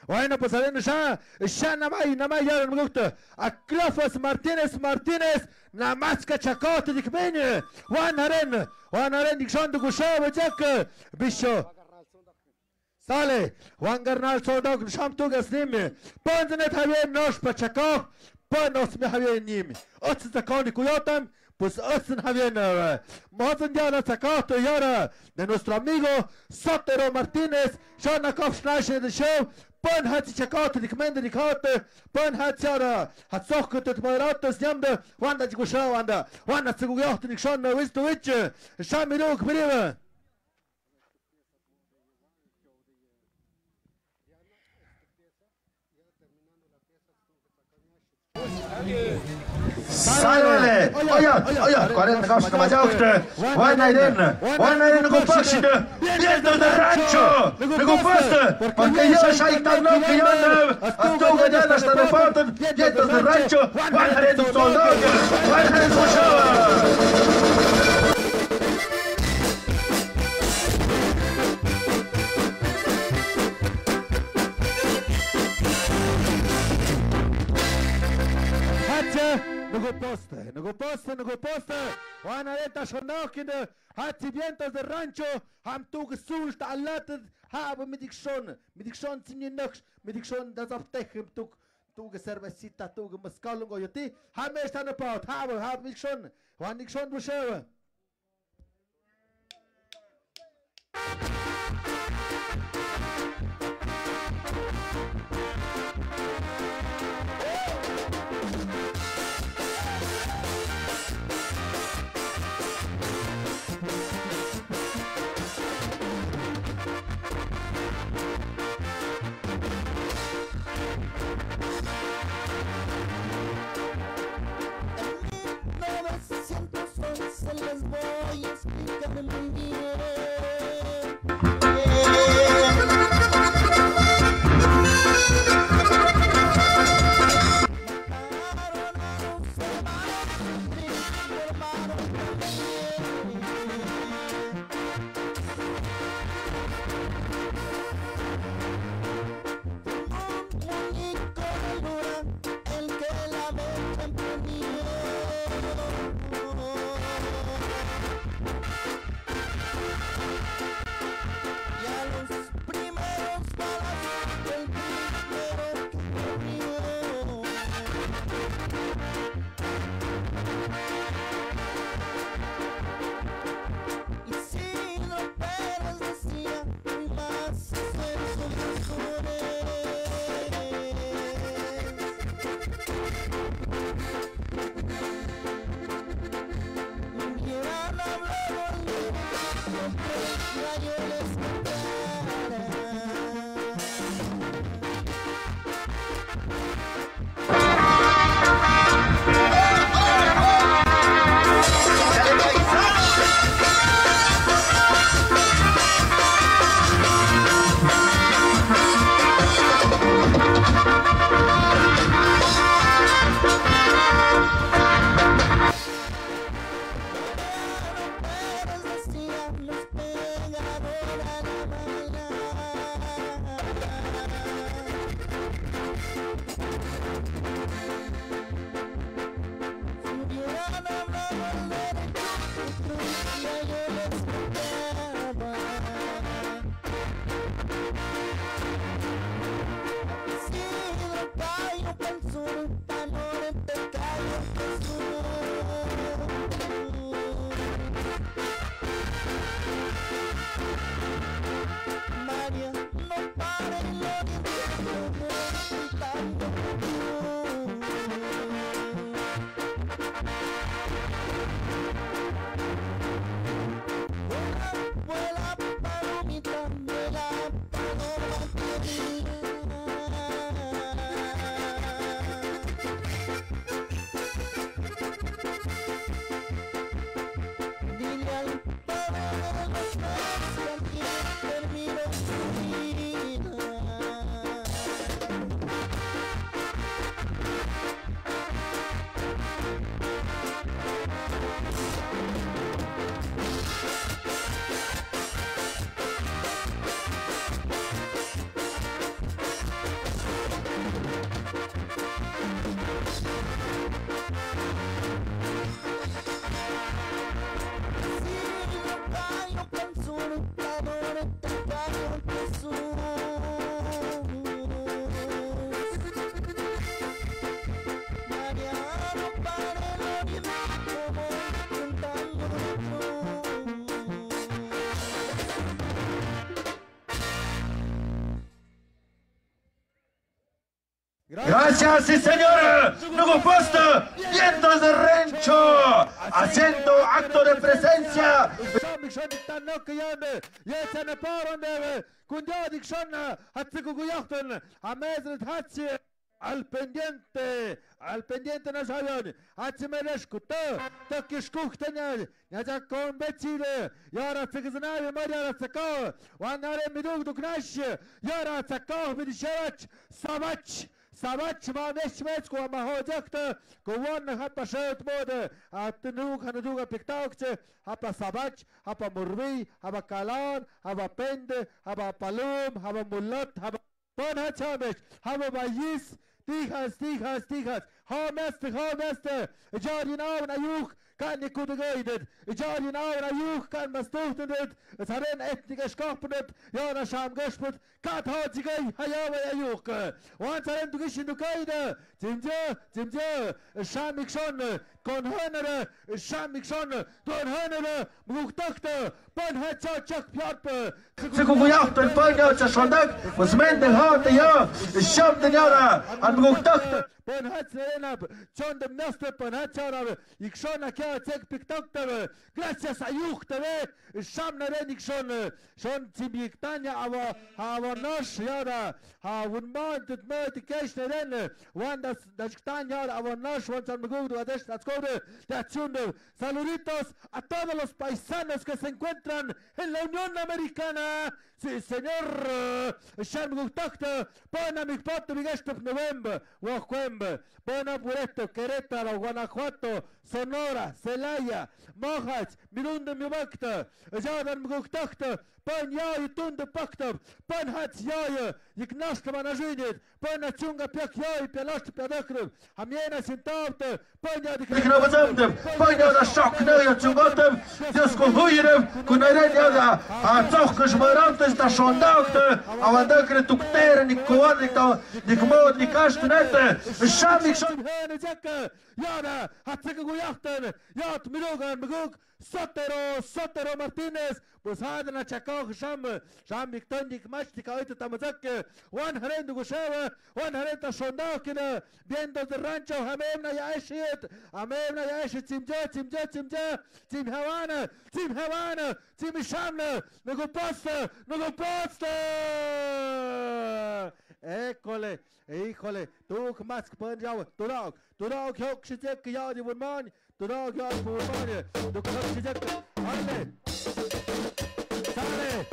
Bueno, pues a ver, ya nada más, ya no me gusta. A Clofos Martínez, nada más que chacote, dik bene. Juan Aren, dik schon, du gushaw, Jack, Bisho. Sale, Juan Garnal, Soldog, Shamtugas, Nimi. Ponzenet Javier, Nosh, Pachakov, Ponos, me Javier, Nimi. Otz, Zakoni, Kuyotam. Pues Austin Javier, vamos a la sacato y ahora de nuestro amigo Sotero Martínez, Shonakov Schneider de Show, Pon hat sich Chacote, die Gemeinde die Karte, Pon hat ja hat Sochkut Moderator, Jamde, Wanda die Gushow, Wanda zu gejocht, ich schon, willst du witche, schau mir doch, bitte. Sale! Oia, 40 gasten mais alta. Vai na arena com Paxida. Dentro do rancho. Com força. Porque eu já está no piano. A tua galera está no ponto. Dentro do rancho. Vai na arena do soldado. Vai na arena do chão. No go poste, Juana Reta Schonachine, hat sie vientos de rancho, ham tu gesult, allatet, habe mit ich schon ziemlich nix, mit ich schon das auf Dechem, tu geservesita, tu gemaskalung, ojoti, ham erst an der Baut, habe mich schon, wann ich schon beschäfe. Gracias, sí señor. Luego puesto, vientos de rancho, haciendo acto de presencia. Al pendiente naš avion, acime rešku, tak je škuhtenja, ja zakon becile, jara cegznavi marjara cakao, vanare midug duk naše, jara cakao vidishevach, Savac ma Vestmetsku oma hoidjakta, kun vuonna happa sööt moode, että nuuga piktaukse, happa Savac, happa Murvi, happa Kalan, happa Pende, happa Palum, happa Mullat, happa Bonhatsames, happa Vajis, Tihas, Haameste, Jari nauna juh, kan ik kude gøydet, Jari nauna juh, kan ma stuhtendet, et haren etnike skapnet, jana sham gøspet, kat hadzi gøy, hajava ja juh, want haren du gishindu gøyde, Timje, shamik son, kon hönere, shamik son, don hönere, muhtakte, bon hatsa tjak pjatpe. Se kugu jahtu el panja otsa shondak, was mendel haate ja, shamden jara, an muhtakte. Bon hatsa enab, tjondem naste bon hatsa arab, ik shona kja tsek piktaktave, gracias a juhtave, shamna ren ik shon timjik tanja, ava nosh jara, un mantet möte keshne ren, wanda das Tanja, aber no, schon me gusta, das cobre, saluditos a todos los paisanos que se encuentran en la Unión Americana. Sí, señor. Shan me gusta, pona mi foto, mi gesto novembre, Huajuembe, pona Pureto, Querétaro, Guanajuato, Sonora, Celaya, Mojac, Mirunda, mi bakta, Jadan me gusta, pon ja tunde paktab, pon hats jaje, ik naste man ažinit, pon na tjunga pjak jaj, pjalaste pjadakrum, hamjena sin tavte, pon ja Ik nou bezamtem, pon ja da šok neja tjungatem, jasko huirev, kun eren ja a tsohkas marantes da shondakte, a vandakre tukteren ik kovadik da, dik mod nik ashtenete, shamik shon hene zekke, jada, hat zekke gujachten, jat mirogan meguk, Sotero Martinez, Bushaden a Chakao Sham Victonik Machtika heute Tamazake, one Harendu Gushava, one Harenta Shondakina, viendo de rancho, Hamemna Yashit, Amemna Yashit, Timja, Tim Havana, Tim Shamna, Nugu Posta, Eccole, Tuk Mask Punjaw, Turok, Yokshitek, Yadi Woodman, Turok, Yadi Woodman, Tuk Yokshitek, Alle, Sale,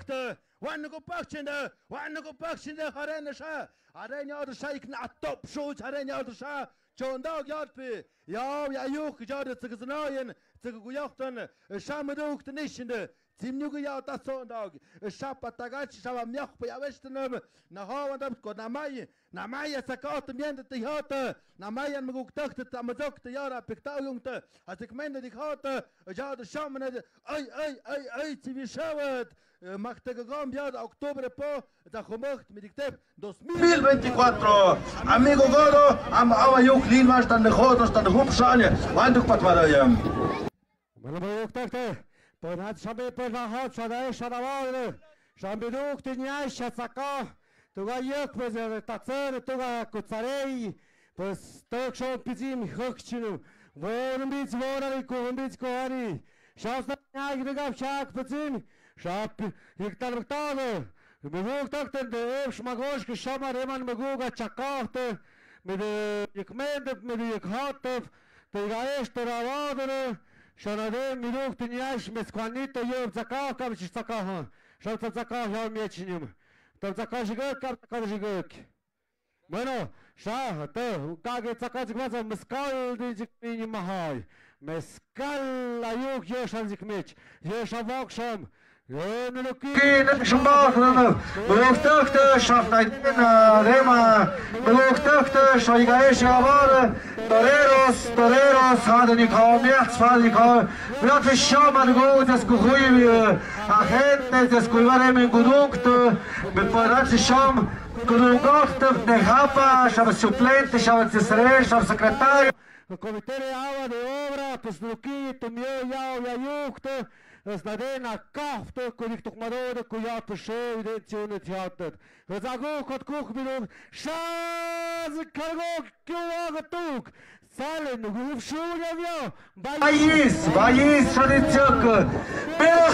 Wachte, wann go Pachende, wann go Pachende, Harenesha, Arena the Shaik na top shoot, Arena the Sha, John Dog Yardpi, ja, Juk, Jade zu Gesnaien, zu Gujochten, Shamaduk the Nishende. Zimnuge ja das Sonntag. Schapatagachi schaba mjach bei Westenem. Na Hawand ab na Mai sakat miende die hatte. Na Mai an mug dachte am dokte Jara Piktaujungte. Als ich meine die hatte, ja de Schamene ei wie schaut. Macht der gegangen ja Oktober po da gemacht mit dikteb 2024. Amigo Godo am awa Juk Linmas dann de Godos dann de Hupschane. Wann du patwarayam. Понад шабе пожахот шадай шадавар шамбидук тиняй шацака туга ёк без тацер туга куцарей пос ток шо пизим хокчину ворон биц ворали кон биц коари шаста няй гав шак пизим шап иктарктано бегук тактен де шмагошки шама реман бегуга чакахте mit ikmend mit ikhatov туга эштеравадер Шанадем минух ты не аж мескванито ем заках кам чистакаха. Шал заках я мечнем. Там заках жигок кам заках жигок. Bueno, ша то как заках заках мескал дизик не махай. Мескал аюк ешан зикмеч. Еша вокшам. Kinder Schambachnen, Beruftöchte, Schaffneiden, Rema, Beruftöchte, Schweigeische Aware, Toreros, hadden ik al, Mechtsfall ik al, dat is Schammer goed, das Kuhui, Agentes, das Kuivarem in Gudungte, mit Poratsi Scham, Gudungte, ne Hapa, Scham Supplente, Scham Zesre, Scham Sekretär. Comitere Aua de Obra, Pesluki, Tumio, Yao, Yayukte, Znadena kafte, ko jih tukmarode, ko ja pešel, identijone teater. Zago kot kuhminum, šaz, kargo, kjuvaga tuk. Salen, guvšunja vjo. Vajis, šadicjak. Pero,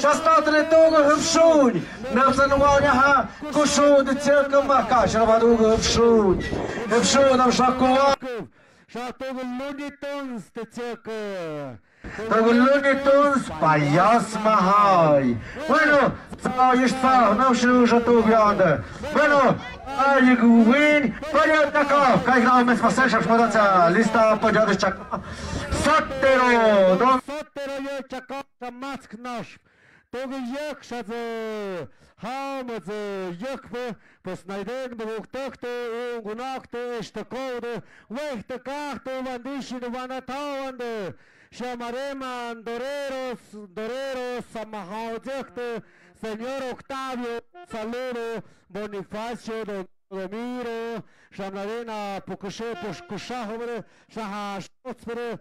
šastatre toga guvšunj. Nevzanovanja ha, kušun, dicjak, maka, šrabadu guvšunj. Guvšunj, nam šakovak. Šatoga lunitons, dicjak. Looney Tunes, payaso mahai. Bueno, só está, não chuja tu vianda. Bueno, aí win, pode atacar. Cai na mesma seja, pode lista pode deixar. Sotero, je čakal mask naš. Toga jek šad hamad jekve, posnajden bevuk tehte, ungunakte, eštakode, vehte kahte, vandišinu vanatavande. Chamarema, Doreros, Samahaudecte, Señor Octavio, Saludo, Bonifacio, Don Ramiro, Chamarena, Pucushe, Puscushahore, Shahashotspere,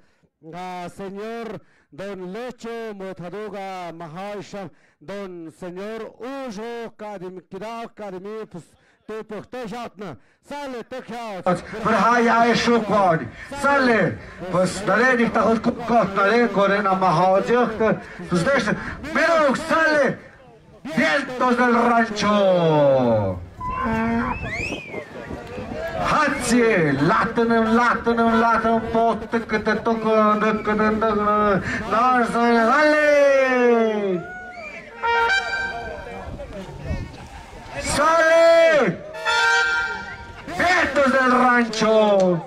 Señor Don Lecho, Motaduga, Mahaisham, Don Señor Ujo, Kadim Kidal, Kadimipus. Tu pohtejatna, sale tekjaat. Verhaja is šokvani. Sale, pas naredih tako kot nareko, rena mahaodjehte. Tu zdaj še, Mirok, sale, vientos del rancho. Hatsi, latenem, potekete toko, sale! ¡Sale! ¡Vientos del rancho!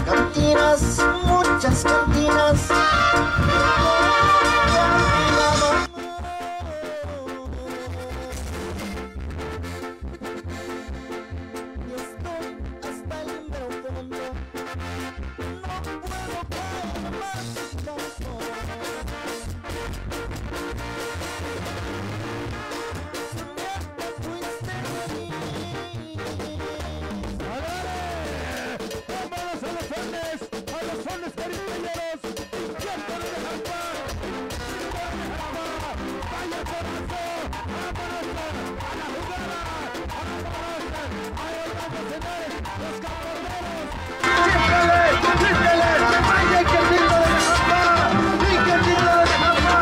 Cantinas, muchas cantinas. Y estoy hasta el inframundo. No puedo caer más bajo. Siempre fuiste feliz. ¡Vámonos a los fondos caribeños! ¡Intento de Jampa! ¡Vaya corazón! ¡Vámonos a la jugada! ¡Vámonos! ¡Ahí vamos, señores! ¡Los campeoneros! ¡Trípele! ¡Vaya que el ritmo de Jampa! ¡Y que el ritmo de Jampa!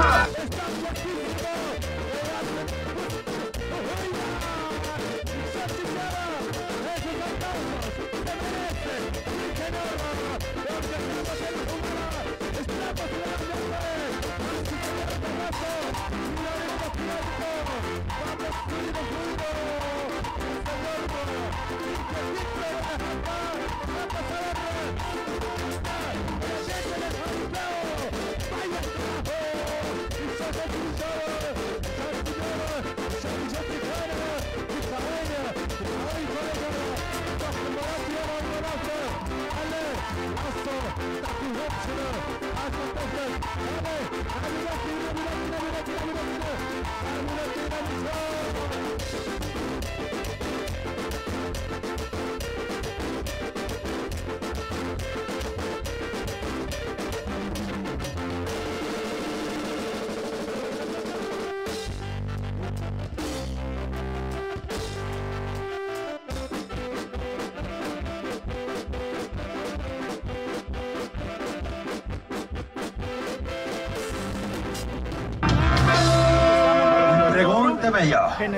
Pregúnteme yo. ¿Se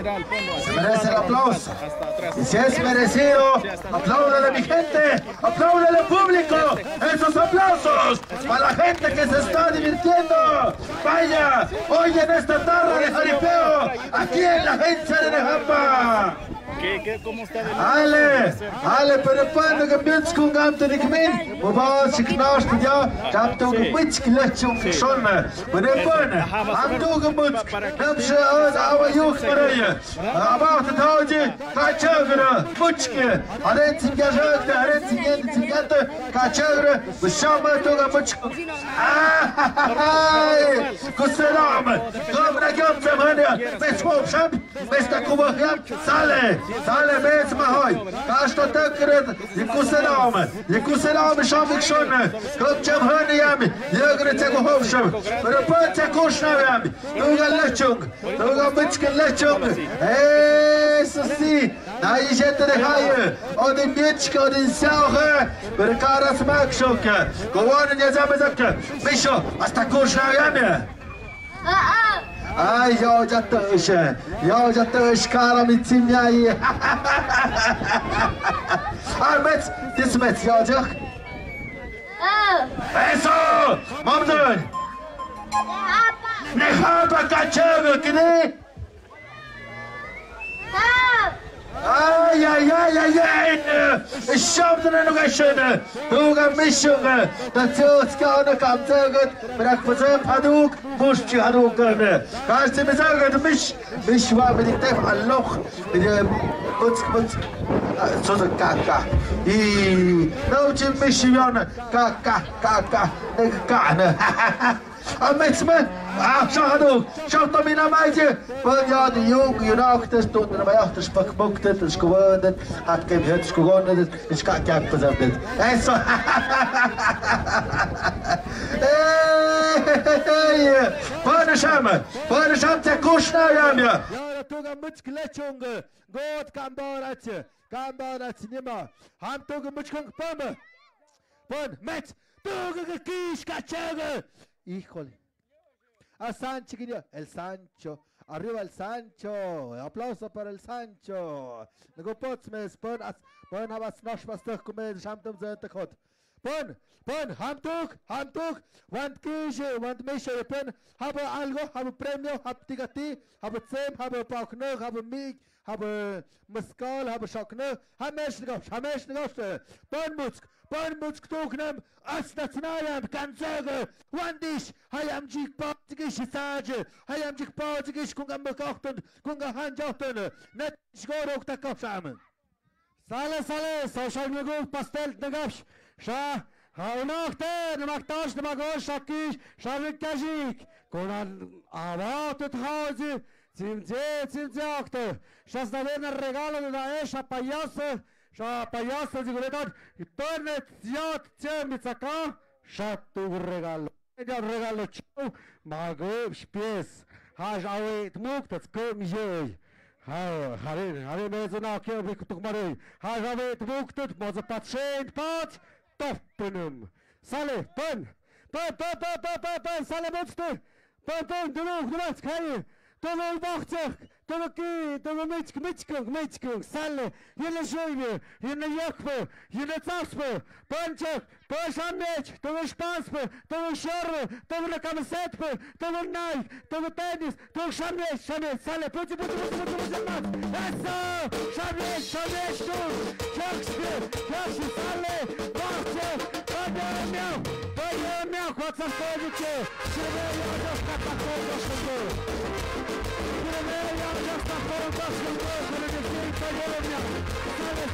merece el aplauso? Y si es merecido, apláudale mi gente, apláudale público, esos aplausos para la gente que se está divirtiendo. Vaya, hoy en esta tarde de jaripeo, aquí en la agencia de Nejapa. ¿Cómo está de Ale, pero cuando que piensas con gamte de kmin, wo war sie knascht ja, jam du gemutz gelechung schon. Wenn am du gemutz, hab sie aber juch bereie. Aber der Tage, kachagre, mutske. Arenzi gajagte, arenzi gente, kachagre, bishama tu gemutz. Kuselam, gabra gamte mania, bis hob shab, bis da kubaham, Sale bez mahoj, kašto tekret, Jekuselam šavik šone, kopčem hani jami, jegre tegu hovšem, prepate kušnav jami, tuga lečung, tuga mičke lečung, susi, najžete nehaje, odin mičke, odin sauche, berkara smakšuke, govorin je zamezake, Mišo, asta kušnav jami? Ai, ja jattăși cara mițimea e. Ai, meți, dis meți, ja jac. Eso, mamdun. Nehapa kaçağı, kine? Ai, șaptele nu gășene, tuga mișugă, tățioți ca una cam țăgăt, mărac păzăm haduc, mușci haducăne. Ca să mi zăgăt miș oamenii tef aloch, puț, țoză caca. Nu ce mișionă, caca, necană. Ameți mă, așa haduc, șaptă mina mai zi, până ia de iug, iunacte, stundă, mai ahtă și fac mocte, și cuvândet, hat că mi-hăt și cuvândet, și ca chiar păzămdet. Eso, până șam te cușna iamia. Ja, tuga mutsk lechunge, god kambaratsi nima, ham tuga mutskung pama. Pon, met, tuga kish kachega. Híjole. A Sancho, el Sancho. Arriba el Sancho. Aplauso para el Sancho. Luego pots me spun as habas nosh pastor kume shamtum zentekot. Pon, Handtuch, want Kische, want Mische, Pen, habe algo, habe Premio, habe Tigati, habe Zem, habe Pauknö, habe Mig, habe Mescal, habe Schaknö, habe Meschnegost, Bonmutsk, Tuknem, als Nationalem, kann sagen, Wandisch, Hayam Jik Portugisch, Sage, Hayam Jik Portugisch, Kunga Mekochten, Kunga Handjochten, net Schgorok da Kopfsamen. Sale, social media, pastel, negash, Sha, Haunachte, Maktash, Magos, Shakish, Shavik Kajik, Konan Avat Hause, Zimziakte, Shas naверное regalo da Esha Payaso, Sha Payaso Ziguretat, Internet, Ziat, Zemitsaka, Shatu regalo. Regalo Chu, Mago, Spies, Haj Away, Muk, that's come Joy. Hari mezuna kje bi tukmari. Hajavet vuktut moza patient pat toppenum. Sale pen. Sale botste. Pen du kai. Du wachtig. Du mitskung. Sale. Jene joyve, jene yakve, jene taspe. Panchak, Pashamech, du spanspe, du shorre, du na kamissetpe, du Nike, du tennis, du Shamech, Sale. Put. Eso! Shamech, du. Jakshi, Sale. Wachtig. Pademiał, chłopca wchodzicie. Przybyją do skapakowego szkoły. Przybyją do skapakowego szkoły, ale nie chcieli pademiał. Sale.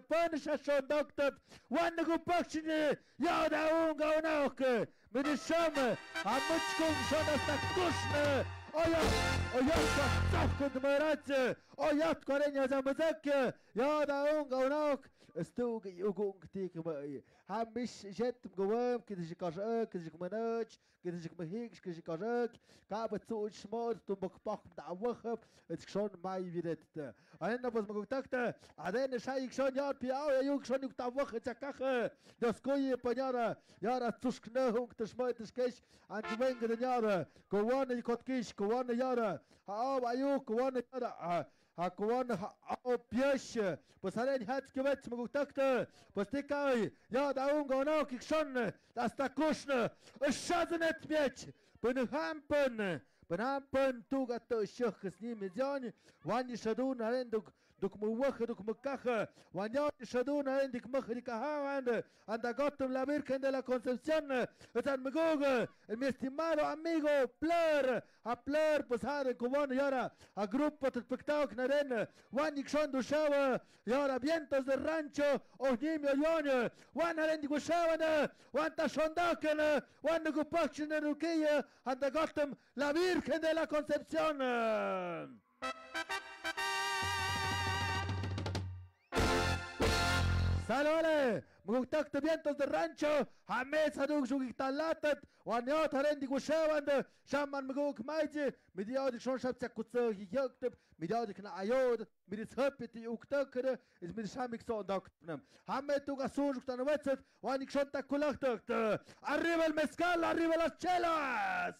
Pene shashon doktor, wanne gupakshine, ja da unga unauke, mit de Schamme, am Mutschkung schon aus der Kuschne, oja, zafkund meratze, oja, korenya zamazake, ja da unga unauk, stug ugung tik me, ham mich jetem gewöm, kidich kajak, kidich manach, kidich mahig, kidich kajak, kabe zu und schmort, du bokpach da woche, es schon mai widet. Einer was man gesagt hat, adene shaik schon ja piau, ja jung schon da woche zakache, das koje panjara, ja tusknehung, das schmeutes kesh, an zwenge de jahre, gewonne kotkish, gewonne jahre, au ayu gewonne jahre, gewonne au piesch, was hat hat gewetz man gesagt, was dikai, ja da ungo ich schon, das da kuschne, es schade net mieć, bin hampen. Benampen tuga to shukh sni mizani wani shadun arenduk duk muwakh duk mukakh wani shadun arendik makhrik haand anda gotum la virgen de la Concepción etan mgog mi estimado amigo Plur a Plur pues hade kubon yara a grupo de spectáculo naren wani shon du shawa yara vientos de rancho ohnimio yon wan arendik shawana wanta shondaken wan gupachne rukiya anda gotum la Virgen de la Concepción. Salole, Muguktakta vientos de rancho, Hametz haduk shugiktalatad, Wanyot harendi gushawande, Shaman muguk maiji, Midiodik schon shabtsa kutsa hiyoktib, Midiodik na ayod, Midis hupiti uktakere, is mit Shamik so doktnem. Hamet uga sunjuktan wetzet, Wanik schon takulachtukt. Arriba el mezcal, arriba las chelas!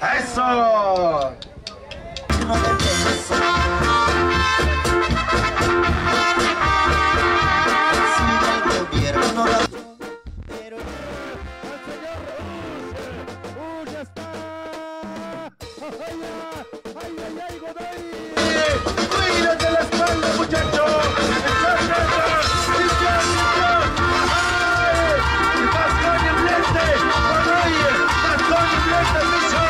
Eso! Pero ¡El señor Uge está! ¡Ay, ay, ay, Godoy! ¡Cuídate la espalda, muchacho! ¡Pascón en blende! ¡Godoy! ¡Pascón en blende, bicho!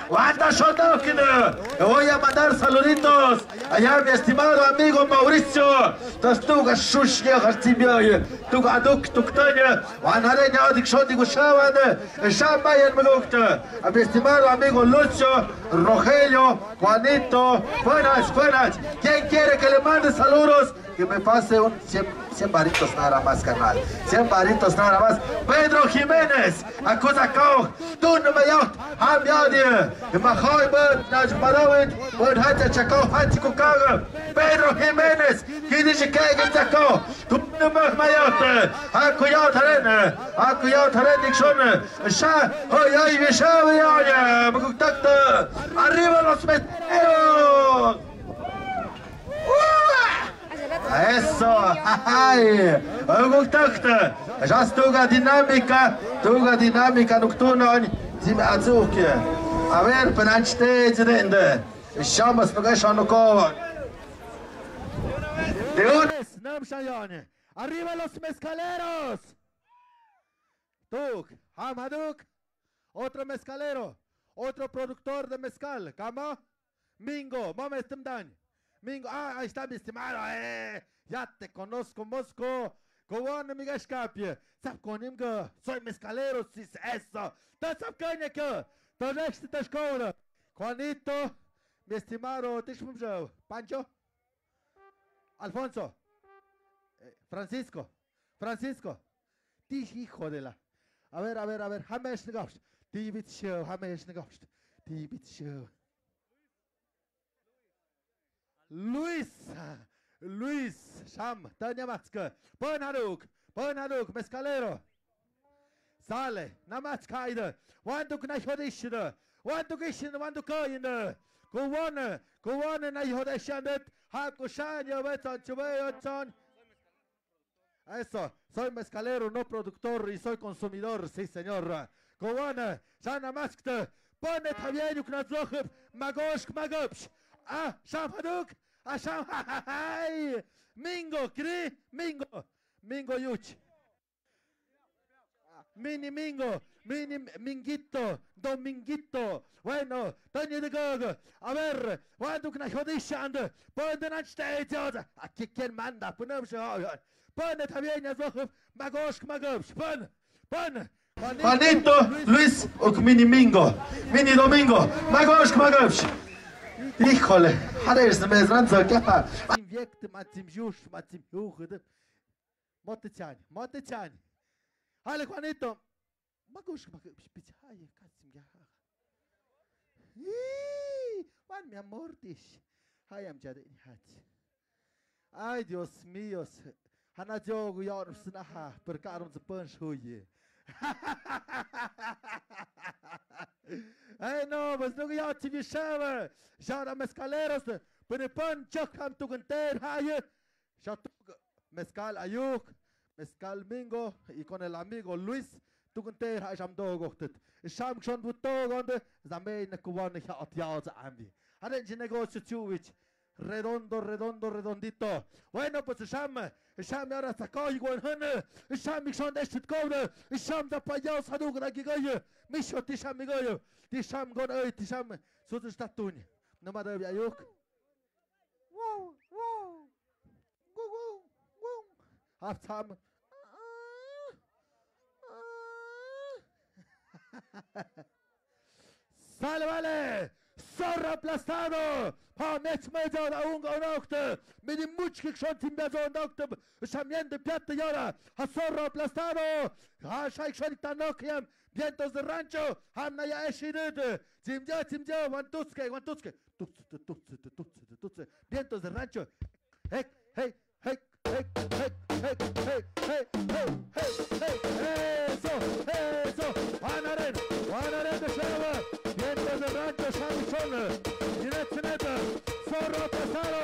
¡Guanta Shotokina! Le voy a mandar saluditos allá a mi estimado amigo Mauricio. Tuga Shushya Hartimioye, Tuga Aduk Tuktanya, Wanareña Adik Shotigu Shavan, Shamayan Melukta, a mi estimado amigo Lucio, Rogelio, Juanito. Buenas, buenas. ¿Quién quiere que le mande saludos? Que me pase un 100 varitos nada más, carnal. 100 varitos nada más. Pedro Jiménez, Akuzakau, Tunmayot, Hamyadi, Mahoy Bud, Najmarawit, Bud Hacha Chakau, Hachikukaga, Pedro Jiménez, Kidishikag Chakau, Tunmayot, Akuyot Haren, Akuyot Haren Dixon, Sha, Hoy Vishavia, Mukuktakta, arriba los meteros. Eso, ay, Guktakta, just tuga dinamika nocturna, zim azuki. A ver, penanchte zrende, shamas nogasha nokova. De un arriba los mezcaleros. Tuk, Hamaduk, otro mezcalero, otro productor de mezcal, ¿cómo? Mingo, momentum dan. Mingo, ahí está mi estimado, ya te conozco, Mosco, Cobón, amiga escapie, sab con him que soy mezcalero, si es eso, te sab caña que, te rechte te escola, Juanito, mi estimado, te escucho, Pancho, Alfonso, Francisco, ti hijo de la, a ver, Hamesh Negavst, ti bit show, Hamesh Negavst, ti bit show. Luis, Sham, Tanya Matska, Bonaduk, Mescalero, Sale, Namatskaide, Wanduk Nachodishida, Wandukishin, Wandukain, go on, and I had a shandet, Hakushan, Yoveton, Chubeyoton. Eso, soy mezcalero, no productor, y soy consumidor, sí señor. Go on, Shana Maskte, Bonnet Havienuk Nazlochub, Magoshk Magobsh. Ah, Sham Haduk, ah, Sham Hai, Mingo, Kri, Mingo, Mingo Yuch. Mini Mingo, Mini Minguito, Dominguito. Bueno, Tony de Gogo. A ver, Wanduk na Hodishand, Bonden ansteht, ja. A kicken Manda, Punum Shaw. Bonnet Havienuk Nazlochub, Magoshk Magobsh. Bon. Juanito, Luis och Mini Mingo. Mini Domingo. Magoshk Magobsh. Híjole, Hares me ranzo que Inviect Matim Jush, Matim Juch. Motetani. Hale Juanito. Magoshk Magobsh. Pichaya, Kasim Yaha. Wan mi amortish. Hayam Jade Hat. Ay, Dios mío. Hana jogo yor snaha, per carum de punch huye. Hey no, mas nu ja ti vi schave. Schau da mescaleros, per pan chok ham tu genter haye. Schau tu mescal ayuk, mescal mingo y con el amigo Luis tu genter hay sham do gochtet. Sham schon bu to gonde, zamei ne kuwan ich hat ja za ambi. Haden je negocio chuwich. Redondito. Bueno, pues Sham ahora sacó igual Hane. Sham ich schon echt gode. Sham da Payaus Haduk da gigaye. Misho ti Sham gigaye. Ti Sham gon ey ti Sham so zu statun. No ma da bi ayuk. Wow. Go. Haft Sham. Sale vale. Zorro aplastado! Ha, mecz međa da unga nokte! Mini mučkik šon tim bezo nokte! Šamjende pjate jara! Ha, zorro aplastado! Ha, šajk šonik ta nokjem! Vientos de rancho! Ham na ja eširide! Timđa! Van tucke! Tucce! Vientos de rancho! Hey! Eso! Vanaren de ševa! Vientos de rancho, Shamichon! Direccioneta! Zorro aplastado!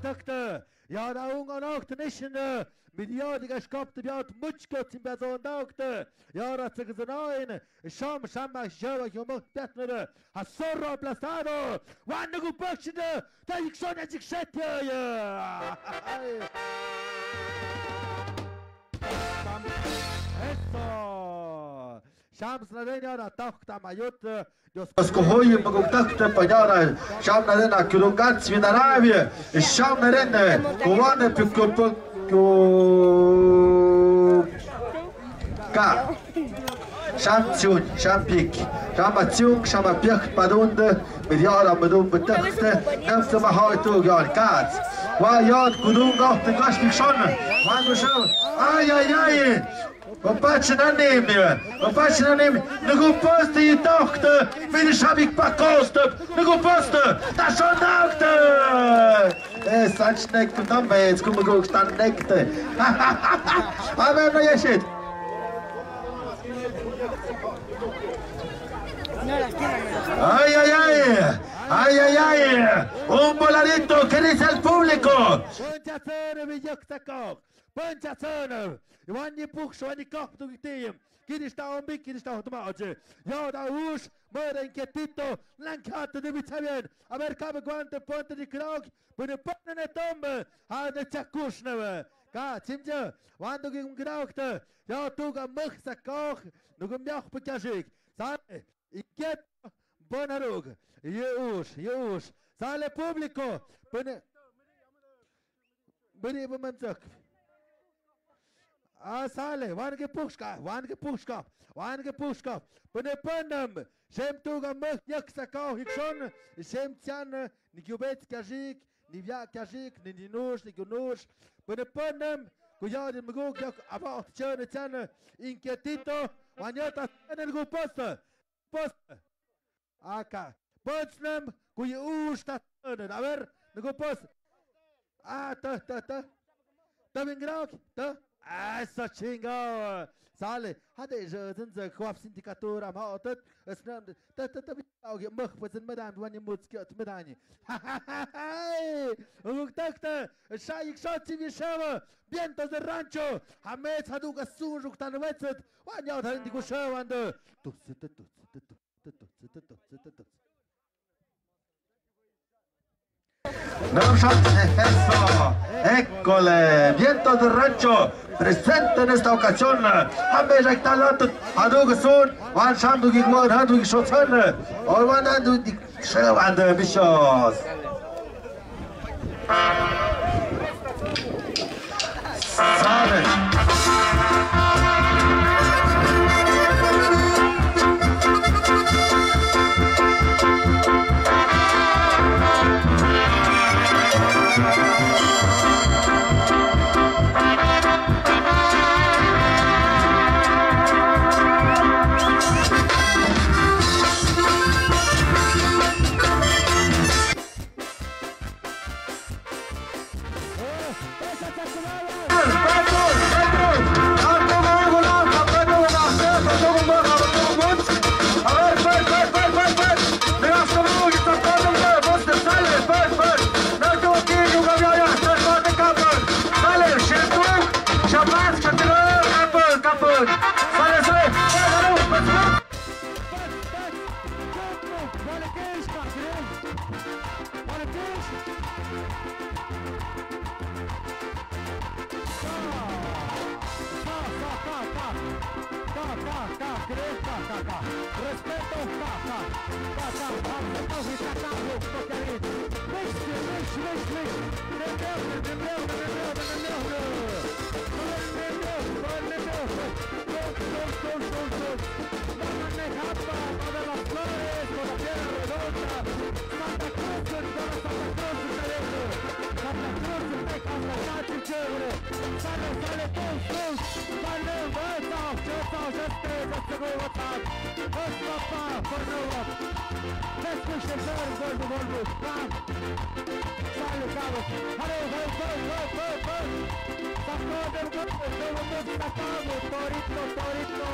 takte. Ja, da unga nacht nischen. Mit ja, die geskapte Biat Mutschkotz in Person daukte. Ja, das ist so nein. Scham, mach schau, ich mach Bettner. Hasorro plastado. Wann du pakschde, da ich schon als ich schät ja. Eso. Shams na den ja da takta majut. Skohoje mogoktakte pajara, šam na den kilogac vinaravje, šam na den kovane ka. Šam tjun, šam pik, šam tjung, šam pik padunde, med jara medum betakte, nemse ma hajtu jan kaц. Wa jan kudung gachte gaspik schon, wan du schau, ai. Popatrzcie na niebie, no głuposty i dochte, widzisz, hab ich pakostep, no głuposty, da schon dochte! Sacznek, tam bez, kumuguk, stan nekte. A pewno jeśli. Ay, un voladito, ¿qué dice el público? Puncha Zöner, Johanni Puchs, Johanni Koch, du Gittim, Kiddisch da und Big, Kiddisch da und Maje, ja, da Usch, Möder in Ketito, Lankate, du Bitzavien, aber kabe Guante, Ponte di Krog, Bune Ponte ne Tombe, Hade Tchakuschnewe, Ka, Zimtje, wann du gegen Graugte, ja, du ga Mchsa Koch, du gum Joch Bekashik, Sale, ich get Bonarug, Jusch, Sale Publico, Bune Bumenzök. Sale, wange pushka. Bune pandam, shem tuga mech yaksa kau hikshon, shem tian, ni kubet kajik, ni via kajik, ni nush, ni gunush. Bune pandam, kujad mguk yak about chane tian, inquietito, wanyata en gu post. Aka, potsnam, kuj usta, a ver, gu post. Ta vingrok, ta. Eso chingao. Sale, hade je sind kwap sindikator am hautet. Es nam auch mach was in medan wann ihr mutz geht medani. Und takte, schai schatzi wie schau. Viento de rancho. Hamet hadu gasun tan wetzet. Wann ja da in die schau und du. Eso, eccole, Viento del Rancho, presente en esta ocasión, Hambe Rektalat, Adugasun, Wan Shandu Gigmon, Hadu Gishotan, or one Hadu Show and the Bishops. Torito.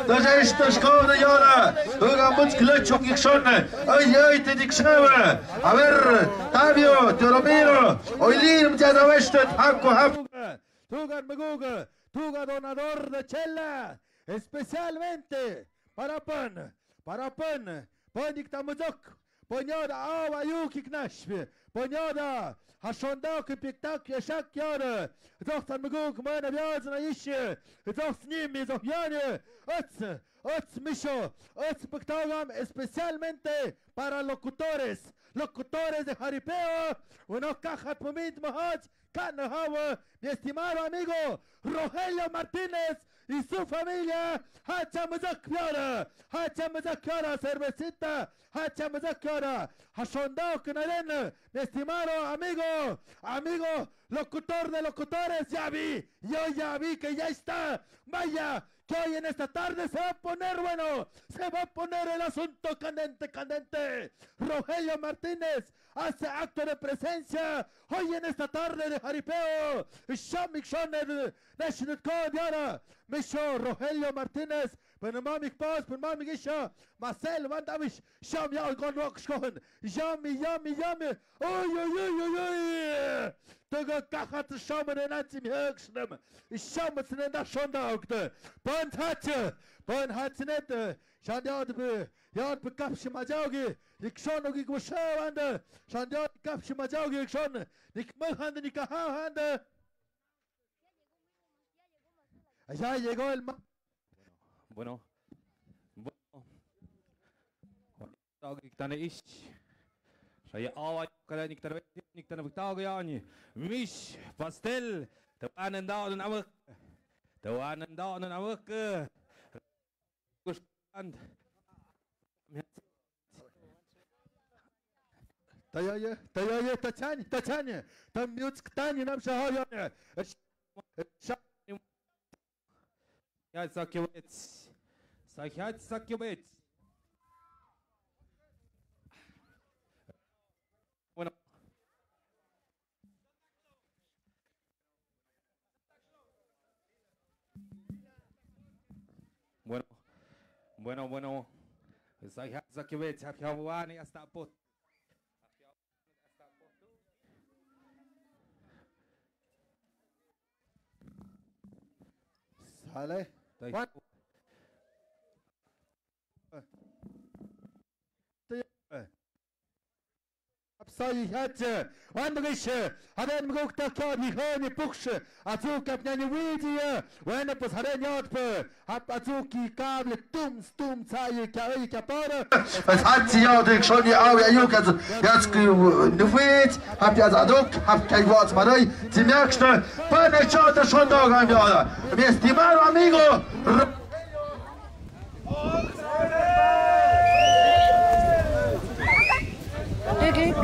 Dat is de schone jaren. We gaan met klutje op je zonne. Oi, te dik schreeuwen. Aber, Tavio, Toromiro. Oilin, met de westen, hakko, hap. Tugan Maguga, Tuga Donador de Chella, especialmente para Pan, Ponik Tamuzok, Ponyoda Awa Yuki Knashvi, Ponyoda, Hashondak, Piktak, Yashak Yara, Zochtan Magug, Mana Biazna Ishe, Zocht Nimi, Zohyane, Otz Misho, Otz Pictogam, especialmente para locutores de jaripeo, uno cajas momit mahaj, Canahawa, mi estimado amigo Rogelio Martínez y su familia, Hachamazakara, cervecita, Hachamazakara, Hashondao Canarena, mi estimado amigo locutor de locutores, yo ya vi que ya está, vaya, que hoy en esta tarde se va a poner bueno, se va a poner el asunto candente. Rogelio Martínez hace acto de presencia hoy en esta tarde de jaripeo. Shamik Shoner, National Code Yara, Misho Rogelio Martínez, Penamamik Pass, Penamamik Isha, Marcel Van Davish, Sham Yal Gon Rockschon, Yummy. Oi. Tuga Kachat Shaman en Antim Högsnem, Shaman en der Schondaugte, Bond hat net, Jad bekapsje Majaugi, ik schon nog ik was hande, Jad kapsje Majaugi, ik schon, ik mag hande, ik ha hande. Ya llegó el Bueno. Ik dan is. Saya awal kala nik tan victago yani. Mish pastel. Tawanan daw na awak. Kusand. Tayaye, Tachanya, tam Mutsk Tanya nam Shahoyane. Ja, Sakjovets. Bueno. Sakjovets, Hakjavani hasta pot. Sale. Absayhatje, Andrische, Haden Mugta Kadi Hone Puksche, Azuka Pnani Widia, when a was Harenjatpe, Azuki Kable, Stum, Zaye, Kari Kapara. Es hat sie ja durch schon die Augen, jetzt gewählt, habt ihr als Aduk, habt kein Wort mehr, sie merkst, bei der Schotte schon da rein, ja. Mi estimado amigo.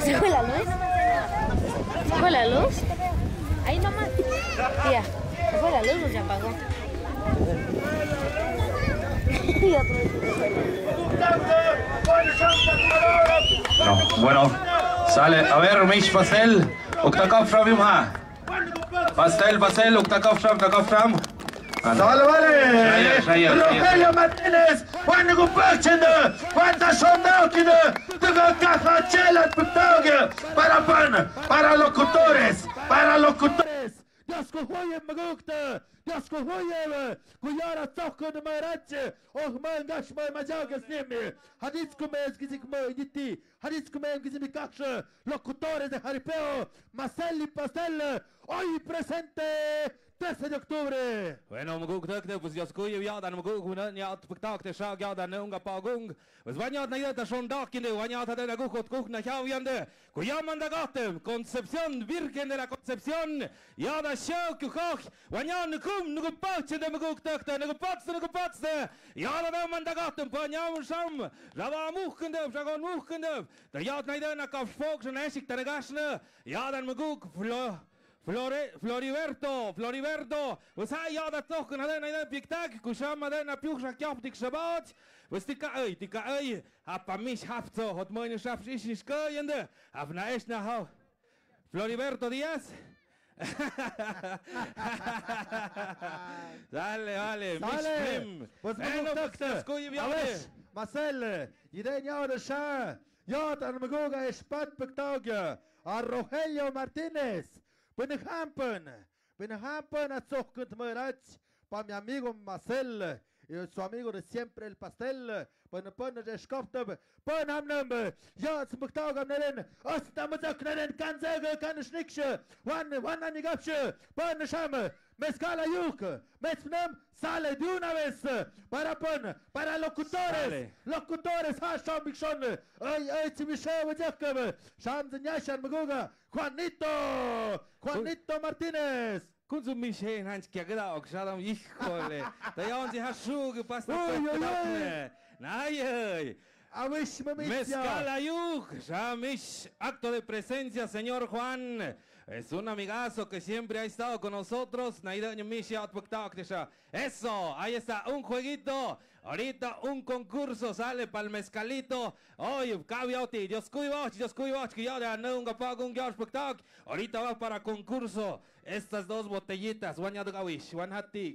¿Se fue la luz? ¿Se fue la luz? Ahí nomás. Tía, ¿se fue la luz o se apagó? No, bueno, sale, a ver, Mish Pastel, Uktakov from him, ha. Pastel, Uktakov from. vale. Rogelio Martínez, Juan Gupachende, Juan Tashondokine, Tuga Cafachela Putauge, para pan, para locutores. Jasko hoje magukte, jasko hoje, kujara cokko de marace, mangash majaga s nimi, haditsku mezgizik mojiti, haditsku mezgizik kakše, locutores de Jaripeo, Marcelli Pastel, hoy presente, 13 de octubre. Bueno, maguk tukte, pues jaskujev jadan, maguk ja spektakte šag jadan unga pagung. Звонят на это шондакины, звонят на гухот кухня хавьянде. Куяманда гатем, концепцион, виркендера концепцион. Я на щелку хох, звонят кум, ну паче да могу так-то, ну пацте. Я на даманда гатем, поням шам, жава мухкендев, жагон мухкендев. Да я на это кавшфок, что несик танагашне. Я на могу Floriberto, was hij ja dat toch kan hij na piktak, kusham maar na puchsa kap dik shabat. Was die kai, hab mich haft so, hat meine Schaft ist nicht gehende. Hab na echt na hau. Floriberto Diaz. Dale, mich was das koje viade. Marcel, jeden Jahr der Scha. Ja, dann magoga spat piktak. A Rogelio Martínez. Bin ich hampen a zockend merach, para mi amigo Marcel, y su amigo de siempre el pastel, para pone de skopte, para hamnem, ja, zum Tag am neren, ostamos ak neren, kan sagen, kan schnicksche, wann an die gabsche, para schame, mezcala yuk, meznem, sale de una vez, para locutores, ha schon schon, ay, zum schau jakob, scham den jaschan magoga, Juanito Martínez. Kunst du mich hin, Hans Kjagdau, schadam ich hole. Da ja sie hat Schuhe gepasst. Nein. Mezcala Yuk, Shamish, acto de presencia, señor Juan. Es un amigazo que siempre ha estado con nosotros. Eso, ahí está, un jueguito. Ahorita un concurso sale para el mezcalito. Oye, cabioti, Dios cuidaos, que ya de nunca pago un espectáculo. Ahorita va para concurso. Estas dos botellitas,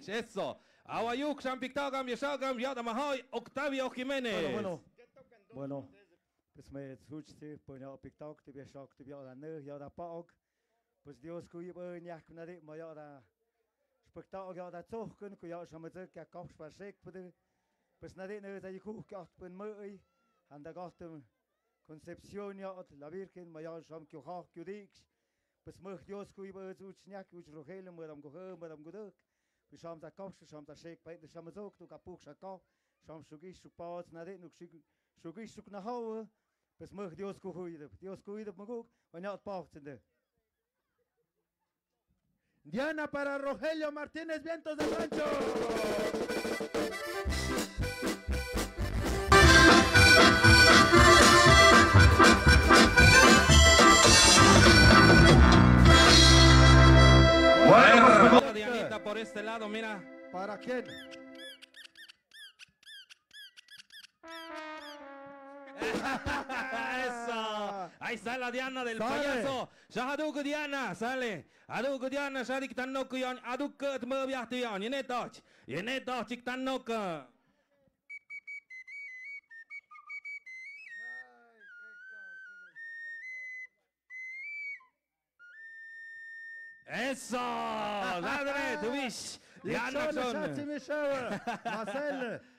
eso. Awayuk, Shampictagam, Yashagam, Yadamahoy, Octavio Jiménez. Bueno, pues me escuché, pues ya pictac, te ves que te veo la nerd, ya da pag, pues Dios cuida, ya que nadie me ya da spectacle, ya da zoeken, que ya schon mal so, que kaufst was schick, pues nadie ne da ich guck, acht bin moi, an der Garten Concepción ja, la Virgen, me ja schon que hoch gedix, pues möcht Dios cuida, so schnack, wo ich rohele, mir am gehör, mir am geduk, wir schauen da kaufst, schauen da schick, bei der schon mal so, du kapuch schakau, schauen schon gehst du paus, nadie noch schick. Zo gist zoek naar houden, dus mag Dios cuida, me ook, wanneer het pacht in de. Diana para Rogelio Martínez, Vientos del Rancho. Bueno, Dianita por este lado, mira. ¿Para quién? Eso. Ahí está la Diana del payaso. Shahaduk Diana, sale. Aduk Diana, Shadik Tanok, Aduk Tmerbiatian, Yenetoch, Chiktanok. Eso. Dale, tu wish. Diana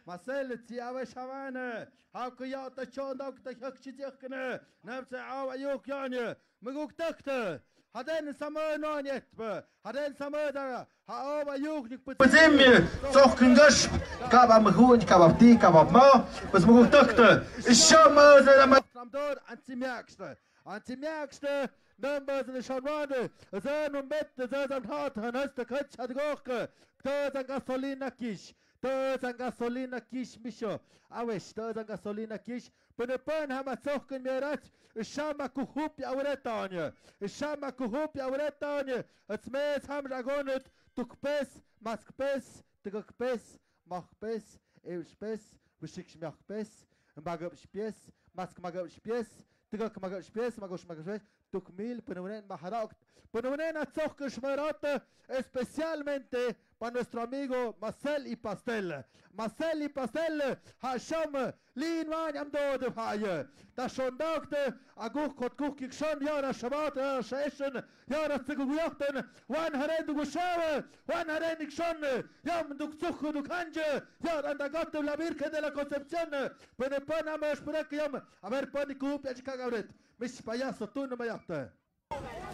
Marcel, Tiawe Shavane, Hakuyata Chondok, the Hukchikne, Napsa Awa Yukyanya, Muguk Tukte, Haden Summer non yet, Haden Summer, Hawa Yuk, Поземье, Цохкингаш, Кабам Хун, Кабапти, Кабапма, Мuguk Tukte, Ishama, Ramdor, Antimerkste, Numbers in the Shanwande, a Zan und Bett, the Zan Hart, and has the Kutch at Gorke, Turs and Gasolina Kish. Turs and gasolina kish misho. Awish, turs and gasolina kish. But the pen hama zochen mirat. Shama kuhupi auretanje. Shama kuhupi auretanje. Het mees ham ragonet. Tuk pes, mask pes. Tuk pes, mach pes. Eus pes. Wishik mach pes. Magab spies. Mask magab spies. Tuk magab spies. Magosh magab spies. Tuk mil. Penonen maharak. Penonen a zochen schmerate. Especialmente para nuestro amigo Marcel y Pastel. Marcel y Pastel, Hasham, Lin Wan Amdo de Haye. Das schon dachte, Aguch kot Kuchik schon, Jara Shabbat, Jara Sheschen, Jara Ziguyachten, Wan Haren du Gushawe, Wan Haren ik schon, Jam du Zuchu du Kanje, Jara an der Gott la Birke de la Concepción, Pene Panama Sprek Jam, aber Panikub, Echkagauret, Miss Payaso, tu no Mayate.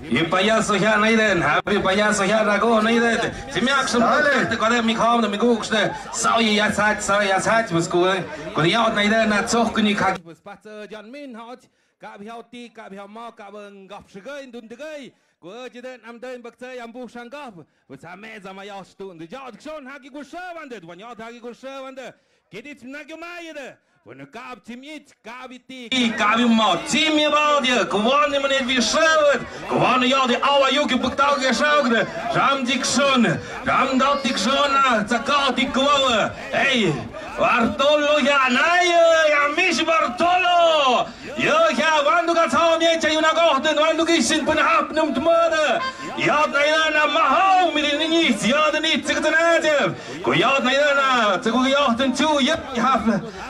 И паясо я найден, хаби паясо я раго найден. Семьяк шум ты когда ми хам на мигук что сауи я сать мускуй. Когда я найден на цохку ни как. Спаца Джон Мин хот, каб хау ти, каб хау ма, каб гап шгай, дун дгай. Ко жиден am den bakzay am buch schon gab. Was ha meza ma ja Stunde. Ja schon hagi go schwande, wann ja hagi go schwande. Geht jetzt na gemeide. When gab tim it, gab it. Gab im Mod, tim je balje, gewoon in meneer wie schreeuwt. Gewoon ja die oude jokie betaal geschouwde. Ram dik schon, ram dat dik schon, zakal dik gewoon. Hey, Bartolo ja, nee, ja mis Bartolo. Ja, wann du gaat hou meetje je naar ochtend, wann du gehst in pen hap noemt mode. Ja, nee, na mahou met die niet, ja de niet, zeg het een Go ja, nee, na, zeg hoe je ochtend toe, je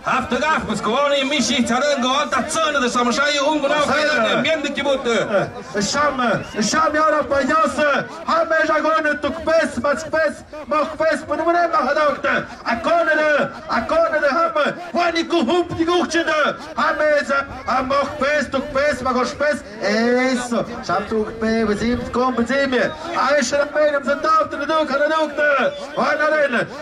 haf de gaf, dus gewoon in missie, taren gewoon dat zonne, dus am schei ungenau geen miende kibote. Sham yara payase, ham ja gone tuk pes, mach pes, pen mure mach dokte. Akone de ham, wann ik hump die guchende. Ham mach pes, tuk pes, mach spes. Eso, sham tuk pe, we sind kom bezime. Ai shram benem zendauft de dokte.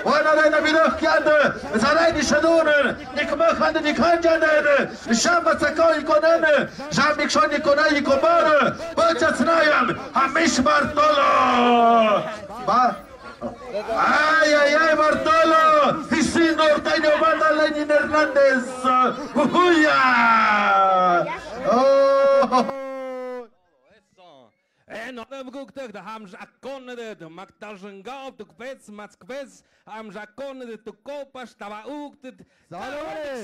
Wann arena wieder kjande. Es allein die shadonen. Ik mach hande die kanjane. Sham zakoi konene. Sham ik schon die konai komare. Bachas nayam, hamish Bartolo. Ay, Bartolo! Hisino Orteño manda Lenin Hernández! ¡Uya! ¡Oh! En dan heb ik ook gezegd, ham jaconnen de maktajen gauw, de kwets, matskwets, ham jaconnen de kopas, tava ook de.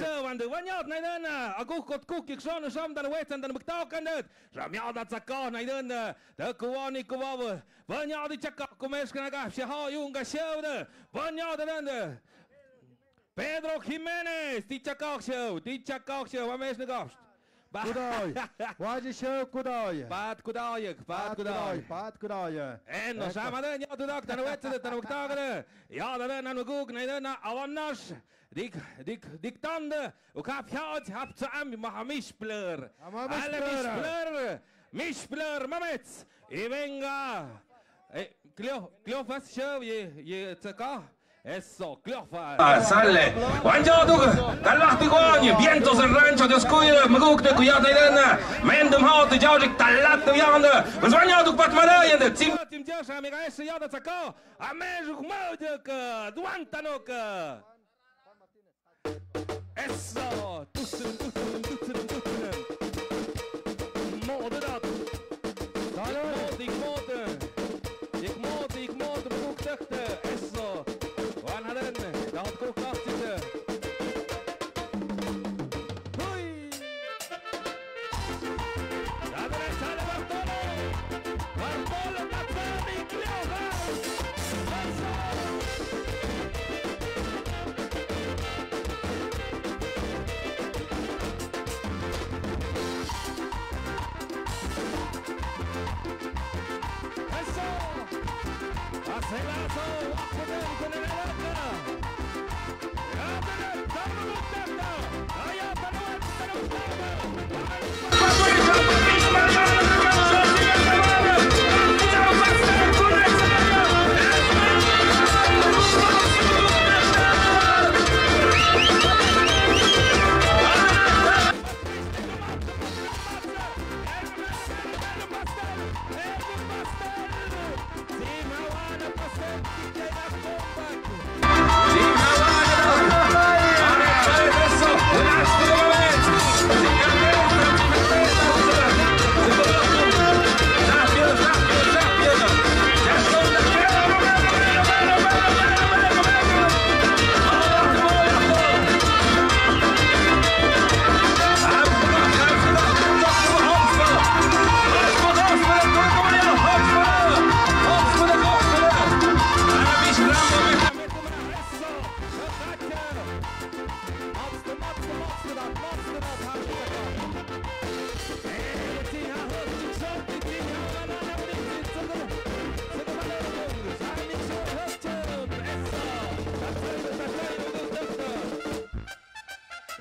Zo, want de wanneer nee dan, aguk kot koek, ik zou een dan weten dan ik taal kan het. Jamia dat zakon, nee dan, de kwani kwawe. Wanneer die chakka komers kan gaan, je hou jongen schouder. Wanneer dan Pedro Jiménez, die chakka show, wat mees nog afst. Kudai, waji show Kudai. Paat Kudai. En dan zijn we dan, ja, de dag, dan weten we het, dan ook dagen. Ja, dan we ook, nee, dan, awannas. Dik tanden, ook heb ze aan, maar mispler. Alle mispler, mamets. I venga. Klio fast show, je tsaka. Eso, Cleofa. Sale. Wanjado, kalahti koani, vientos en rancho de escuela, maguk de kuyat idena. Mendem haut de jaudik talat de yanda. Was wanjado patmarayan de tim jasha amiga ese yada tsaka. Amejuk mojek, duantanok. Eso, tusen. Moderat. Ik moet maguk tekte. Eso. Dat had ik ook afzitten. Hoi! Daar is hij, Bartolo! Bartolo, Mazzani, Cleofa! Eso! Acelazo, Aquaden con el Alaca! Sim, I wanna present DJ da Copa.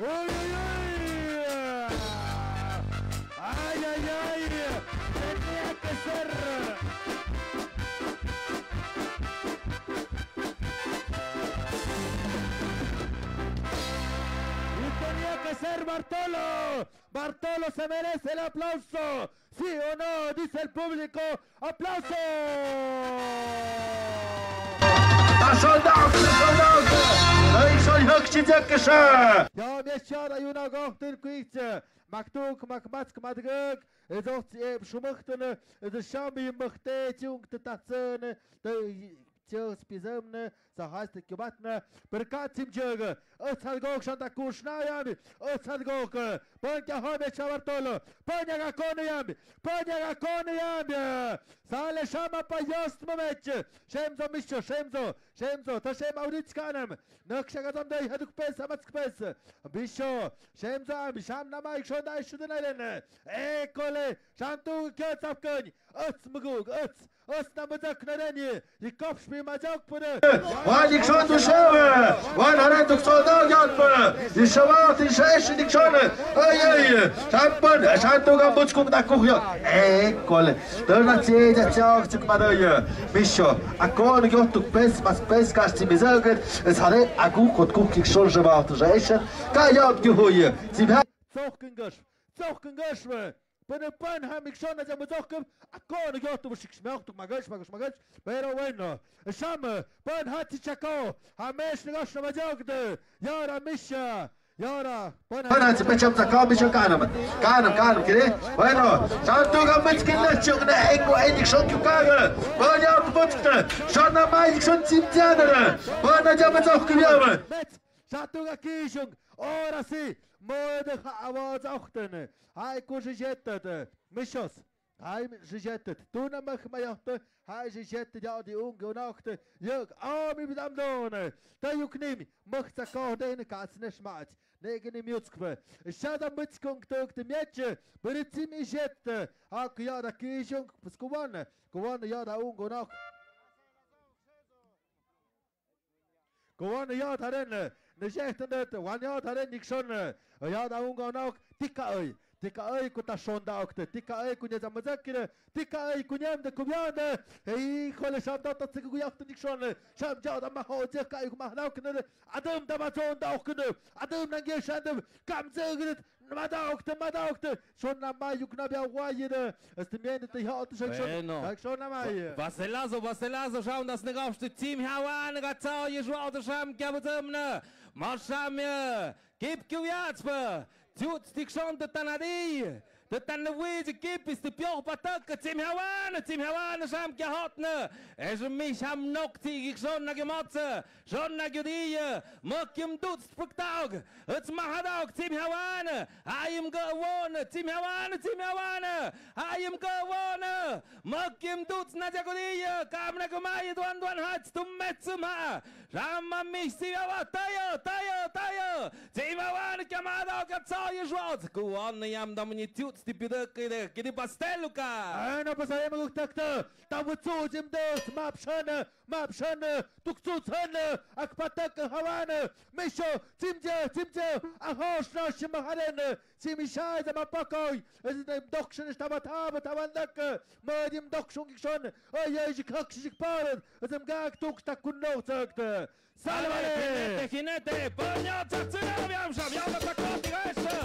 Oi, oi, oi. Ay, ay, ay. Tenía que ser. Y tenía que ser Bartolo. Bartolo se merece el aplauso. ¿Sí o no? Dice el público. ¡Aplauso! Ja, wir schauen Juna Gochten Kuitze. Maktuk, Makmatsk, Madgug. Es ist Schmuchten. Es ist Schambi, Machte, Jung, Tatzene. Tjus, Bizemne. So heißt es Gebatne. Berkat im Jöge. Es hat Gok schon da Kurschnayami. Es hat Gok. Ponja Home Chavartolo. Ponja Gakone Yami. Ponja Gakone Yami. Sale Shama Payost Mometje. Shemzo Misho, Shemzo. Shemzo. Tashem Auritskanem. Nökshagazam Dei Haduk Pesa Matskpesa. Bisho. Shemzo Ami. Sham Namai Shonda Shudanayene. Ekole. Shantu Kyotsapkani. Ötz Mugug. Ötz. Osnamazak Nareni. Die Kopfspiel Majok Pune. Wajnik schon du Schöwe. Wajnik du Soldat Jalpe. Die Schawat, die Schäschen, die Schöne. Oi, Champion. Shantu Gambutschkum da Kuchja. Ekole. Dörna Zieja Tjag Zuk Madoje. Misho. Akone Gjotuk Pes, mas Pes Kasti Mizoget. Es hatte Agukot Kukik schon Schawat. Schäschen. Kajak Juhuje. Zibha. Zochkengash. Zochkengash. Ben een pan heb ik schon, als je moet ook akkoord gaat, dan ik smelk toch maar eens, pero bueno. Samen, pan had je chako, ha mesh nigash na majogde, yara misha. Yara, أنا تبيشم تكام بيشم كانم كده. وينو؟ شانتو قامت كنا شغنا إنكو إنك شون كوكاغا. وانا أطبطنا. شانا ما إنك شون تيمتانا. وانا جامت أخو كبيرة. شانتو قاكيشون. Ora sì, moede avaz achtene. Hai kujijettet, Mischos. Hai gejettet. Du na mach ma jachte. Hai gejettet ja die unge und achte. Jörg, mi mit am done. Da juknim, macht da ka deine Katz ne schmaat. Negen im Jutskwe. Schada mitskung tog de Mädchen. Berizim ich jette. Hak ja da Kischung, was gewonnen. Gewonnen ja da unge und achte. Gewonnen ja da rennen. Njechten het, wanneer dat ik schon, ja da unga ook, tika oi kuta schon da ook, tika oi kunje zamazakire, tika oi kunjem de kubjane, khole sham da tat ku yacht ik schon, sham ja da ma ho zeka ik ma na ook ne, adam da ma schon da ook ne, adam na ge shandem, kam zegret, ma da ook, schon na ma juk na bia waide, es de mende de hat schon na ma. Vaselazo, schauen das ne aufste Team hawan, gatsa je schwarte sham gabzemne. Marschamje, gib Kujatspä, tut die schon der Tanadi, der Tanawise gibt es die Pioch Pataka, Zim Hawana, Scham gehatne, es mich am Nokti, ich schon na Gematze, schon na Gudie, Mokim Dutz Pugtag, es macht auch Zim Hawana, I am gewonnen, Zim Hawana, I am gewonnen, Mokim Dutz na Gudie, kam na Gemai, Duan hat zum Metzuma, Rama mich, sie aber Tayo, Zim Hawana, Kamada, Gatsaye Schwarz, Guan, Yam Dominitut. Die Pidöcke, die Pastelluka! Einer passaremo guktakta, da wird so im Dos, Mapschane, Tukzuzhane, Akpataka Hawane, Misho, Zimje, Ahoschnasch, Maharene, Zimischai, der Mapakoi, es ist im Dokschen, ist aber Tavandake, Mord im Dokschen schon, ich kackschig Paaren, es im Gag Tuksta Kunno sagte. Salve! Kinete, Ponyotza, Zinaviam, Shaviam, Takoti, Reise!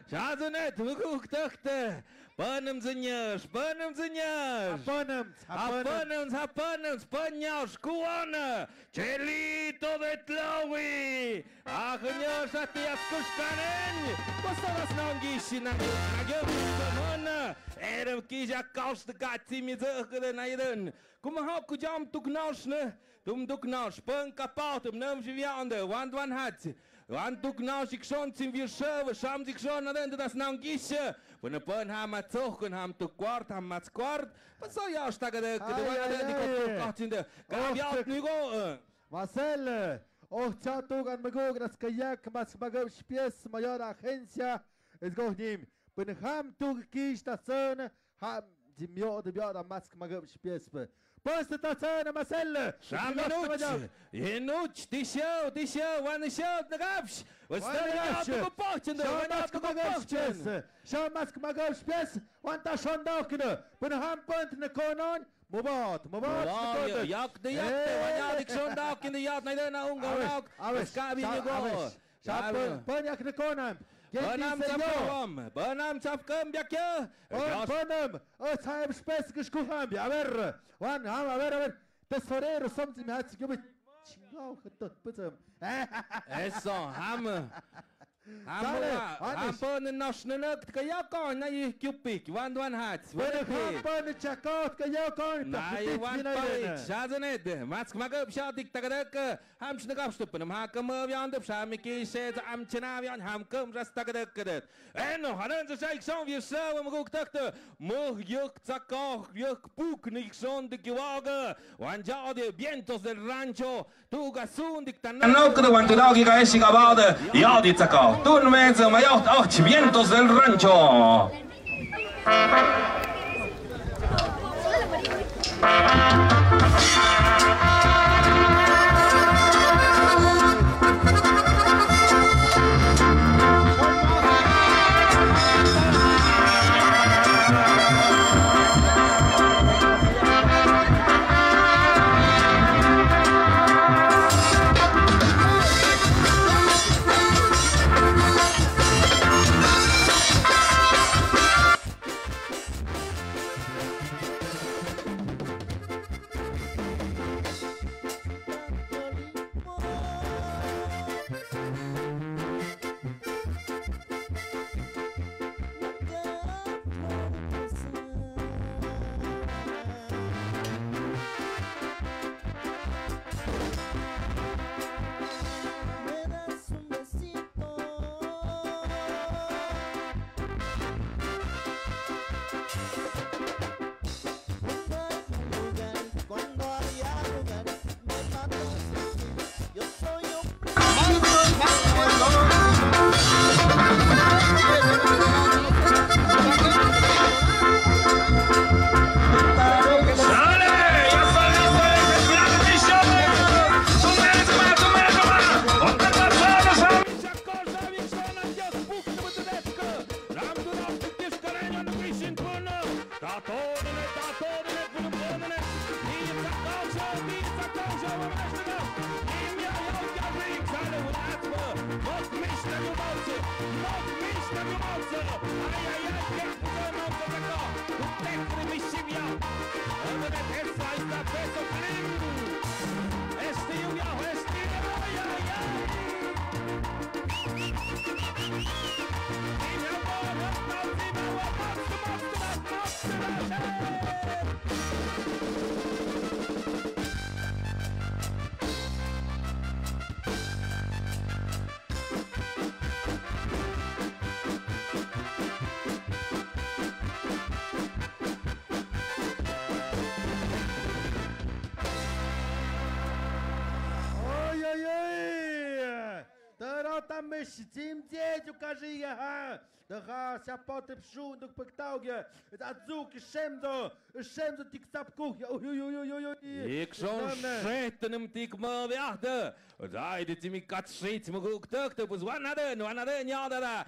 Schazenet, hoek tuchte. Panem zinjas, panem zinjas. Hapanems, panjas, kuana. Chelito de tlawi. Agenjas atias kuskanen. Postadas nangishi na mana. Erem kija kaus de gati mi zeugen naiden. Kom hak kujam tuknausne. Tum tuknaus, pan kapat, nam jiviande, wan hat. Want du genau sich schon sind wir schön, schauen sich schon an das Nangische. Wenn wir Pan haben wir zogen, haben du Quart, haben wir Quart. Was soll ja steigen der? Du weißt ja, die Marcel, auch Chato gan magog das Kajak mas magog spies maior agência. Es geht nicht. Wenn ham tu kies das Zone, ham die mir oder wir da mas magog spies. Posta ta cena Marcel. Jenuć, ty się, ładny się, nagawś. Wstanie popatrzcie, Schau mas magog spies, want ta schon dokne. Wenn ham punt na konon. Mobat. Jak de wanneer ik zo'n dag in de jacht naar de Ungarn. Het kan weer niet gaan. Paniak na konon. Banam sapkam biakje. Banam, het zijn spesige schoenen. Ja, weer. Weer. Das Ferrero soms im Herz gibt Chingau getot bitte. Eso, ham Hampon national kayakon na Cupid, one hats. Hampon chakot kayakon. Na one page, shazanet. Mask magab shadik tagadak. Ham shnagabstupen. Hakam yand shamiki says am chinavian hamkum just tagadak. En hanen ze zei zo weer zo om ook dachten. Moch juk zakach juk boek niet zonder gewagen. Want ja de vientos del rancho. Tu gasun dictan. No que cuando dagi ga esi gabade. Ja die zakach. Toen mensen maar jacht 8 vientos del rancho. Misch, Zim, Zedju, Kajia, ha. Da ga se pote pschu do pektaugje. Het azuk schemdo dik tapkuch. Ik schon scheten im tik ma werde. Da dit mi kat schit mo guk tak te bus wanade ja da.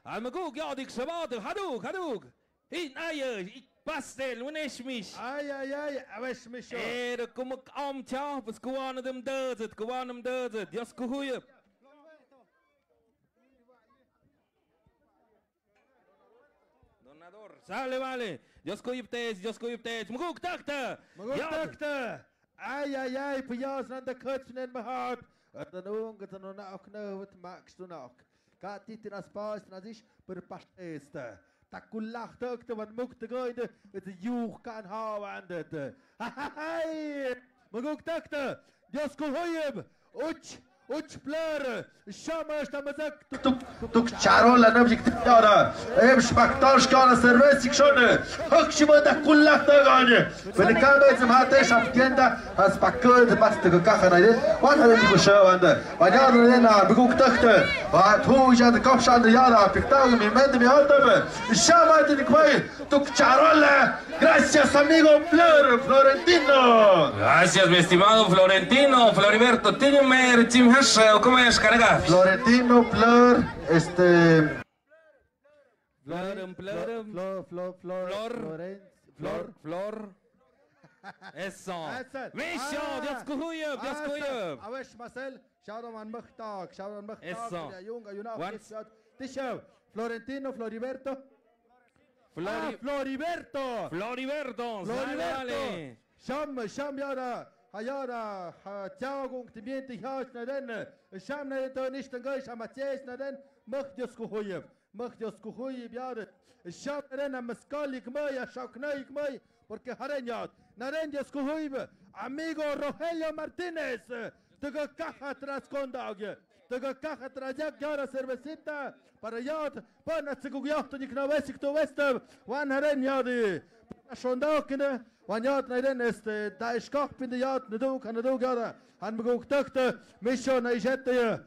Al mo guk ja dik schwade haduk. In aye ik pastel unesh mich. Ai, awesh mich. Da kom ik am tja, bus gwan dem dozet. Jas kuhuye. Sale, vale. Dios kujiptees. Maguk takte. Ai, pijas aan de kutsen in mijn hart. Dan onge, dan ook nou, wat maakst du nog? Gaat dit in als paas, dan is per pasteeste. Dat kulach takte, wat mocht de goede, het joeg kan houden. Hai, maguk takte. Dios kujip. Uch blur, Shama Stamazak. Tu charola nam jik tiara. Spaktash kana servisik shone. Hakshima da kullak tagane. Velikano izm hate shaftienda has pakod past de kachanaide. Wat hadden die beschouwende. Wat jaren na beguk takte. Wat hoe je de kopshan de jara piktau mi mende mi hotebe. Shama de kwai. Tu charola. Gracias amigo Blur Florentino. Gracias mi estimado Florentino, Floriberto, Timer, Tim Hasha, ¿cómo es carga? Florentino Blur Flor. Eso. Misho, Dios kuhuyub. Awesh Marcel, schau doch mal an Machtag. Eso. Der Junge, Tisha, Florentino, Floriberto. Floriberto. Vale. Sham yara. Hayara, Tiagung, die Miente, Haus, na den, Sham, na den, nicht den Geist, Amazies, na den, macht Jos Kuhuyeb, Jahre. Sham, na den, Amaskali, Gmai, Schaknei, Gmai, porque Harenjad, na den, Jos Kuhuyeb, amigo Rogelio Martinez, Tega Caja Trascondagje, Tega Caja Trajak, Jara Cervecita, para Jad, Pana Zigugiacht, und ich know, Wessig, du Wester, Wan Harenjadi, Schondakene, Wanjat naiden ist da ich kocht bin der Jat ne du kann du gerade han beguk takte Misho na ijette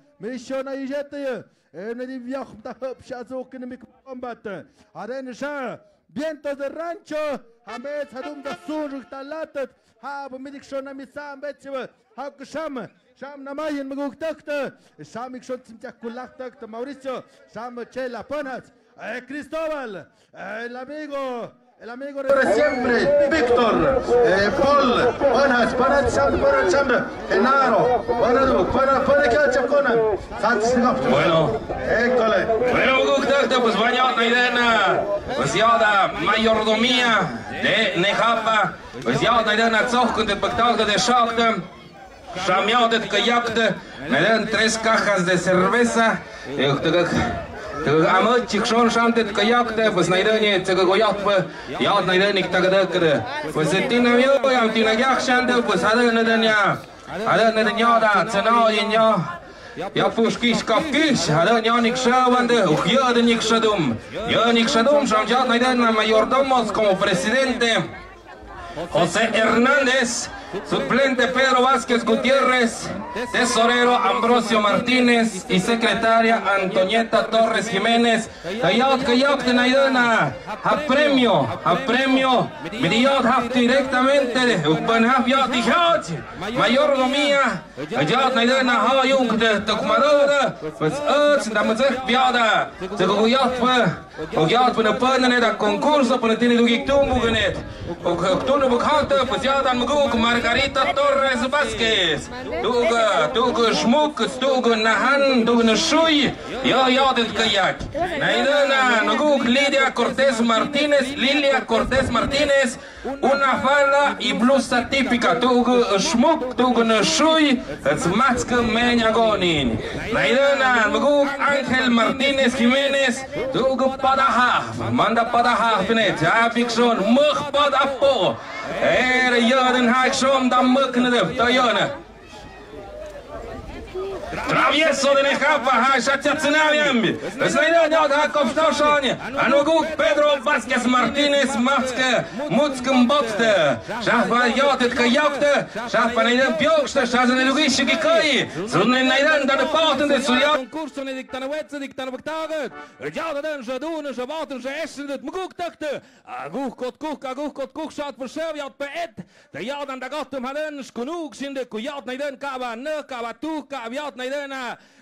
ne die viach da hübsch so können mit kombat aren scha biento de rancho hamet hadum das surg talatet habe mit schon am sam betche hab gescham na maien beguk takte sam ich schon zum kulach takte Mauricio sam chela ponas Cristóbal el amigo siempre Víctor Paul Panat Genaro para que chapconan Bueno, pues bañado pues ya da mayordomía de Nejapa, pues ya da zoch de pactado de shakte, shamiao de kayakte, me dan 3 cajas de cerveza, Amă cicșon șamtet căiacte, pues naidănie țăcă goiacpă, iat naidănic tăgădăcădă. Pues tine eu am tine gheac șante, pues adă nădănia da, țănau din ea. Ja pușchiș capchiș, adă nionic șăvândă, uhiădănic șădum. Ionic șădum și-am geat naidăna mayordomos como presidente. José Hernández, suplente Pedro Vázquez Gutiérrez, tesorero Ambrosio Martínez y secretaria Antonieta Torres Jiménez. Cayot de Naidana, a premio, Miriot haf directamente, Upan haf yot dijot, mayordomía, Cayot Naidana Hayung de Tokmadora, pues damazek piada, Cayot până până da concurso până tine dugic tumbugenet, Octombrie bukhante, pues ja dan muguk Margarita Torres Vázquez, Duga schmuck, duga nahan, duga nashui, ja den kayak. Naidana muguk Lilia Cortés Martínez, una falda y blusa típica, duga schmuck, duga nashui, es matzke menyagonin. Naidana muguk Ángel Martínez Jiménez, duga padahaf, manda padahaf net, ja fikson mug padapo. Jöden haik som da mukne de, da jöne. Travieso de Necapa, Hashatiatsinaviam. Znajdę taką wstoszenie. A no guk Pedro Vasquez Martinez Macke, Muckem Botte. Szachwa jotetka jokte, szachwa najden piokste, szachwa najlugische gekoi. Zunnen najden da de paten de suja. Konkursen dik tan wetse dik tan bektaget. Ja den ze doen, ze waten, ze essen het muguk takte. Aguk kot kuk schat verschel jat pe et. De ja dan da gatum halen sknug sinde kujat najden kaba ne kaba tu kabiat najden.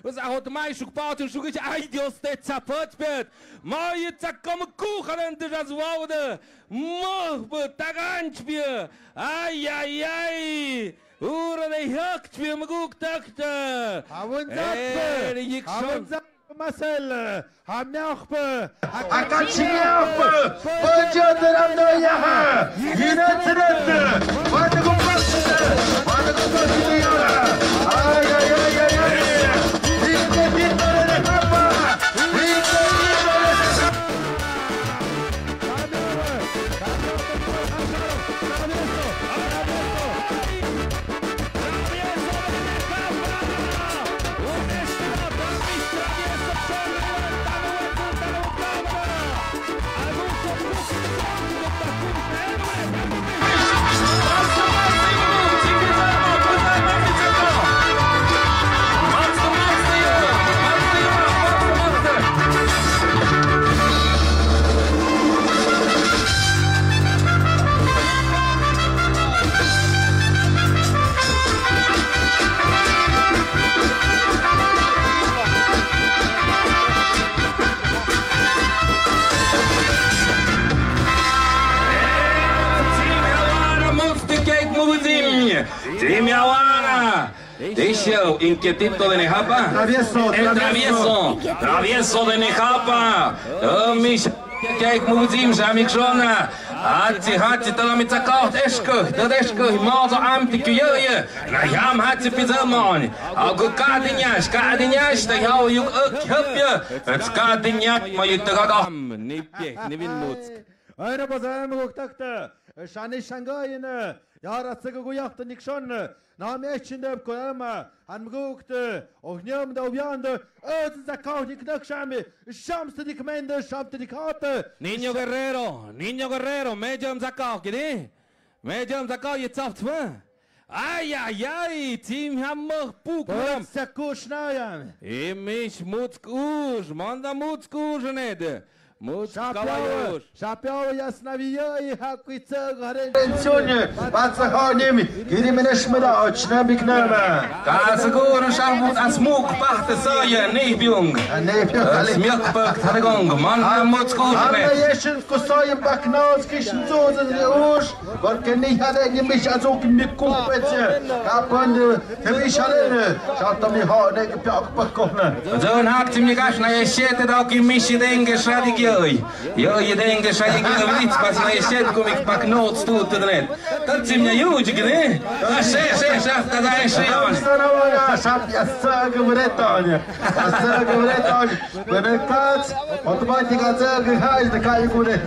Was hot mai shuk paten shuk ai dios te zapot bet. Mai tsakam kuchen de as waude. Mach bet taganch bi. Ai. Ura de hakt bi muguk takte. Avunzat Marcel, Hamjachbe, Akatschniachbe, Bonjour de Yaha, Yinetnet, Warte Gumpasste, Warte Gumpasste, Deixa inquietito de Necapa. Travieso de Necapa. Mich kijk muzim jamik shona. Hatzi tala mitzakocht esko. Dat esko mazo amti kuye. Na jam hatzi pizamon. Al go kadinyash da hou juk hupje. Het kadinyak ma je tagaga. Nevin mutsk. Ayna bazam goktakta. Shani shangayne. Ja, dat zeg ik goed achter niks aan. Na meisje de kolma, aan mgoekte, och niemand op jande. Het is dat koud ik nog samen. Shamste die gemeente, shamste die karte. Niño Guerrero, medio zakao, gede? Medio zakao je zaft me. Ai, team hammer puk. Wat is dat koers nou ja? Imisch mutskoes, manda mutskoes nede. Шапяо яснавия и хакуица гарен. Пенсионе, Батсаханим, Гирименешмада, Очнабикнама. Касагур шамут асмук пахте сая, нейбюнг. Смекпак таргонг, манда мутскурне. Анна ешен вкусаем бакнаус кишн зозен уж, porque nicht hatte ich mich also mit Kumpelche. Kapande, für ich alle. Schaut mir hat der Bergbackkochne. So hakt mir gas na jesete da ki mische denke strategie. Jo, je denke strategie wit pas na jesete kom ik pak nood stoot te net. Dat zie me juge gene. Schaf da is ja. Schaf ja sage Bretagne. Sage Bretagne. Wenn er kat, automatisch sage heißt, da kann ich gut nicht.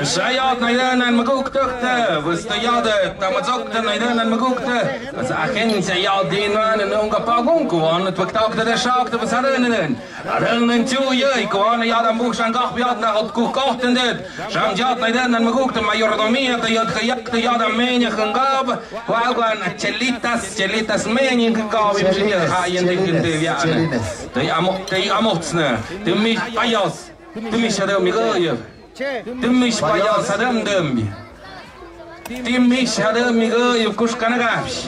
Sayat najden en maguk tukte, was de jade, tamazokte najden en magukte. Was agen sayat din man en unga pagun kuan, het waktakte de shakte was herinneren. Herinneren toe je, kuan jad en boek zijn gach jad naar het koekochten dit. Sham jad najden en magukte, maar jordomia de jad gejakte jad en menig en gab. Kwagan chelitas menig gab in de haaien de deviane. De amotsne, de mis payas, de mis hadden migoje. Timish payas adam dembi. Timish adam migoy kushkanagash.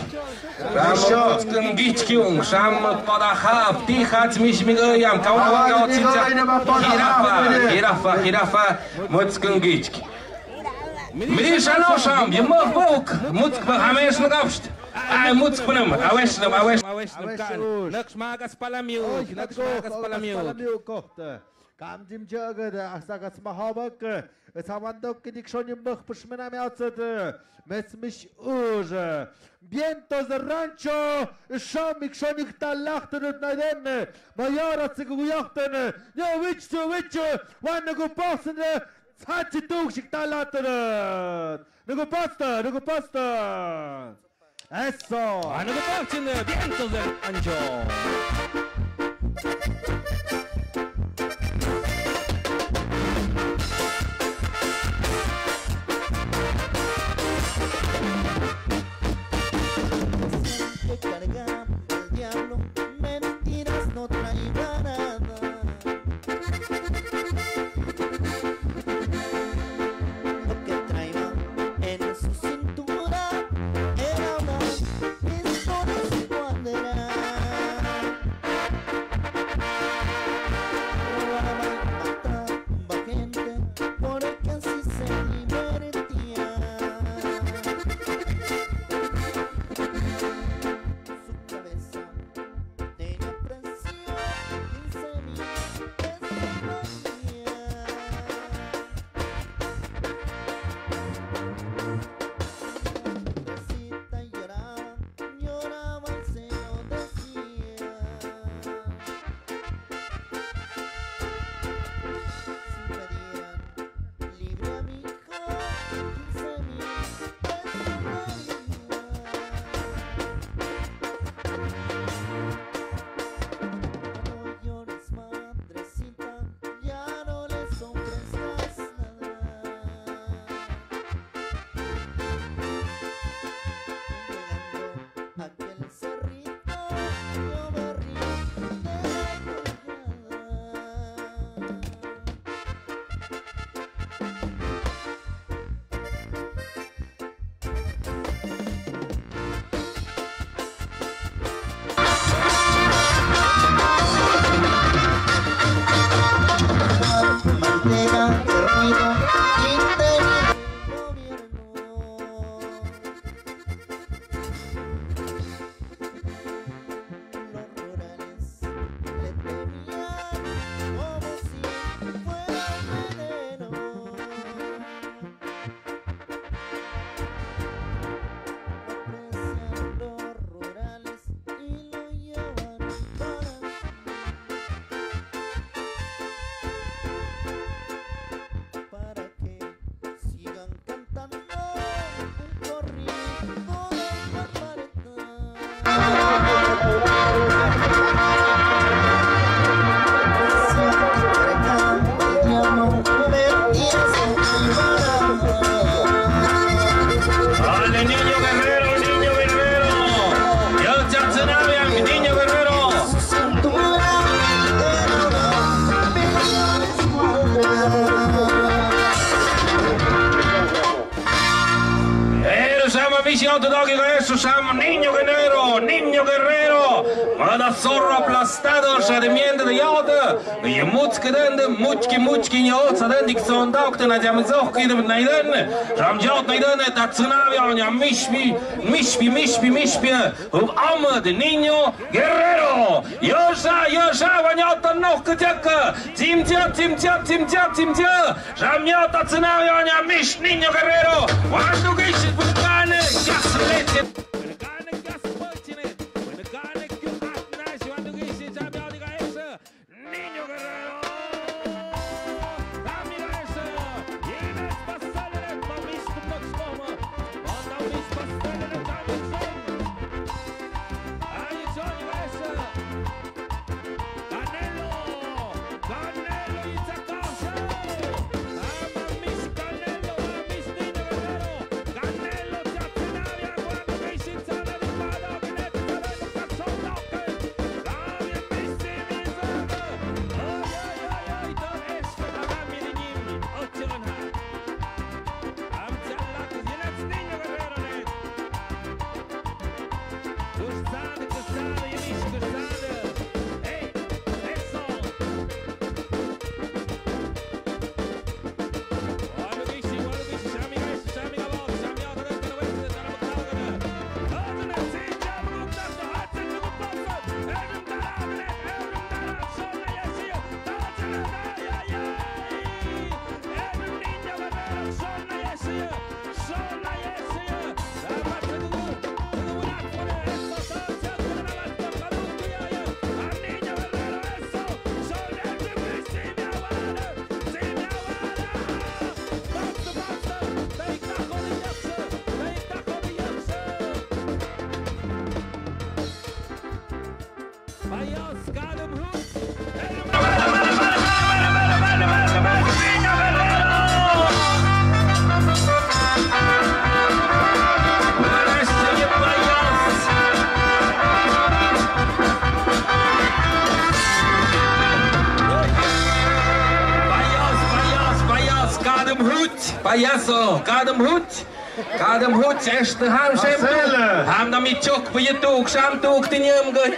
Ramot kan gitkyung sham padahab ti khat mish migoyam kawna hirafa mutskan gitk. Mishano sham yemok bok mutsk hamesh nagabst. Ai mutsknam awesh kan naksmagas palamiu kochte. Kam dim jogger, ach sag jetzt mal habak. Es haben doch die schon im Bach beschmena merzet. Met mich urge. Vientos de rancho, schau mich schon nicht da lachten und nein. Majara zu gujachten. Ja, witch, wann go passen. Hat sie durch sich da lachten. Nu go pasta. Eso. Hanno gebracht in der Vientos del Anjo. Niño Guerrero, Mada zorro aplastado, шадемende de яда, и муцкаденде, мучки неоца денdik сондакте на jamzохки de найден, jamjat найден это цунавя, мишпи, Ahmed Niño Guerrero, Yosha, ванята нохка тяка, тимтя, jamjata цунавя, миш Niño Guerrero, ванду гишит букане, gaslete. Kadem Hut, Payaso, Kadem Hut, Esther Ham Shemtu, Ham damit Chok, Payatuk, Shamtuk, Tinyam Gun.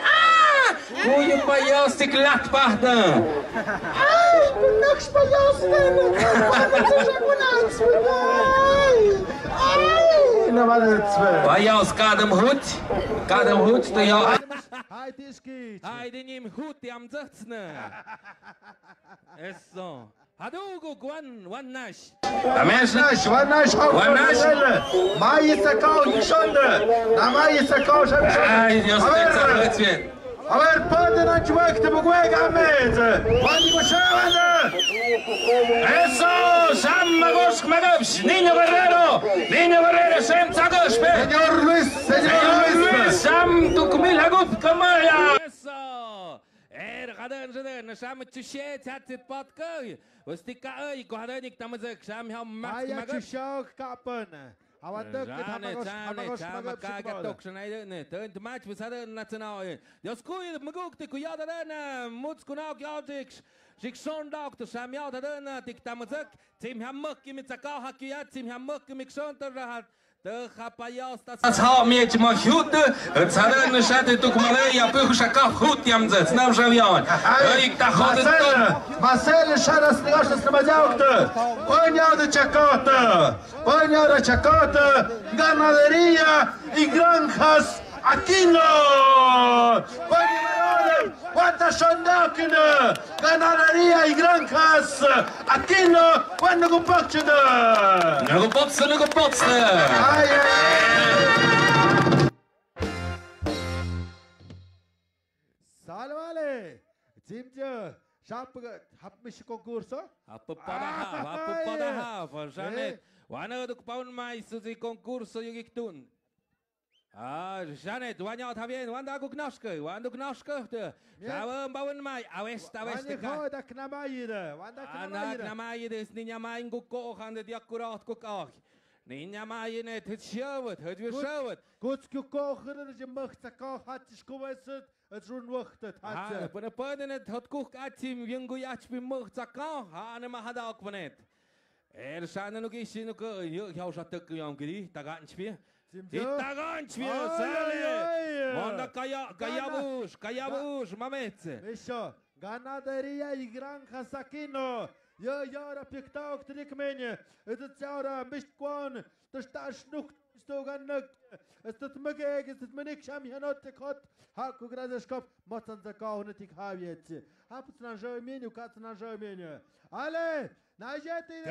Kuya Payas, die Glattbachner. Ich bin nicht Payas, Kadem Hut, der ja. Hai Tischki. Hai, den im Hut, die am 16. Ist so. Hadugo, Gwan Nash. Mai Sakau, die Schande. Na Mai Sakau, ich habe schon. Aber pode na chwek te bugwega meze. Wani go shawanda. Eso, Sam Magos Magos, Niño Guerrero, Sam Tagos, Señor Luis. Sam Tukmil Hagup Kamaya. Eso. Gadan, Sam Tushet hat het Patke. Was die Kai, Gohanik Tamazek, Sam Ham Max Hai Magos. Chishok kapen. Aber duk toch snijden. De match was hadden nationaal. Ja, skooi, maar ook de kujada dan. Moet skonaak ja dik. Zich zondag de Samuel dan dik tamazek. Tim hamuk met zakal hakiat, tim hamuk met zondag had. De Gapajas, dat hou meetje maar goed. Het hadden een schat toch maar ja, puchaka goed jam zet. Nou Javian. Ik dacht dat Marcel Charas negócio das trabalhauta. Ponha de chacota, ganaderia e granjas Aquino. Quanta Xandakina, ganaderia e granjas Aquino, quando go potchada. Não pode. Ai. Salvale. Timje. Hab mich concurso? Apa pada Janet. Wanneer de paun mais se concurso je ik doen. Janet, wanneer het hebben, wanneer ook naske, Gaan bouwen mij, awest. Wanneer ga dat knamaide? Knamaide is niet mijn kook aan de accuraat kook. Niet mijn het sjouwt, het weer sjouwt. Goed koken, dat je mag zakal had is geweest. Het is onwacht. Maar de paden het had kook uit team, jongen jacht bij mag zakal, ne maar had ook van het. Zijn nog eens in elkaar. Jouw zat ook jongen, daar gaat een spier. Daar gaat een spier, Sally. Want Kayabus, mametse. Misho, ganaderia e granjas Aquino. Ja, dat pikt ook te dik menje. Het is jou mist gewoon. Er staat snoek, stogan nuk. Het is het me niks aan je not te kot. Hak ook dat is kop. Motten ze kou net ik hou je het. Hap het na zo menu, kat na zo menu. Alle, na jette.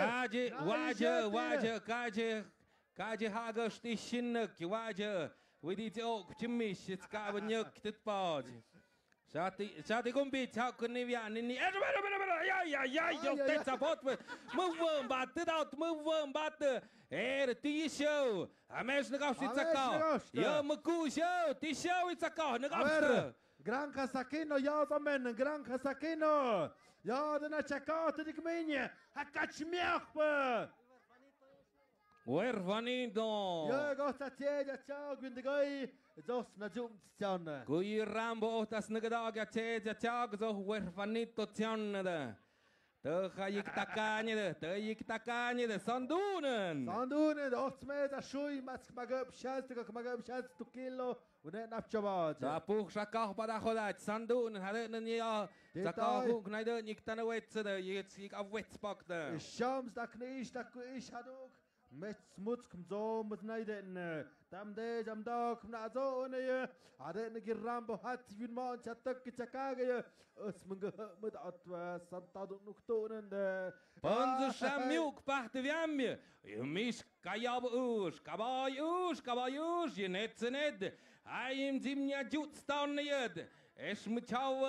Kaje hagas die shinnek, waje. We dit ook tjemis, het kavenjuk dit paad. Zat ik een beetje, hou kunnen we aan in die. Ja, je steeds op het. Move hem, batten. De show. Mensen nog afzien zakal. Ja, mijn koe show. Die show is zakal. Nog afzien. Granjas Aquino, ja, van men. Granjas Aquino. Ja, dan had je koud, dat ik meen je. Hij kan je meer. Wervanito. Ja, gosta tjeja, ciao, Gwindigoi. Zos na jumtjan. Goeie Rambo, das nagadag, tjeja, ciao, zo wervanito tjan. Daar ga ik takanje, Sandunen, de 8 meter schoei, mag op 2 kilo, en dan afjabad. Daar poeg zakach bij de Sandunen, hadden een jaar, zakach ook, nee, dat ik dan weten, ik afwetspakte. Shams, dat knies, dat is had ook. Met smuts komt zo met nijden. Tam deze am dag na zo ne. Hadden een keer Rambo had je man chatak chakage. Us met atwa santa do nog tonen de. Onze shamuk pachte wiamje. Je mis kabaus. Je net. Hij im zimja jut staan ne. Es moet jou.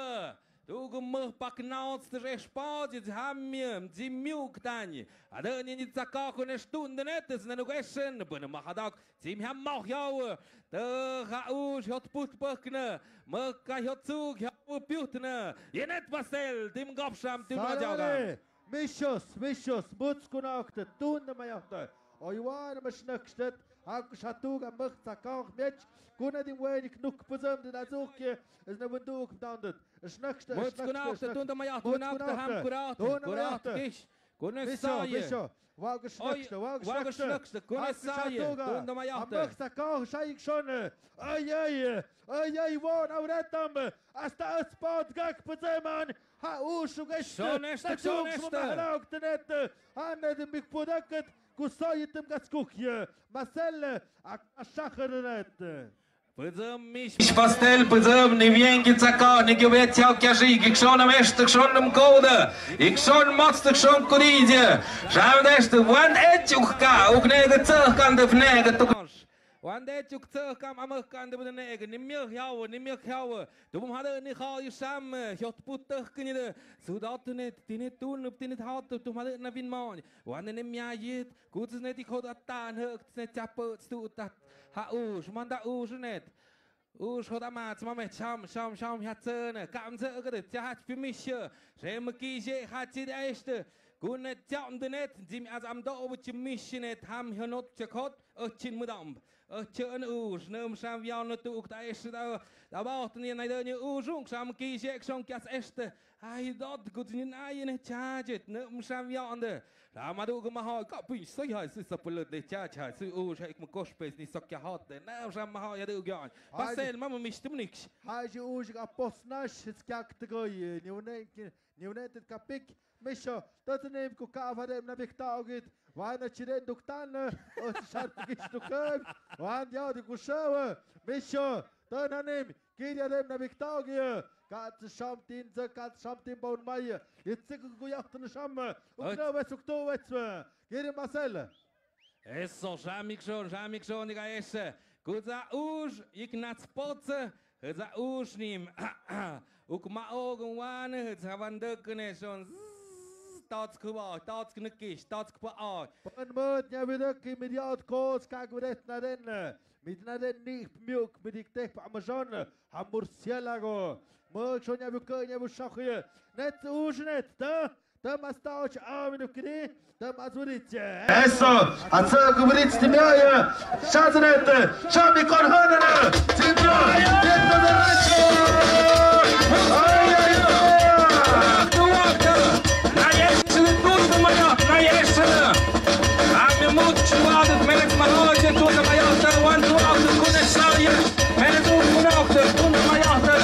Du gemach paknaut der Sport, jetzt haben wir die Milch dann. Ada nicht zakach eine Stunde nicht, das ist noch essen, aber mach da, sie haben mach ja. Da gaus hat putpakne, mach hat Zug, hat putne. Je net Marcel, dem Gabscham, dem Jaga. Mischos, Butzkunakte, Tunde majakte. Oi war am schnackstet, hak schatuga macht zakach mit. Kuna die weinig genoeg bezem de nazoekje is nou een doek dan het. Snakste. Moet kunakte toen de majacht, kunakte ham kuraat. Kuraat kies. Misho, Wagenschnöckste, Kunessaje, Tunde Majate. Amöchsa Koch, Scheik schon. Ai, wo, Nauretam, hasta Spot, Gak, Pezeman, ha, Uschugeste, Nette, Hanne, dem Big Pudaket, Gusoyitem Gaskukje, Marcel, a Schacheret. Miś pastel, păzăm, ni viengi țaca, ni ghiuveți au chiajic, ik schon am est, ik schon am code, ik schon mots, ik schon corizie, și am dește, wan eciuca, uc negă țăcan de vnegă, tu wan eciuc țăcam, am ăcan de vnegă, ni miec hiauă, tu bum hadă ni hau isam, hiot putăh câni sudat tine tun, tine haut, tu hadă na vin mani, wan ne miajit, cuț ne ti hot atan, hăc, ne țapă, stu tat. Ha uș, manda uș net. Uș hot amat, mame sham hatsene. Kam ze gădă, țahat fi mișă. Și mă kije hatsi de este. Cune țam de net, zim az am două ce mișă net, ham hănot ce cot, cin mudam. Ce în uș, năm sham viau nu tu da este da baut ni nai de ușung, sham kije shon kias este. Ai dot gut ni ai ne chajet, năm sham viau ande. Am adus că mă hai, ca pui, să-i hai, să pălăt de ceea ce hai, să uși, hai, mă coșpezi, ni să chia hote, n-au și-am mă hai, adău gheani. Pasel, mamă, miștum nix. Hai și uși, ca posnaș, îți chiac tăgăi, niunetet ca pic, mișo, tot ne-am cu cava de na victaugit, vaina ciren ductană, o să-și artigici ducămi, vaina iau de cușăvă, mișo, tot ne-am, chiria de na victaugie, Kat Schamtin bauen Meier. Jetzt sind wir gejacht in Schamme. Und genau was du jetzt. Geh Marcel. Es so schamig schon, ich esse. Gut za usch, ich nat spotze, za usch nim. Uk ma ogen wane, het havan dukne schon. Tots kuba, tots knikisch, tots kuba a. Pan mut, ja wir duk imediat kurz kag wir det na den. Mit na den nicht milk mit dik tek pa Amazon. Hamurcielago. Mă, și ne-a bucăi, ne-a bușahie. Net ușnet, da? Dăm asta o ce am în ucri, dăm azurice. Eso, ață guburiți de meaie, șazănete, șami con hănănă, țintă, țintă de rece! Ai, ai, ai! Tu oată, na ești în turtă mă iat, na ești în. Am mut și oată, merec mă hoce, turtă mă iată, oan tu oată, cune șaie, merec tu cune oată, turtă mă iată.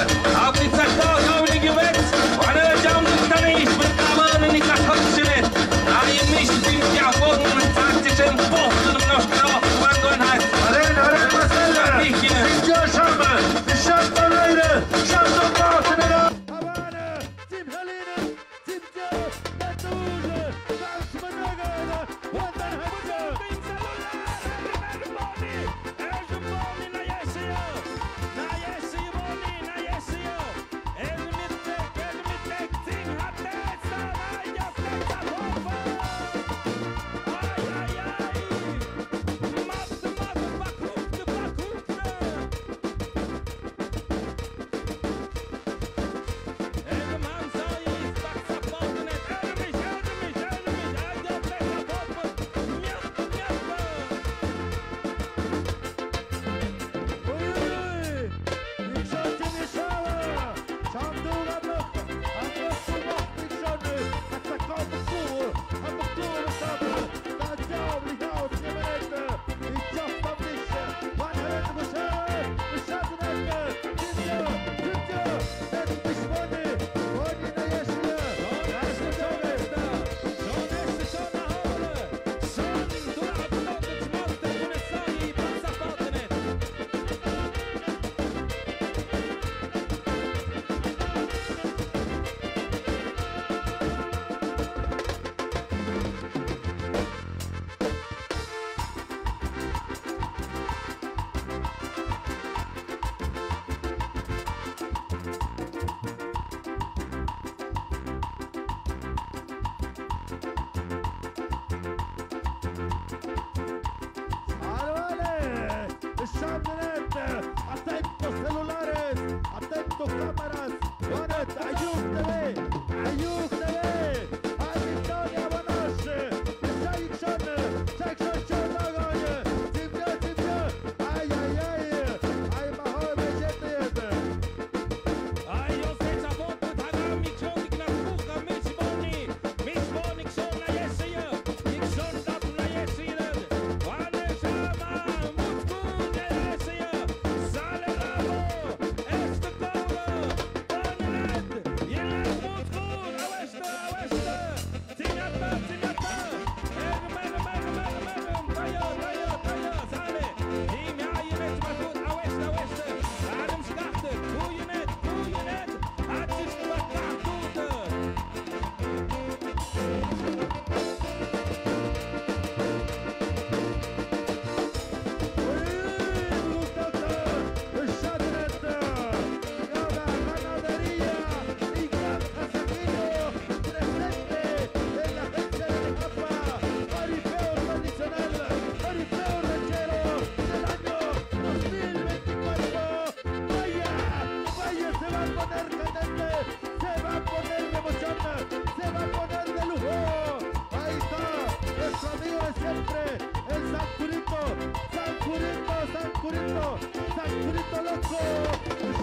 Sacurito loco,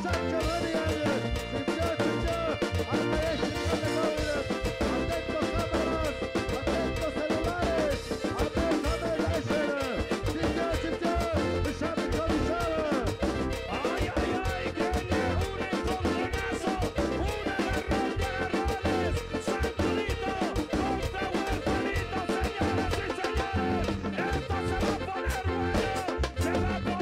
Sancho Rodríguez, atentos cámaras, atentos celulares, Ay, ay, ay, que viene un encontronazo, un agarrón de agarrones, Sacurito contra Huerfanito, señoras y señores, esto se va a poner bueno, se va a poner candente,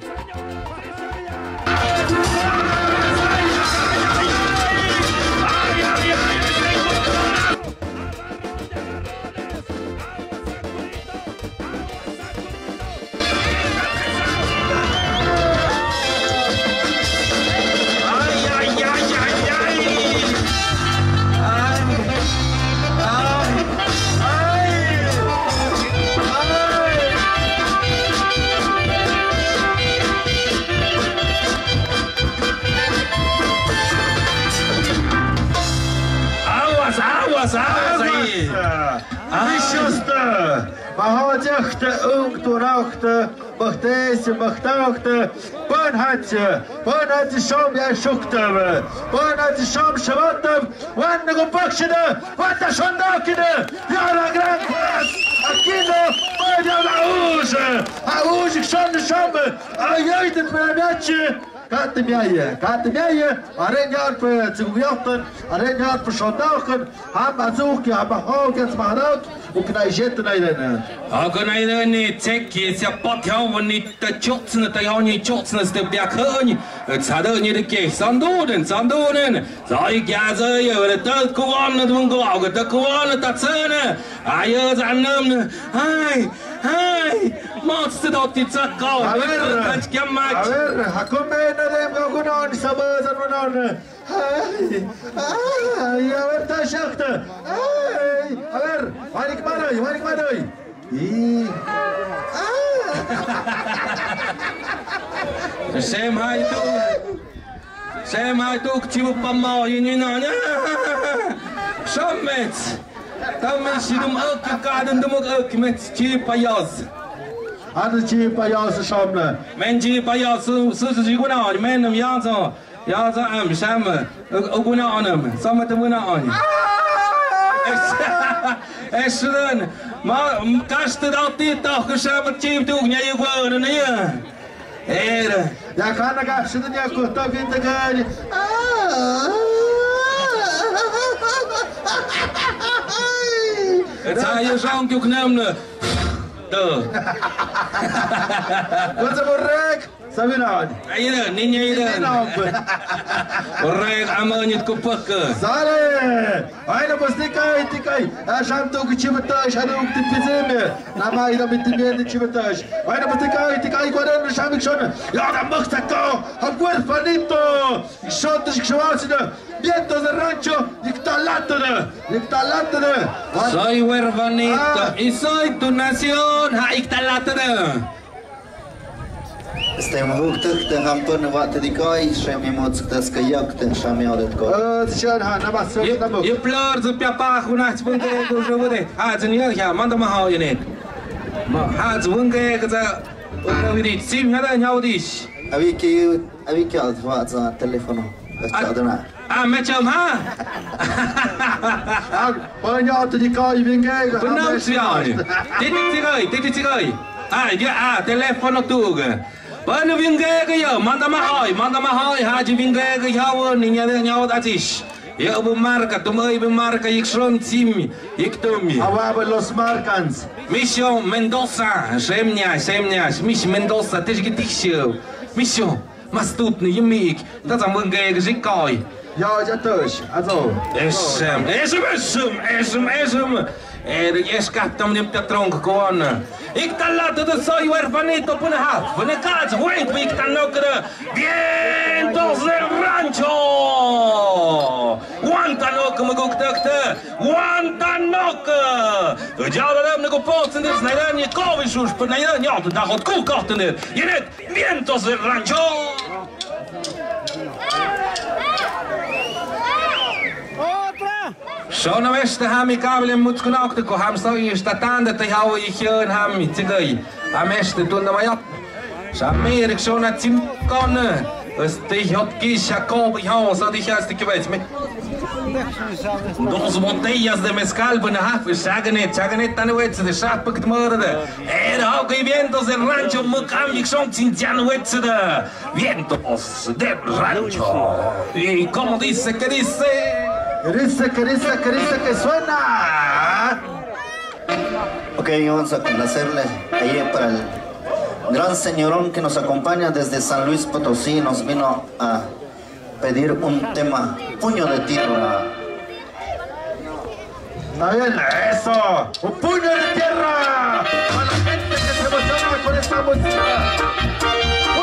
y suéltalo, señoras y Viciuste, Mahadjachte, Ungtorachte, Machtese, Machtachte, Banhatje, Sham Yashukte, Banhatje Sham Shavatem, Wanne Gopakshide, Wata Shondakide, Yara Grankwas, Akino, Badia Auge, Sham Shambe, Ayaitet Menatje. Katemiaje, Arenjaar voor Zugejachten, Arenjaar voor Zondagen, Hamazuki, Hamahogens, Maharaut, ook naar Jetten naar Agonai ni teki se patjau ni ta chotsna ta yauni chotsna ste biakhani tsada ni de ke sandoden sai gaza ye ta kuwan dungo aga ta kuwan ta tsana ayo zanam hai Monster dort die Zackau, kannst gern mal. Hakumen dem Gogunon, Sabazan Manon. Ja, wer da schachte. Aber, warik madoi. Sem hai tu chiu pamau ini na. Shamet. Tam sidum ak kaden dum ak met chi payas. Hadden je bij jou ze samen? Men chi payas su ji na, men nam ya zo am samen. Ook na anam, samen te na an. Esren, maar kast het altijd toch gesamen chi tu nya je gewoon ne. Ja, kan ik als je niet goed op in de gaan. Het zijn je zo'n koek nemen. Wat is er rek? Sabina. Ayo, ninya Rek aman het kopakken. Zare. Ayna bas tikai. Asham to kichimatash, haduk tipizeme. Nama ida mitibien kichimatash. Ayna bas tikai kwaden shamik shon. Ja, dan mag dat toch. Op Huerfanito. Ik shot dus ik schwaarde. Vientos de rancho, dictalatore. Soy Huerfanito y soy tu nación, dictalatore. Stem hoogte, de gaan punnen wat de kai, schemi mots das kajak, de schemi al het kai. Schön, na was soll ich da machen? Je pleur zo papa goed spunte go zo bude. Ha, ze niet ja, man da ma hou je niet. Maar ha, ze wonge ga ook weer iets sim hada nhau dis. Aviki al wat za telefono. Met jou ha. Panja te die kai winge. Benam sia. Dit is gai. Ja, telefono tuge. Bana winge ya, man da ma hou, ha je winge ya ninya nhau atis. Ja, op marca, tomei op marca, ik schron sim, ik tomi. Aber los Markans. Misio Mendoza, Semnias, Miss Mendoza, het is gedichtje. Misio, maar stoet niet, je meek, dat is een wenge zikkai. Ja, dus, also. Esem. Je skapt om niet te dronken gewoon. Ik kan laten de soy Huerfanito op een half. Van de kaats, wink, ik kan ook de Vientos de Rancho. Guantanok, me ook dachten. Guantanok. Ja, dat hebben we gepost in dit snijden. Je kovisus, maar nee, ja, dat gaat koelkasten in. Je net Vientos de Rancho. Otra! Schon am besten haben wir Kabel mit Kontakte, haben so ist der Tante, die hau ich hier haben mit Zigei. Am besten tun wir ja. Schon mehr schon hat sie können. Es dich hat Jacob ich hau so dich erst geweiht mit. Dos botellas de mezcal para half, Chaganete, tá no Wetze, de chapa que demora. Era algo e vientos del rancho, Mucami, que son Cintiano Wetze, vientos del rancho. Y como dice, que dice. Que suena. Ok, vamos a complacerle ahí para el gran señorón que nos acompaña desde San Luis Potosí. Nos vino a pedir un tema, Puño de Tierra. Está bien, eso. Un puño de tierra. A la gente que se emociona con esta música.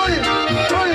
¡Uy! ¡Uy!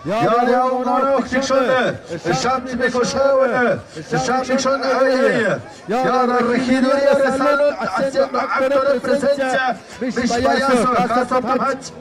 Ja, der auch die Stunde. Ich hab die Mikoschaue. Ich hab die Stunde. Ja, der Regidoria de Salud haciendo acto de presencia. Mis payasos, casa Pamach.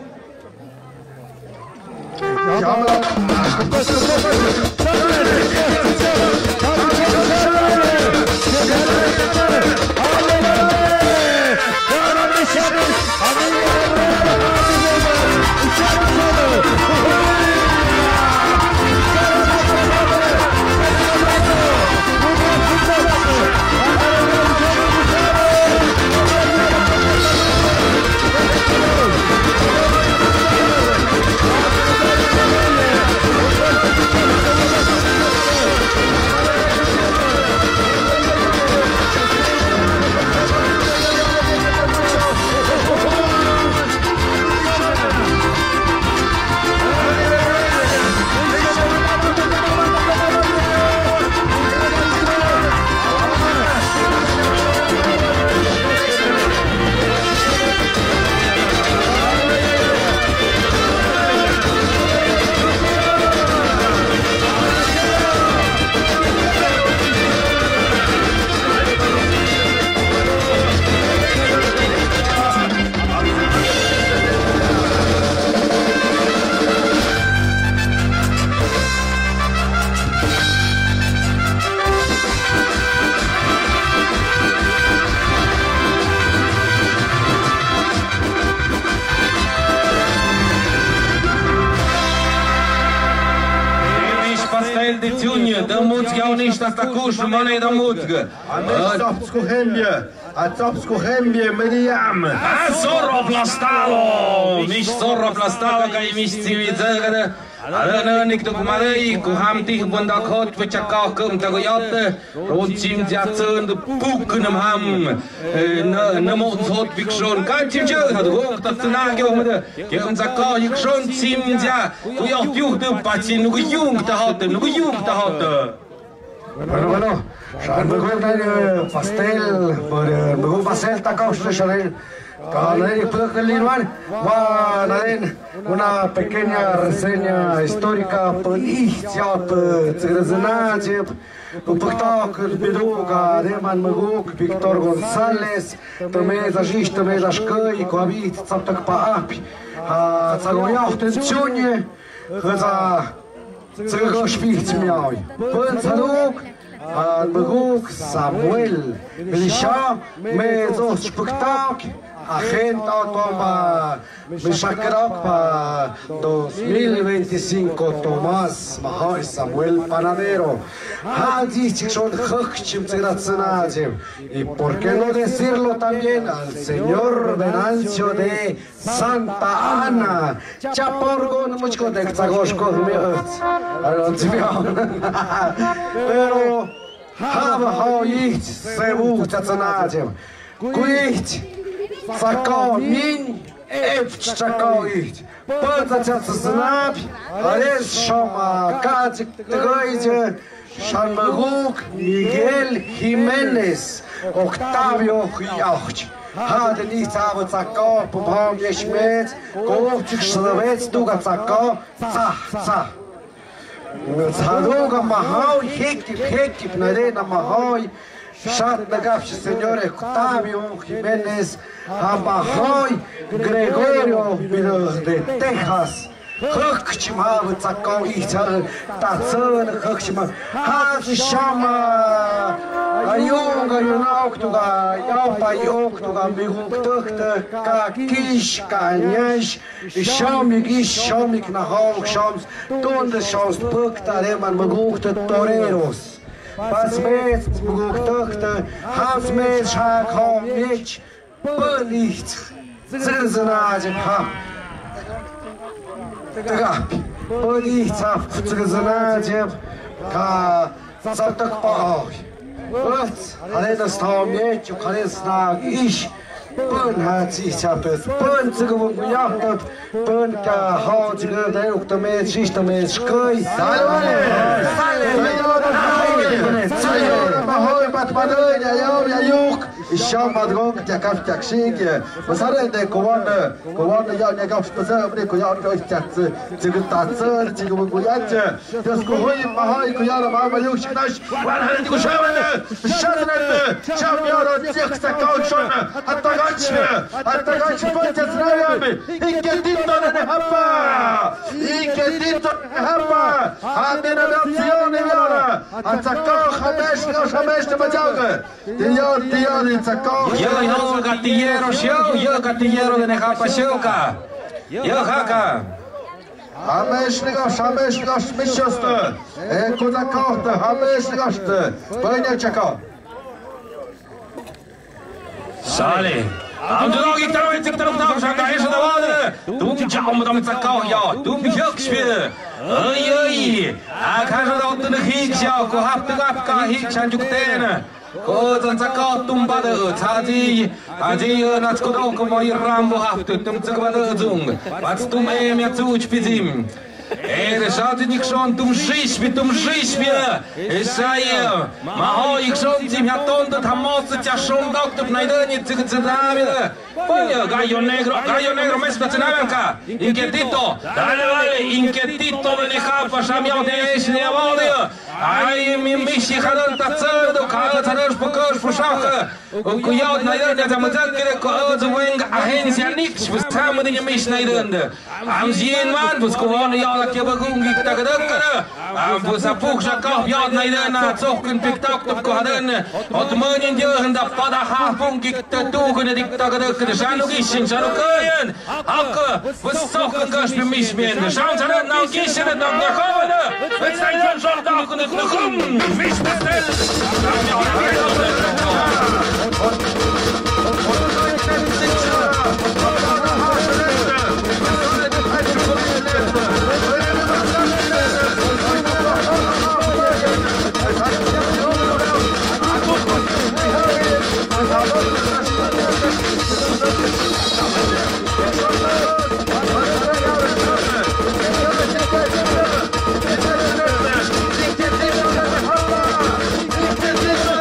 Mista sta kush moneda mutgă. A Țopscu Hembie, Miriam. A Zorro Plastalo, miș Zorro Plastalo, ca e miș țiviță, Ală nici cu marei, cu hamtih bunda khot pe chakao cơm ta goyot, rod chim ja tsân puk nam ham, namo thot bikshon, ka chim chơ ha do ta tsna kêu mà kêu ta ko bikshon chim ja, ku yo piu tu pa chin nu yung ta hot, nu yung ta hot. Bueno, me gusta el pastel, me gusta pastel tacos de Chanel. Una pequeña reseña histórica poliția pe țărăzănace, pe păctac, Biduca, Deman Măguc, Victor González, tămeza jiș, tămeza șcăi, coabit, țaptăc pa api, țăgoiau tențiune, hăza țăgăși fiți miaui, până să duc, Măguc, Samuel, Elisha, mezos păctac, agenda toma Meshacrapa 2025 Tomás Mahoy Samuel Panadero. Dice que son Hachim Tziratzanazim. Y por qué no decirlo también al señor Venancio de Santa Ana. Chaporgo no mucho de Xagoshko pero Hava Sebu Tziratzanazim. Kuich Zakao min evchakao ich. Păța să snapi, ales șoma cațic tăgăice, Șanmăguc Miguel Jimenez, Octavio Hiauci. Hade nici avă Zakao, pupam ieșmeț, copcic șlăveț, duga Zakao, ța. Țaduga mahau, hectip, nărena mahau, Șat năgapși señor Octavio Jimenez, Amahoy Gregorio de Texas. Hăcșim avă țacau iță, tațănă hăcșim, hazi șama, aiunga iunauctuga, iaupa iuctuga, miguc tăhtă, ca chiș, ca neș, șomic nahauc șoms, tunde șoms păcta reman măguctă toreros. Pasmeț, măguctăhtă, hamsmeț, șac, homici, păliț, țârzănaze, ha. Tăgapi, păliț, țârzănaze, ca țătăc paoi. Îț, alena stau mieci, care snag, iși, până hați apes, până țigă vânguiată, până ca hau țigă de uctă meț, șiște meț, șcăi. Sale! Mahoi patmadoi ya yuk isham madgong jakaf jakshik masare de kowan ya nyagaf pasa bre ko ya jak tzigtatser tzigmuguyach tes ko hoy mahoi ko ya ma mayuk shinash wal hal ko shawan shanat sham ya ro tsikta kauchon atagach pontes rayam iketito ne hapa adena nazione yara atakao خمس تبجاوغ تيار تسكو يو gatillero show yo gatillero de Nejapa showka yo haka Hamesnigas mishoste Kodakort Hamesnigas Păine Ceca Sale am drog ik tam ik tam tam shaka is de wade du jam dam tsakau ya du yok spiel oi a khaja da utne hik ja ko hapt gap ka hik chan juktena ko zan tsakau tumba de chaji aji na skodo ko moi rambo hapt tum tsakba de zung wat tum em ya zuch pizim schaut nicht schon tum Schispie Isaia Maho ich schon zum Hatondet Hamos ja schon Doktor Naidani Tzigzadamida Poño Gallo Negro Mespa Tznavanka Inquietito Dale vale Inquietito de Nejapa Shamiao de Esh de Avalio Ay mi mishi Hadal Tatzerdo Kada Tzaresh Pokosh verschaffen. Und ja, nein, das haben wir gesagt, also wenn ahen ja nichts, was haben wir denn nicht nein. Am sie man, was gewonnen ja, da gibt es da gedacht. Was a puxa kap ja nein, na zocken piktak auf gehaden. Und man in jungen da pada hafung gibt da tugen dik da gedacht, da sind noch ist schon können. Hak, was zocken kannst für mich mehr. Schauen Sie dann noch gischen da kommen. Was sein von schon da und kommen. Fisch bestellen. This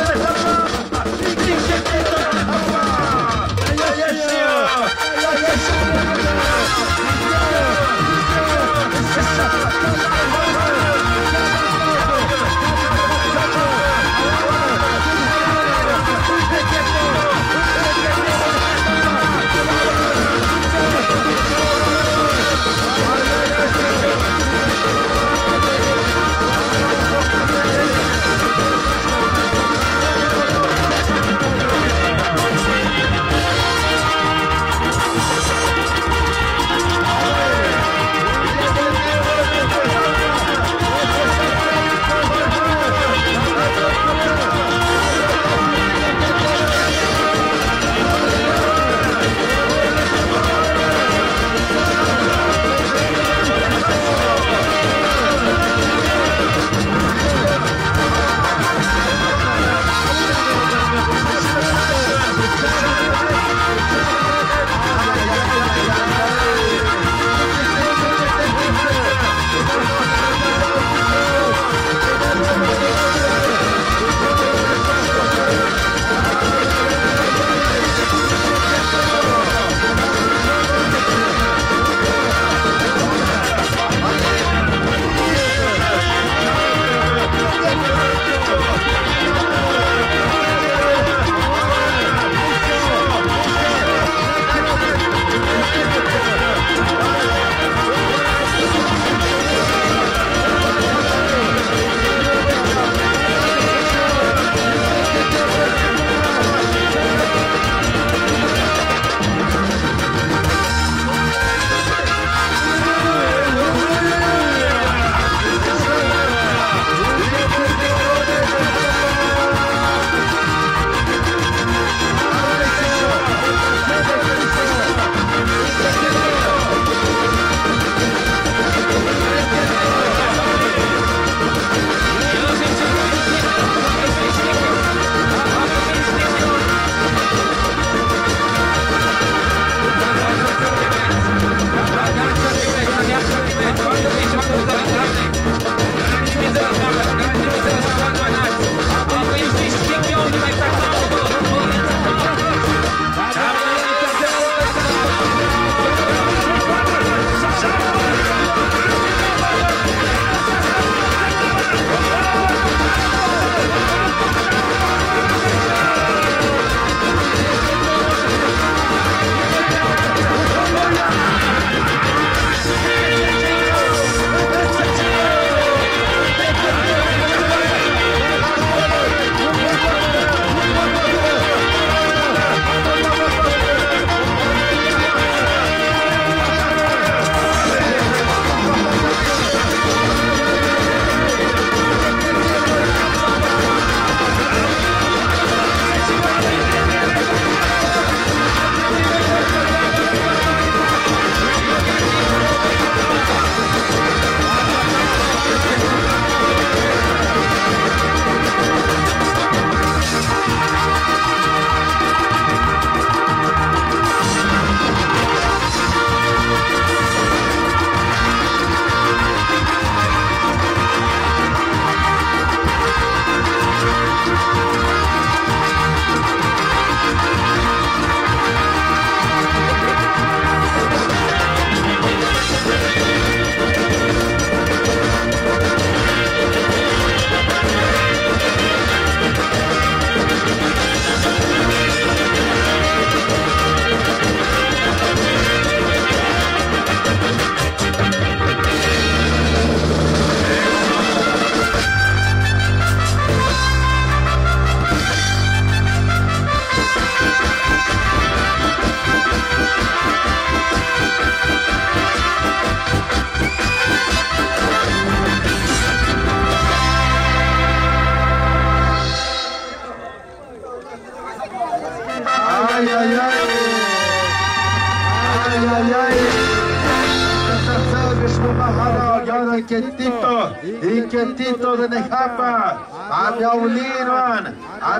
inquietito de Nejapa. Am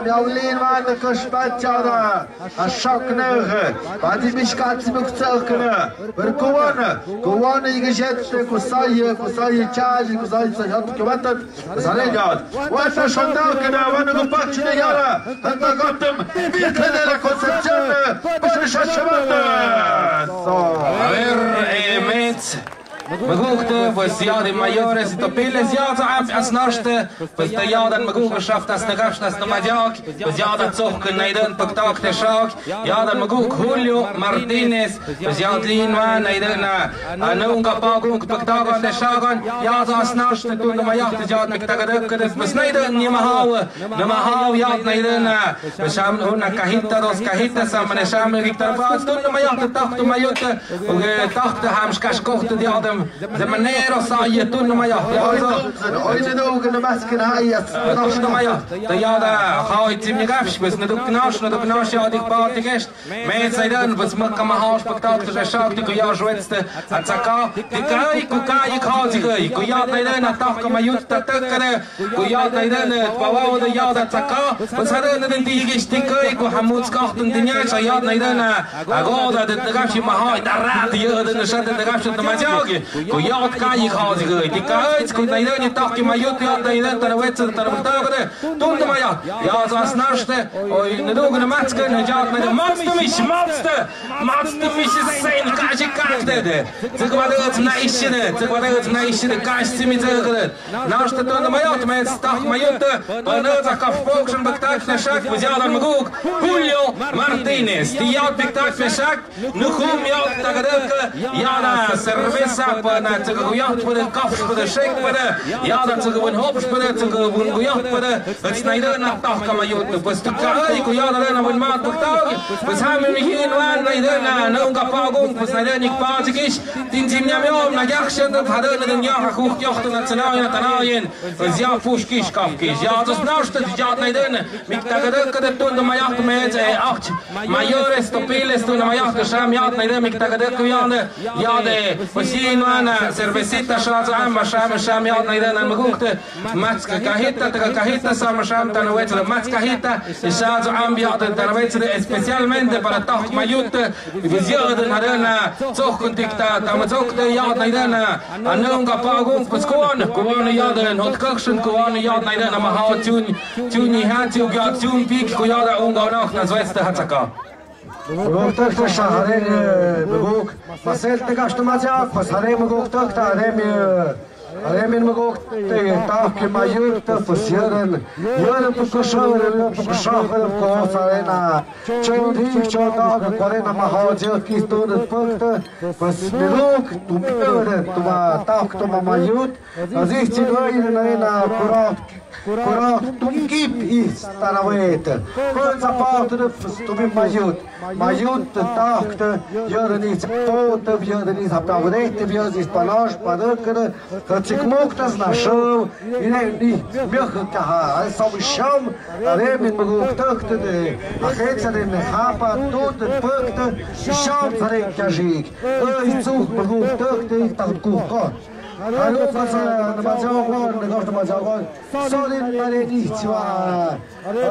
Jaulin de Kushbachada. A Schockneuge. Wat is Mischkatz mit Zirkene. Wir Kuwane Gesetze, Kusaye Charge, Kusaye hat gewartet. Das hat er gehabt. Was er schon da genau, wenn er gepackt in Jahre. Hat er gehabt, wir können der Konzeption. Was ist das so. Magugte, was ja die Majores, die Pilles, ja so als Nachte, was der ja dann Magug geschafft, dass der Gast das nochmal jag, was ja dann Zug neiden Tag der Schau, ja dann Magug Julio Martinez, was ja Lin waren neiden eine Ungapagung Tag der Schau, ja so als Nachte tun nochmal jag, ja mit Tag der was neiden nie mal hau ja neiden, was haben una Kahita samene Schamel Victor Fast tun nochmal jag Tag du Majote und Tag haben Skaskocht die Adam de manera sai tu no maya heute noch eine Maske das no maya da ja da heute im gafsch bis ne du knasch ja dich paar gest mit sei dann was man kann man Spektakel der schaut die ja schwätzte ataka die kai kazi ko ja da na tag kann man jut da tekere ko ja da bawa da ja da ataka was hat denn die gesticke ko hamut skacht und die ja ja da agoda de gafsch ma da radio de schat de gafsch da majage ko jat kai khazi die kai ko da ne tak ki majut ja da da wetzer da bagdagde tun da ja ja so as nachte oi ne dogne matske ne jat mit de matste mich sein kaje kachte ze gwadet na ishine kaste mi ze nachte tun da ja mit tak majut da ne za ka function bagdag na shak vzjala maguk Julio Martinez die jat bagdag na shak nu khum ja da gadek ja na cerveza na te gojat voor de kaf voor de shake voor de ja dat ze gewoon hops voor de te gewoon gojat voor de het snijden na dag kan maar jot dus de kai ko ja na een maat bagdag dus hebben we hier aan na na unga pagung dus snijden niet paazig is din zimnya me na jakhshen dat hadden de ja goed jacht nationaal na tanaien dus ja fuskish kapkish ja dus naast de ja snijden mit tagadek de tun de majacht met 8 mayores topiles tun de majacht sham ja snijden mit tagadek ja de وسين وانا سيرفيسيتا شاز عام شام يا نيدان المغوخت ماتسكا كاهيتا سام شام تنويت ماتسكا هيتا شاز عام يا تنويت especialmente para tag mayut vizio de narana zog kontakta am zog de ja neidan anunga pagung paskon koan ja den hot kakschen koan ja neidan am ha tuni hat ju gat tun pik ko ja da unga nach na zweste hatsaka Mogok shaharem mogok masel te gashtomazak pasharem mogok ta arem mogok te tak mayur te fusieren yore pushover ko sarena chodi choda korena mahajel kiston punkt pas mogok tuma tak tuma mayut azich chigoy na kurat tumkip is taravet kon zapato de stumi majut takte jörnis pot jörnis apavret jörnis palash padakre kachik moktas na show ine ni mekha ha som sham arem mogok takte de akhetsa de hapa tot punkte sham zare kajik zug mogok takte takku Hallo, was na Mazagon, na Gosta Mazagon. Solin Maleditua.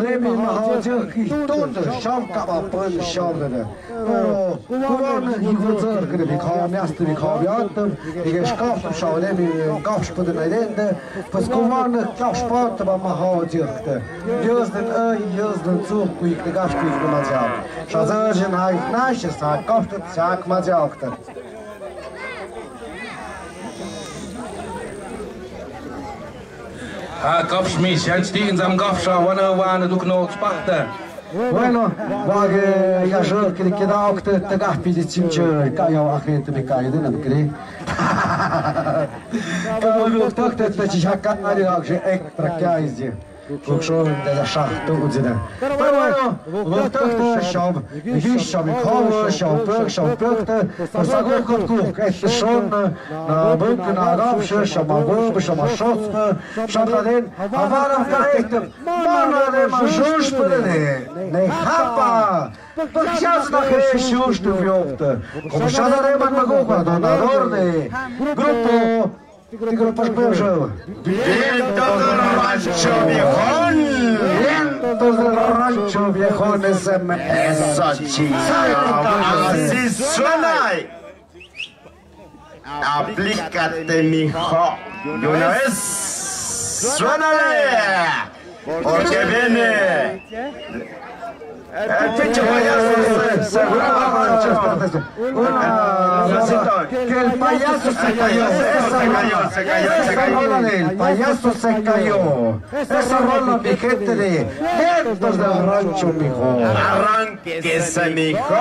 Remi Mahajo ki tot sham ka pon sham de. Kuvan hivozar kre bi kham yast bi khabiat. Ige shkaf shawle mi kafsh pod naydende. Pas kuvan kafsh pot ba Mahajo kte. Jozden zug ku ik de gash ku ik Mazao. Shazajen hay nash sa kafsh sak Mazao kte. Kopf mich, jetzt die in seinem Kopfschau, wann du knots pachte. Bueno, wage ja schon kida okte te gahpidi chimche ka ja akhet be kaide na kre. Ka lu okte te chaka na ri akje ekstra kaide. Kokshon de shachtu udzina. Bueno, okte shab, hish shab khov shab pukte, pasagok kuk, et shon na bunk na rab shab bob shab shof, shabladen, avaram karekte. Manare majush pene. Nee, hapa! Сейчас нахе шушты вьёпта. Комшадаре ман магоха, донарорне. Группо Tigro Pashpeo. Vientos del rancho viejón. Vientos del rancho viejón. Esa chica. Así suena. Aplícate, mijo. De una vez. Suénale. Porque viene. El pinche payaso se que el payaso se cayó. Esa rola del payaso se cayó. Esa rola, mi gente de Vientos del Rancho, mijo. Arránquese, mijo.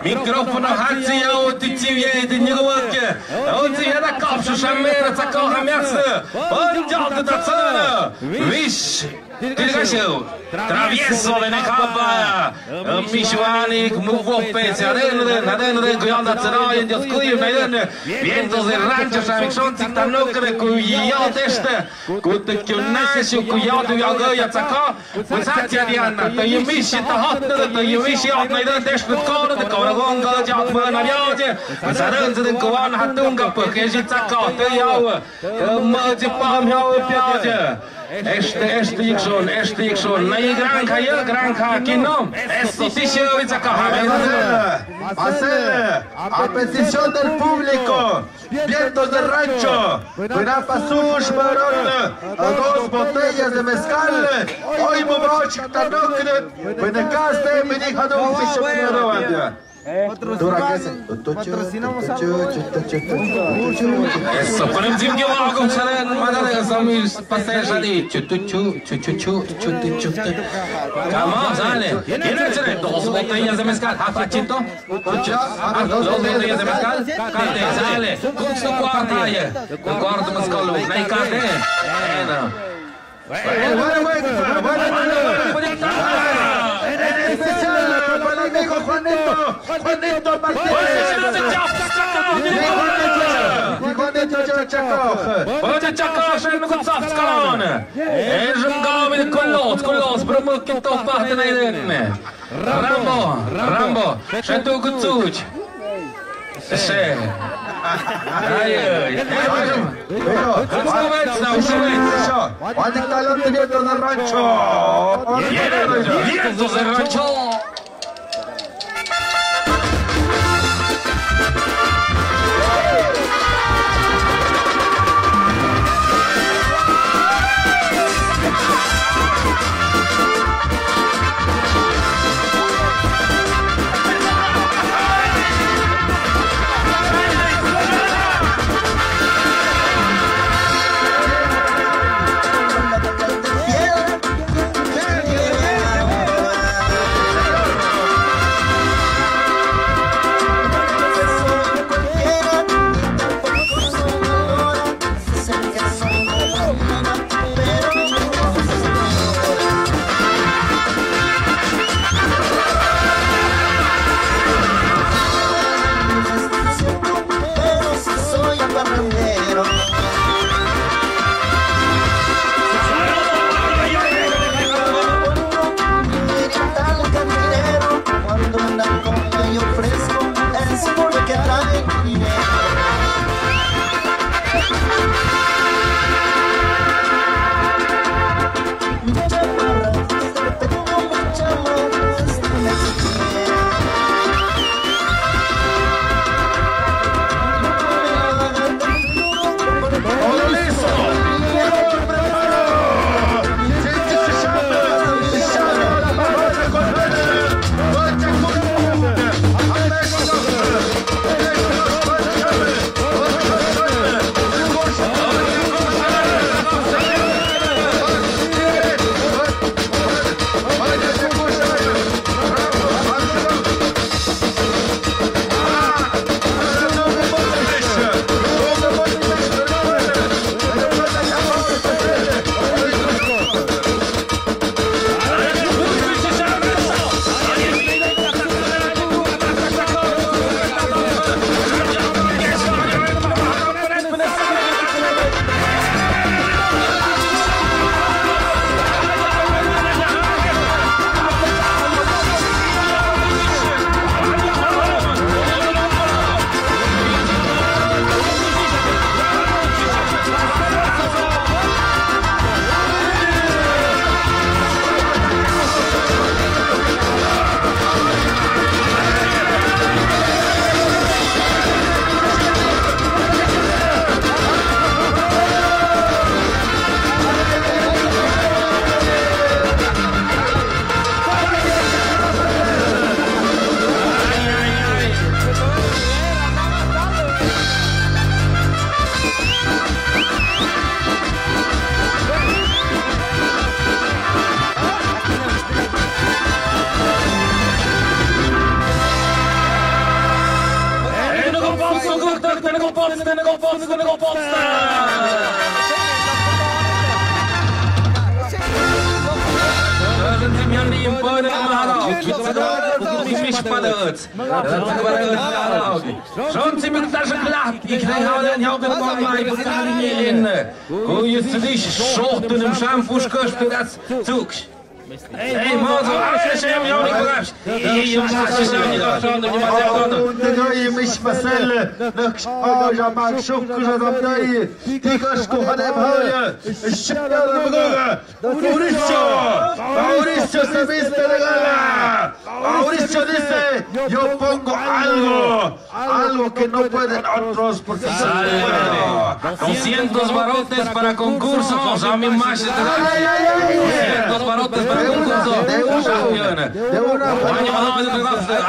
Mikrofon hartje jou te tjuje de nieuwe. Ook zie je dat kapsel zijn meer dat kan gaan merken. Want ja de tatsana. Wish. Tilgasho. Travieso le nekaba. Mishwani move op pezzi. Aden guianda tsana in dat kuju naden. Vientos de rancho zijn schon zich dan ook de kuju teste. Goed de kunasho kuju de jagoja tsaka. We zaten die aan. De je mis je te hard de je mis je op naden test met kode de kode gonga jat me na jaje. We zaten de kuwan hatunga porque je tsaka te jou. Maar je pam jou piaje. Este ik schon. Nei granca kino. Esto sí se ve Hacer a petición del público. Vientos del Rancho. Buena pasush baron. Dos botellas de mezcal. Hoy mubash tanokne. Buena caste me dijo no fish. Patrocinamos Eso, ponem zimgie łagą szalen, madane sami pasażery. Come on, zane. Inaczej, dos botellas de mezcal. Hafacito? Dos botellas de mezcal? Carte, zale. Custo quartaje. Quarto mezcal, nei carte. amigo Juanito Martínez. Juanito Chakov. Будет Чакаш, ну как цацкан. Эжем гавин колос, промокин топ пахты найден. Рамбо, шату гуцуч. Ше. Ай-ай. Ваник талант viento del rancho. Viento del rancho. Rządcy mi даже klapki, knajhalen, ja bym pomaj, postali nie inne. Kuj sich schotten szampuszkosz, teraz cuks. Ej, mozo, ale się ją nie poraż. I ją się nie doszło, nie ma zawodu. Ty myśl Marcel, że mag szukku, że tam daje. Ty koszku, hanem hoje. Szybko Boga. Mauricio se viste de gala. Mauricio dice, yo pongo algo que no pueden otros porque sale. 200 barotes para concursos, a mi más. 200 barotes para concurso.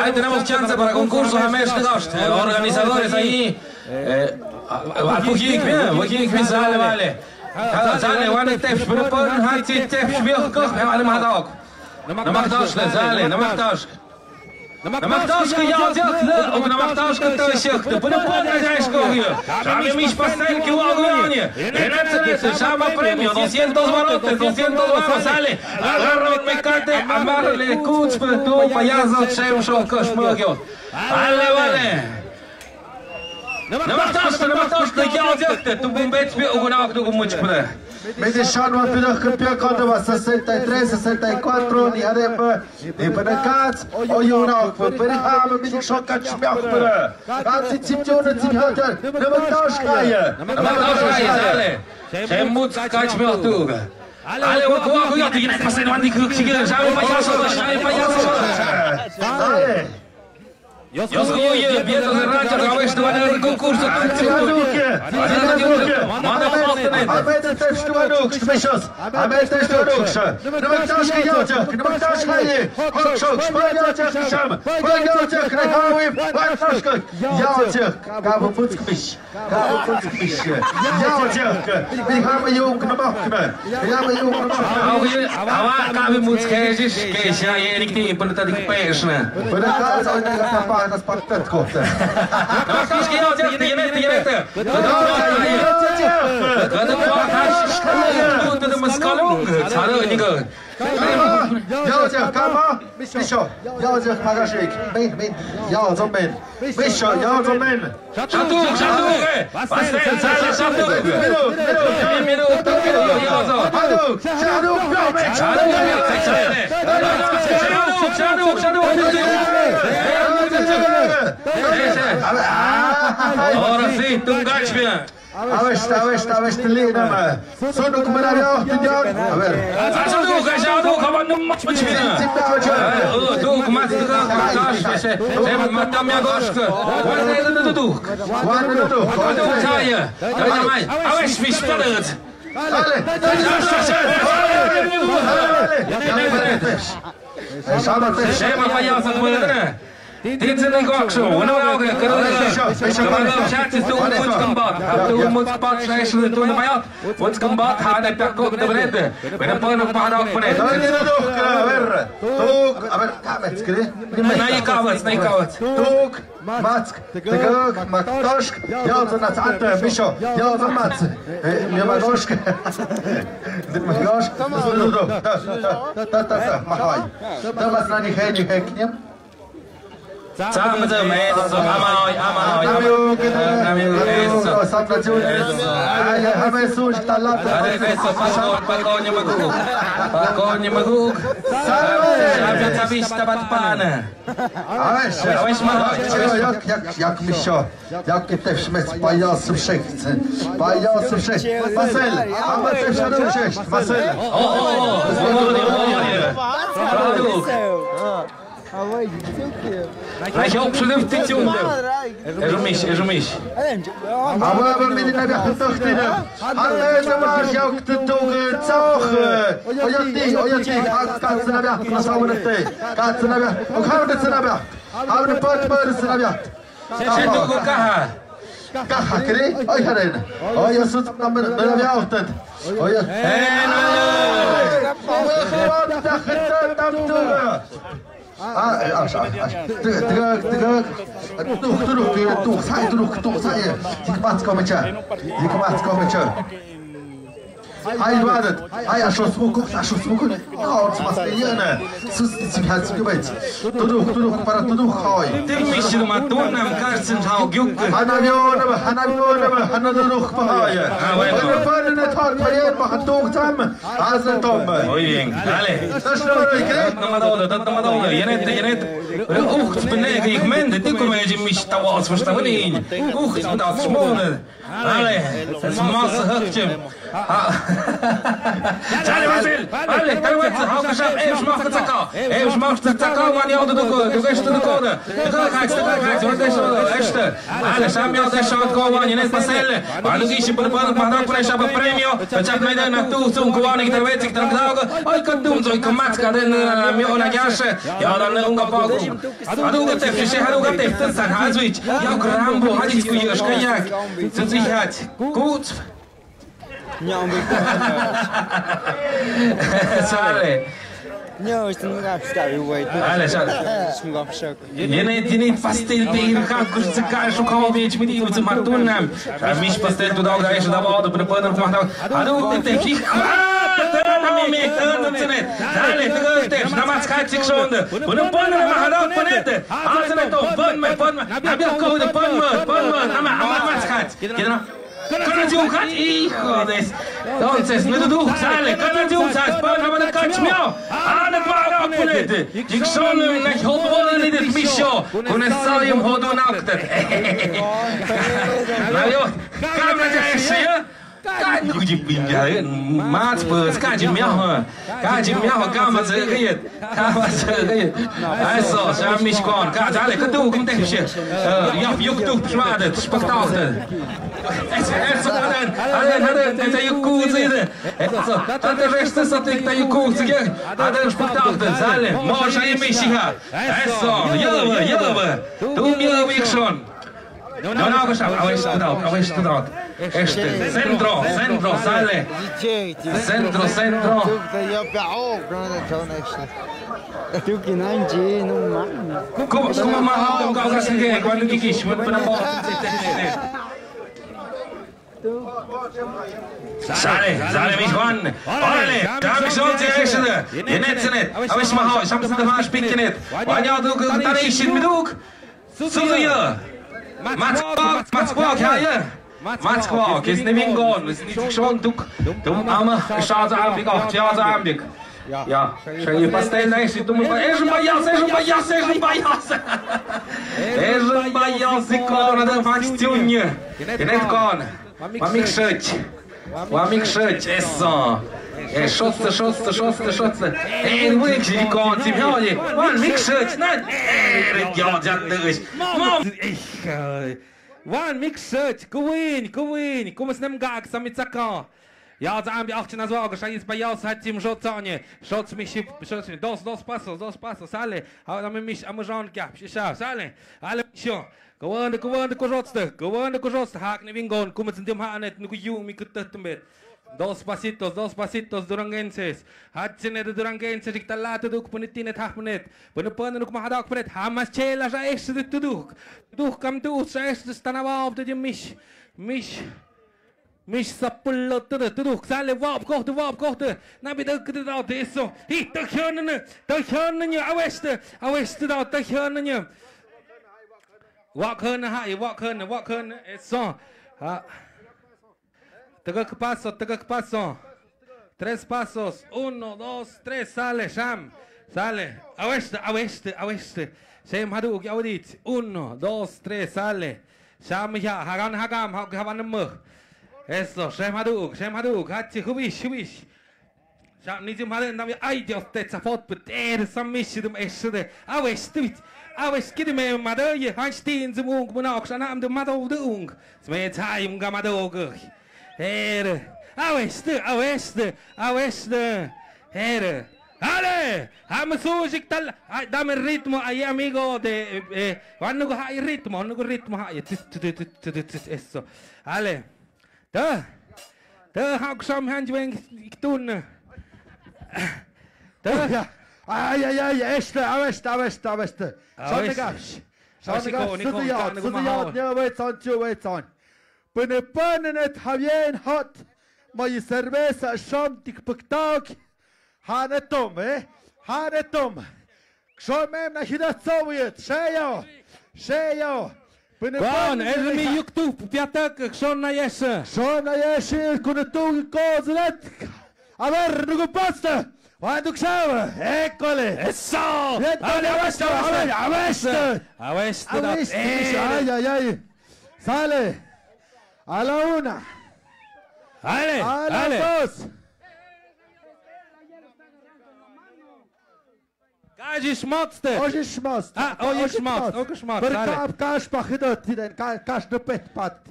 Ahí tenemos chance para concursos a mes de gost. Organizadores ahí. Al sale, vale. Sale, wanneer tips, maar de polen had je tips weer gekocht. En allemaal had ook. Dan mag het sale, dan mag het Na Machtauschka jādzīkle, un na Machtauška taisīkta. Puna podrezaiškoju. Šāvi miš pastelki uogujonie. Enatcelete, šāva premio, 200 varote, 200 varosali. Agarrot mekate, amarle kutspe, tu pajazot šemšo šmogjo. Alle. Na Machtauška jādzīkta, tu bumbēc pie ugunāktu gumučpre. Medișanul a până când pe acolo 63, 64, ni avem până cați, o iuna, până hamă, mi șocat și mi-a până. Ați țipciună, țin hătăr, nu mă dau șcaie. Nu mă dau șcaie, ale. Ce muți caci mi-o tugă. Ale, o iată, e nepasă, nu andi câștigă, și-ai paiasă. Ale. Eu scoie, bietă de rancea, că aveți tu în concursul. Manda postane. Amete te ștuanuc, șmeșos. Amete ștuanuc, nu mă dași că iauță, nu mă dași că e. Hoc, spăiauță, șam. Spăiauță, crehaui, păiauță. Iauță, ca vă puți cumiș. Iauță, mi hamă eu că mă mă. Hamă eu că mă mă. Ava, ca vă muți kejiș, kejiș, e nicni până tădic peșnă. Până cați, au negat apă. Das Parkett kochte. Das geht aus, die Nette. Du musst Kalung. Hallo, Nico. Jauze, kama, Misho, jauze, Magashik, Ben, jauze, Ben, Misho, jauze, Ben. Shatu, was denn? Shatu. Minute, jauze. Ora sim, tu gačme. Aveți lină, sună cum era eu, studion. Așa, havan nu mă cine. Tu cum ați dat, ce mă tam ja goșcă. Oare du. Taie. Mai. Aveți mi spălăți. Ale. Ce mă paiasă până. Dințele goxu, una augă, cărălă, șați tu mulți combat, tu mulți pat și ai și tu nu mai alt, mulți combat, hade pe acolo de vrede, până până până până. Tuk, aber kameți, crede? N-ai cavăți. Tuk, Matsk, Tegăg, Mactoșc, iauță nați antă, Mișo, iauță maț, mi-e Magoșc, Magoșc, da, mahai, da, mas na ni hekniem. Samen ze met, amai. Pakonie maguk. Sabia vista bat pana. Aveś mahaj. Jak Misho, jak też mes pajasów szechce. Marcel, a my też szedł sześć, Marcel. Hij is op zijn titel. Eżumiś. Aber wenn wir nicht mehr versuchen, haben wir ja auch die Tore Zauch. Ojoti, Katze na Berg, was haben wir denn? Katze na Berg. Und haben wir na Berg. Haben wir Portmöse na Berg. Zet toch kaha. Kaha, kri? Oj, heren. Oj, ja sut na Berg. Oj. Hai luadet, hai așa smucu, haut masliene, sus sich halt gebet. Tu para tu hai. Ты мишер матонам кажется, хау гюк. Hana duruch bahai. Wir fahren nicht halt payer machen Tag zusammen. Also Tom. Muy bien, dale. Das nur gekriegt. Dat надо. Jenet. Ucht benegen ik mende, du komm ich mich da was verstehen. Ucht das schmone. Dale. Das Masse höchtje. Dale Marcel. Dale, dann wird hau geschafft. Ich mach das Zakau, man ja du gehst du Kode. Du kannst, und das ist Dale, sam ja das schon kovan, nie Marcel. Anu gehst du pan pressure по премию. Чак найде на ту сумку ваник der weet ik dan dagen. Oi kan doen zo ik maak den miona jasje. Ja dan unga pagu. Adu gatef she hadu gatef san hazwich. Ja Rambo hadis ku yeshka yak. Sind sich hat. Gut. Sale. Ja, ist ein Abstauung. Alles Jene pastel pe как să cai și ca obieci mi diu să martunam. Mici pastel tu dau aici da vado până până cum dau. Adu te fi. Tăna mi tăna ține. Dale te gătești, n-am ascat zic șondă. Până până mă hadau pânete. Azi ne to până. Abia căută până. Am ascat. Când ziu cat, ihodes. Entonces, nu te duc, sale, când ziu cat, până mă caci meu. Ana para pânete. Zic șondă, n-ai hodvol ni det misho. Kunne saim hodu naktet. Najo, kam na jaisi ja? Kan uji pinja, mat pus, kaji miao, kama zeriet. Also, schau mich kon, kaji alle, du, komm denk ich. Ja, juk du, schwadet, spektakel. Это якутцы, это же что ты якутцы, это spektakel, зале, може и мишига. Елова, tu miał ich schon. No, geschafft, aber ich dort. Este, centro, sale. Centro. Tu que não entendi, não mano. Como amarrar o carro assim, quando que quis, para a porta. Sale mich ran. Alle, da hab ich schon sehr echt. Ihr Netzenet, aber ich mach ich hab's da mal spicken nicht. Wann ja du da nicht mit du. So ja. Matsquak, ja. Matsquak, ist nicht hingegangen, ist nicht schon, du armer Schadensabend, Schadensabend. Ja, schau ihr Pastel nicht, du musst mal, ein Bajas, икона, да факстюнье. И нет кон, мамик шить, эссо. Шотце. En weekje die kant die hou je. Wan mixet, net. Ja, dat dus. Mom, Wan mixet, Gwyn. Kom eens nem gag sam mit Zaka. Ja, za ambi 18 na zwaga, szaj jest Bajas hat im Schotzanie. Schotz mich dos passos, sale. Hau da mich am Jean gap. Schau, sale. Alle schon. Gewande kojoste, hak ne wingon, kom eens in dem hanet, nu ju mi kutet met. Dos pasitos durangenses. Hatsin de durangenses ik talate duk punitin et hapnet. Pun nuk mahadak pret. Hamas chela ja echt de tuduk. Duk kam tu sa echt stanava op de mich sapullo tuduk sale wap kochte. Na bi de dat is so. Hi de khörnen je aweste dat de khörnen je. Walk hörnen es so. Ha. Tăgă paso. 3 pasos. 1, 2, 3, sale, Sham. Sale. Aweste. Shem haduk, audiți. 1, 2, 3, sale. Sham ja, hagan măh. Eso, Shem haduk. Hatzi, hubish. Sham nizim haden, nam ai jos teța fot putere, sam mișidum eșede. Aweste kide me madăie, han știin zum ung, mânac, șanam de madău de ung. Smeți hai unga madău găhi. Here, aweste, here. Ale, am suzik tal, dame ritmo ai amigo de, vanno go hai ritmo hai, eso. Ale, da, hak sam hanjweng iktun. Da, ai, este, aweste. Schau gash. Studiat, ne weet on. Până net havien hot, mai cerveza șomtic păctac, hanetom. Șo mem na hidat soviet, șeio. Până mi YouTube, piatak, șo na ieșe, cu tu cozlet. A ver, nu pastă. Quando que chama? Eccole! Eso! Aweste! Ai! Sale! A la 1! Ale! A la 2! Kaži šmocte! Oži šmost! Oži šmost! Per kaš pa hidot, kaš de pet pat.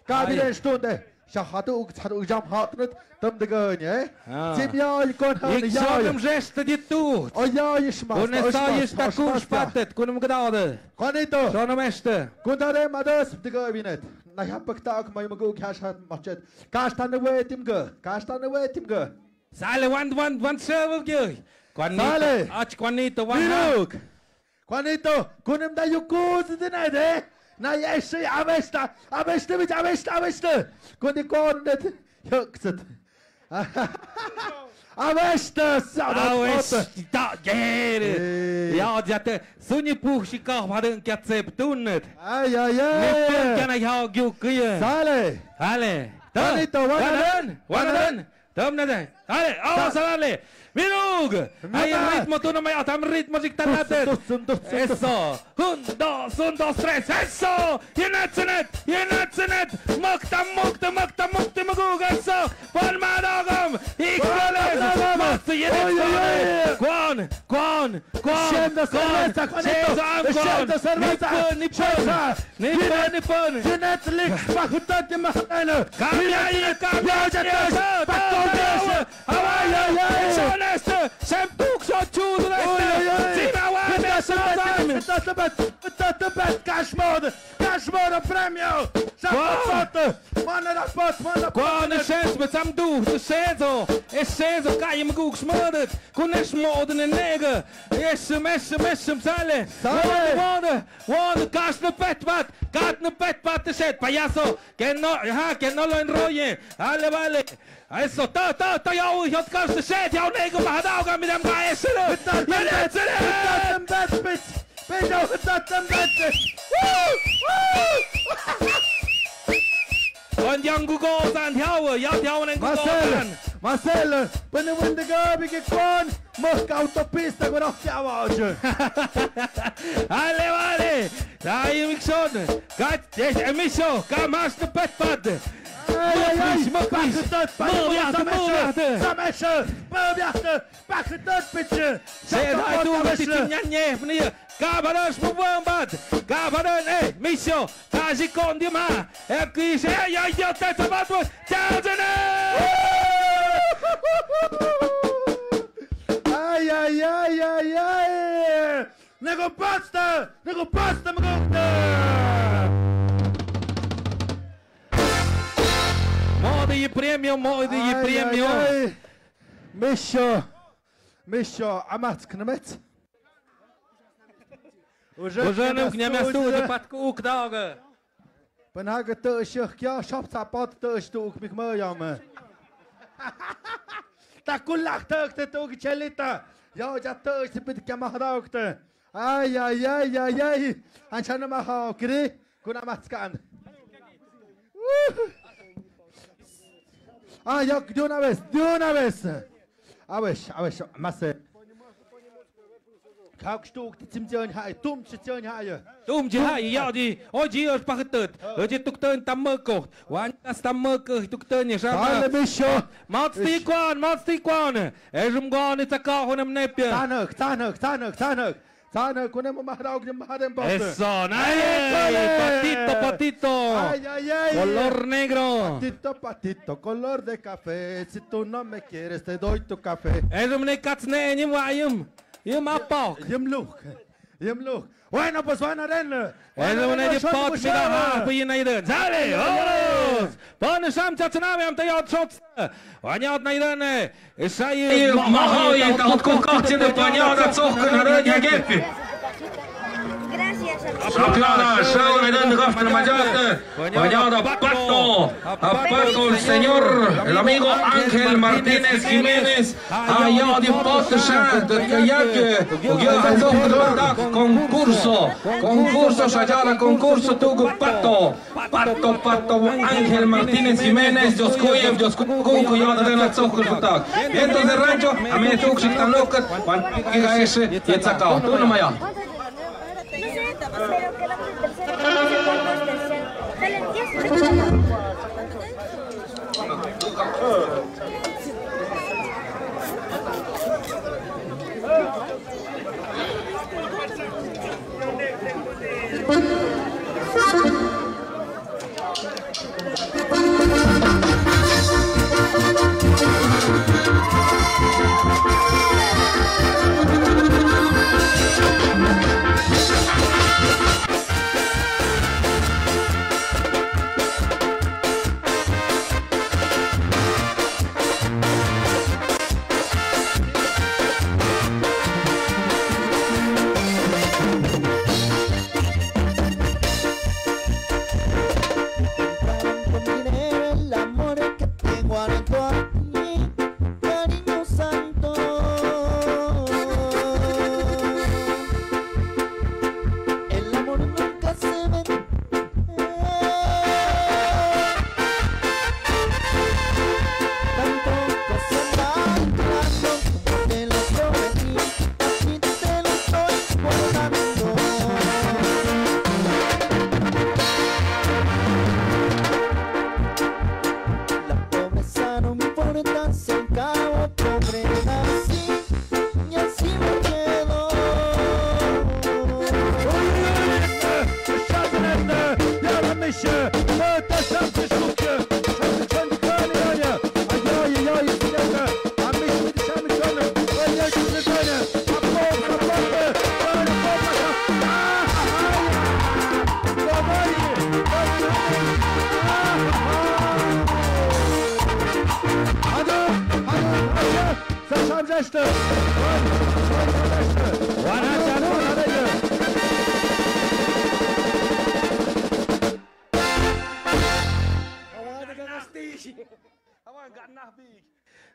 Ka biden stunde. Shahadu jam hatnet, tam de gönje. Zim jaj kon han jaj. Ik zou hem geste dit toe. O jaj šmost! Kun sta je sta koers patet, kun hem gedade. Konito! Zo nam este. Kun dare madas de gönje. Na ja paktak mai mago kash hat machet. Kash tan de wetim ge. Sale want server ge. Sale. Juanito, Miruk. Juanito, kunem da yukuzi dinede. Na yeshi avesta. Avesta mit avesta. Kundi kondet. Jökset. Avesta. Da gere. Ja, die hatte so eine Buchschika, hat den Katzeb tunnet. Ai. Nicht kann ich auch gucken. Sale. Alle. Juanito, Wanadan. Domnade. Alle, avasale. Mirug! Hay ritmo, tú no me das ritmo si tardaste. Eso. 1, 2, 3. Eso. Yenetsenet. Mokta, magug. Eso. Pon madagam. Ikoles. Mokta, yenetsenet. Kwan. Scendo cerveza, Nippon. Netflix, pakutat mahana. Cambia. Näste, sem tog så tjod näste. Sina världar samman. Bettat Cashmode premio. Sapato. Manna. Kwan är känns med sam du. Du ser så kan jag gå smödet. Kunna smöden en nega. Messum sale. One kasne petpat. Katne petpat det sett payaso. Que no lo enrolle. Alle vale. Eso, ta, jag kanske sett, jag nego med hadaga med dem gaesele. Und Jan Gugosan, jag en Gugosan. Marcel, până unde gabi che con, mosca autopista con occhia a voce. Alle vale. Dai Mixon. Gat, Miso, kamas de petpad. Misio, quasi con di ma. E qui sei io te trovato. Ciao Gene! Ai. Nego pasta, magogda. Modi premio. Misio, amat knemet. Уже не гнемя студа под кук дага. Панага тъшъх, кя шопца под тъштук мих мъяме. Та кулах тъхте тук челита. Я жа тъште пит кя махдаукте. Ai. Анчана махау кри, куна мацкан. Ya, de una vez. A ver, más. Kaukstug, die Zimtchen hai, Tumtchen hai. Ja, die, hoje os pachetet. Hoje tukten tammerko. Wan das tammerko, tukten je sa. Alle Mischo. Matsti kwan. Gone taka honem nepje. Tanak, kunem mahraug dem hadem bote. Eso, patito. Ay. Color negro. Patito, color de café. Si tú no me quieres, te doy tu café. Ne katsne ni wayum. Yum apok. Yemluch. Bueno, pues van a rennen. Die pot mit der Haar für ihn eiden. Sale, Oros! Pan sam tsatsname am tayot shots. Понятно, Ирene. И махает от кукатины, понятно, цохка на рыне геппи. Шаплана, шел на день гафта на мадяте. Понятно, Pato, el señor, el amigo Ángel Martínez Jiménez. Allá de Potoshat, que ya que concurso, Shayara, concurso, tuvo Pato, Ángel Martínez Jiménez, Joskuyev, Joskuku, ya de la Zohka tak. Vientos de rancho, a mí tu xitan lokat, Juan Giga ese, y el sacao, tú no me llamas.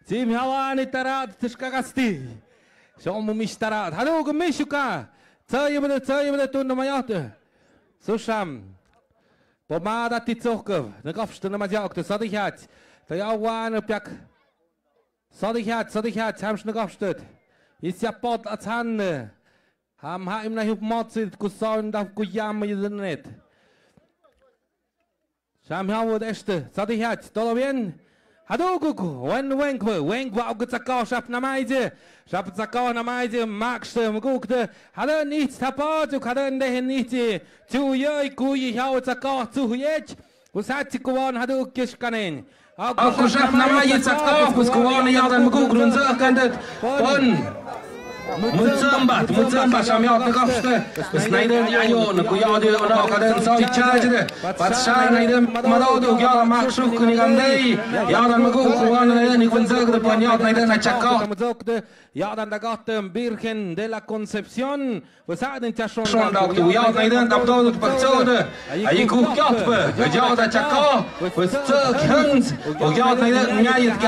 Team Hawani Tarat Tishkagasti. Shomu Mishtarat. Hallo, Gemishuka. Zeige tun na Majate. Susham. Pomada Tizokov. Na Gafste na Majak. Das hatte ich jetzt. Da ja Wan Pjak. Hatte ich jetzt. Haben schon Gafstet. Ist ja Pot als Hanne. Haben im nach Mozit Kusan da Kuyam nicht. Sham Hawod Este. Hatte ich jetzt. Todo bien. Hadoguku, Wenkwa, auch Zakau, schafft na Meise, schafft Zakau na Meise, magst du, guckte, hat nichts tapot, du kannst den nicht, zu joi, kui, hau Zakau, zu jetzt, was hat sie gewonnen, Hadogisch kanen. Auch schafft na Meise, Zakau, was gewonnen, ja, dann gucken und sagen, von. Muzamba, Shamia, the Gofster, the Snyder, Yayon, Kuyadi, Okadan, Savi Charger, but Shine, Madado, Yara, Maxuk, Nigande, Yadan Magu, one and even Zug, the Panyat, and I check out. Yadan the Gotham, Birken, de la Concepcion, was had in Tashon, Yard, I didn't upload the Pazoda, I cook up, the Yada Chaka, with Turk Huns, or Yard, Nayat,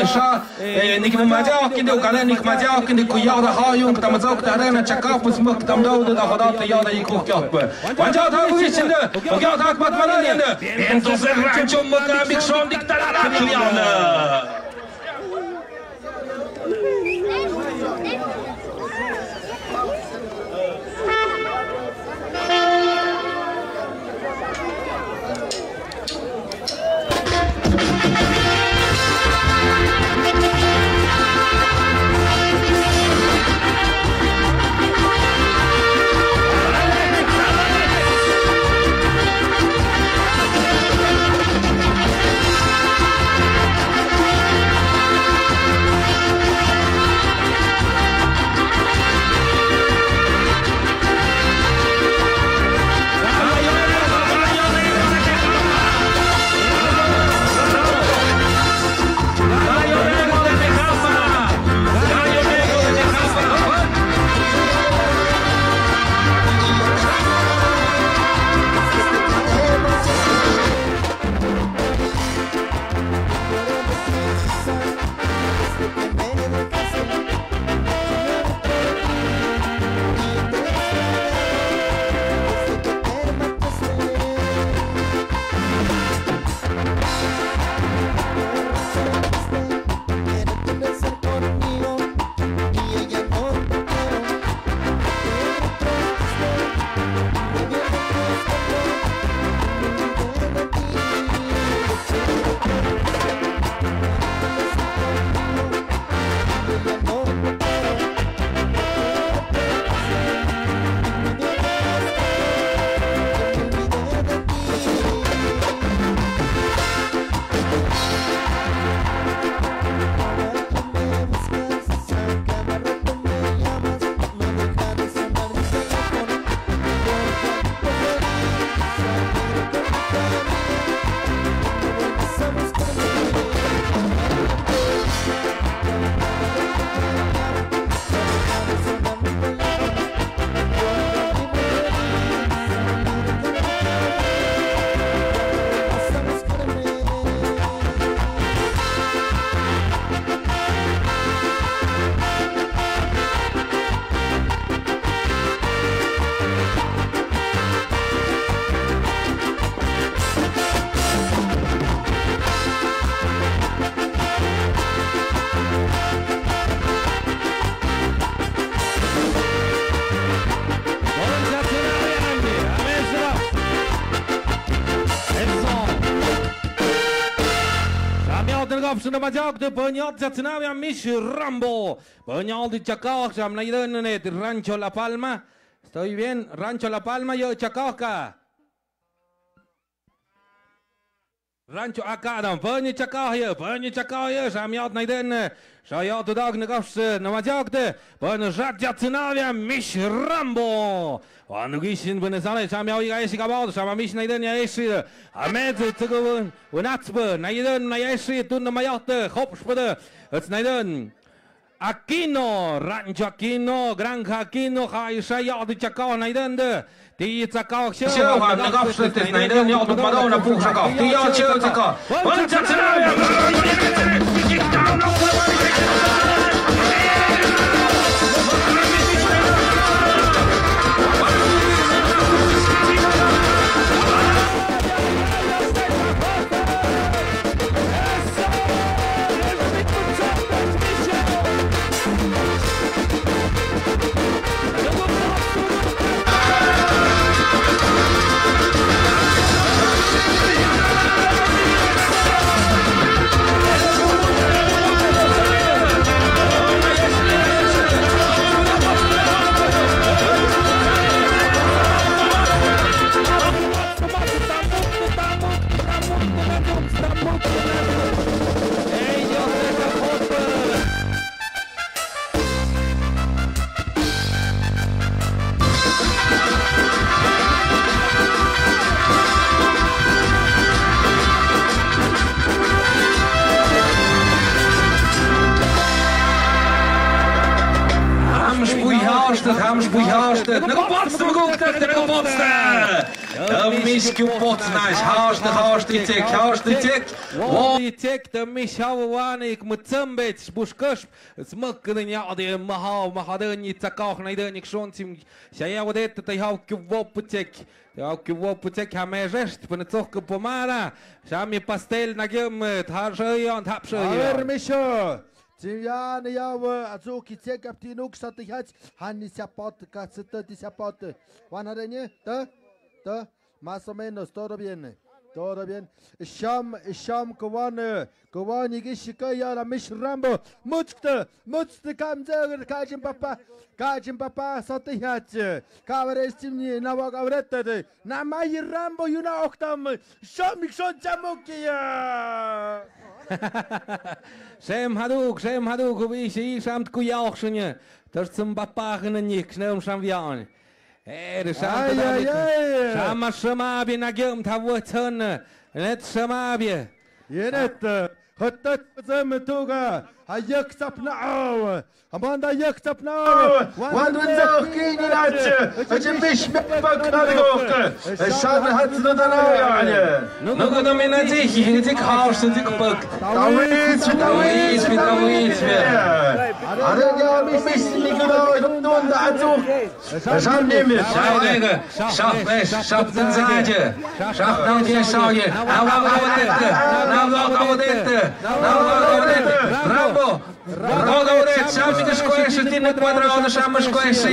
Shah, Nick Majak, Nick Majak, Kuyada Hayung, Tamazok, Arena, Chakapus, Muktamdo, the Hodata Yada Yukop. Watch out how we send the Yada Matman, and to the Rancho Mokabik Shon Dictara. Miał ten gop na madziak, to poniot zaczynałem miś Rambo. Poniot Chacao, sam na jeden Rancho La Palma. Estoy bien, Rancho La Palma, yo Chacoca. Rancho Akadam, panie Chacao, sam miał na jeden. Szajot to dag na gopsz na madziak, poniot zaczynałem miś Rambo. On gisin benezale, sam miał jeśli kabał, sam miś na jeden jeśli. Ahmed tego unacbe, na jeden na jeśli tu na madziak, hop szpede, na jeden. Aquino, Rancho Aquino, Granja Aquino, Szajot Chacao na jeden. Ty Chacao się. Siła, na gopsz ty na jeden, ja tu padał na pół Chacao. Ty ja cię Chacao. On zaczynałem. Tego podstę! Miśkiu potnać, haszty ciek. Wody ciek, to miśał łanik, mcembeć, buszkosz, smykny niady, mahadeni, Chacao na jeden, krzącim, siajawadet, to jał kiwopciek. Ja kiwopciek, hamerzeszt, pnecok pomara, szamie pastel na giemet, harszejon, hapszejon. Misho! Cian yawe azuki cekap tinuk satihach hani sapot kasete sapot. Wanarenie? Ta más o menos todo bien. Todo bien. Sham kawani gishika ya la mish Rambo. Mutzte kamzer kajim papa satihach. Kaverestimni nawak avrette. Na mai Rambo yuna oktam. Sham ikshon chamukia. Sem haduk, wie ich samt kujauchsene. Das zum Bapachen nicht, schnell am Jahren. Sama Samabi na gem tawutun, net Samabi. Yenet, hotat zamtuga, ayak sapnao. Amanda yak sapnao. Wan wenzach kini nache. Aje bish baknadgok. Shad hat nadana yani. Ну-ка, на меня тихий, хаос, бак. Давид. Арenya мис никуда донда азух. Шам немеш. Шап тензаje. Шап наудje шауye. Rambo. Говорит, сам ты шкоешь, ты на квадрат, на шам шкоешь.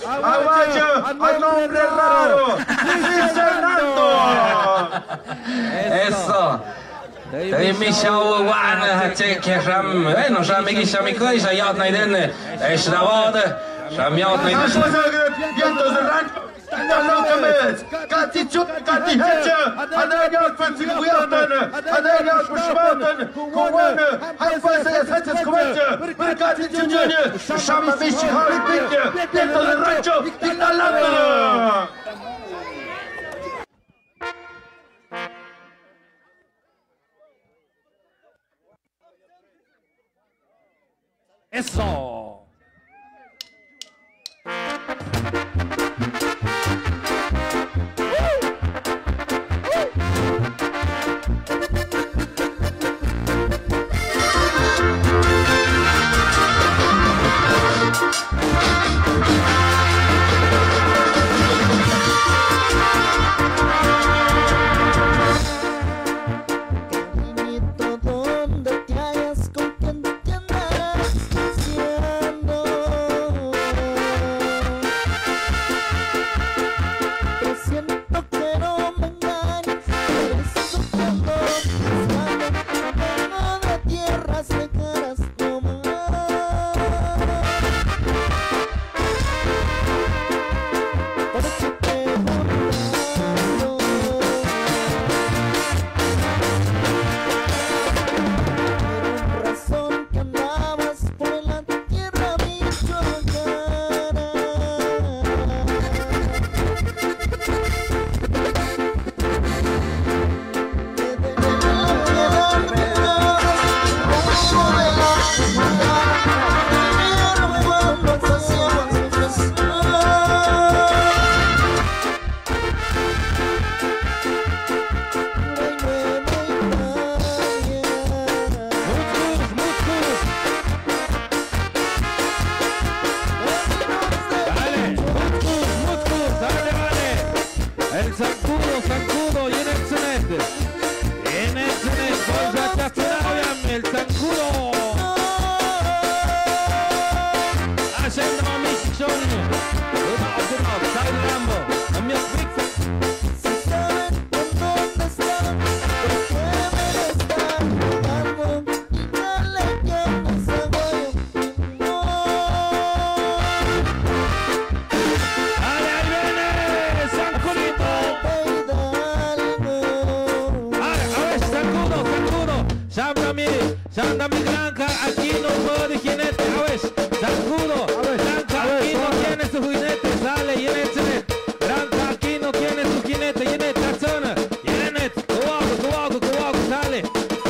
Авача, одно рерaro. Eso. Ты мешал ван, цеке шам, ну шам иги шам иклей, шаят найден, эшравада, шамят найден. Kati hetje, adanya kwetsi kuyatan, adanya kushmatan, kuwane, hafasa ya sates kwetje, berkati tunjene, shama mishi hari pikje, pieto le rancho, pitalata. Eso. Donde te hallas, con quien te andarás, Sandami Granja, aquí no puede jinete, a ver, Zancudo, Granja, aquí no tiene su jinete, sale, Yenet, Granja, aquí no tiene su jinete, Yenet, Tatsona, Yenet, Kuwago, sale,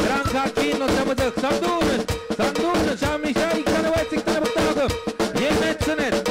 Granja, aquí no se puede, Sandunen, Shami, Shai, Kanawetsik, Tanabatago, Yenet, Senet.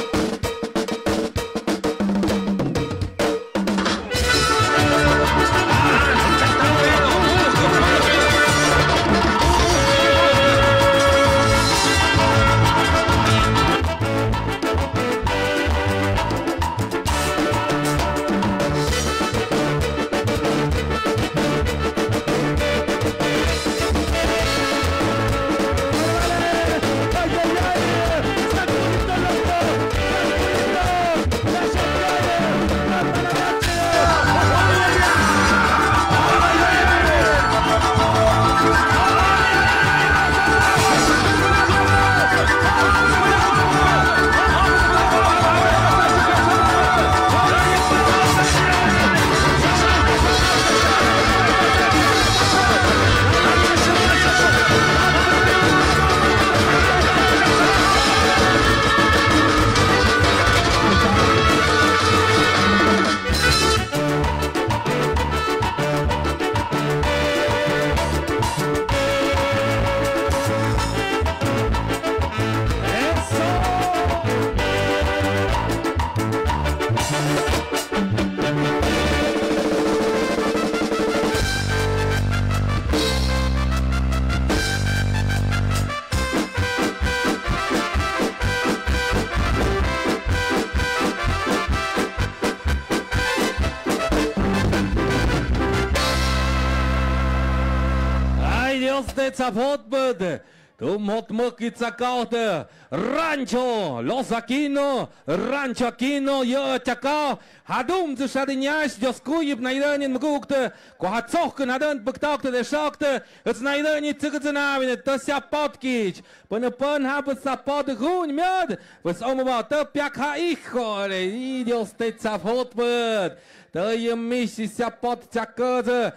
Zapotbud, Tumot Mukitzakote, Rancho, Los Aquino, Rancho Aquino, Yo Chaka, Hadum zu Shadinyash, Joskuyib Naidanin Mugukte, Kohatzokun Hadan Buktakte, der Schakte, it's Naidani Tigazanavin, das ja Potkich, Pun haben Sapot Grun, Mjad, was Omaba, der Piaka Icho, Idios de Zapotbud, der Yemish is Sapot Chakaze.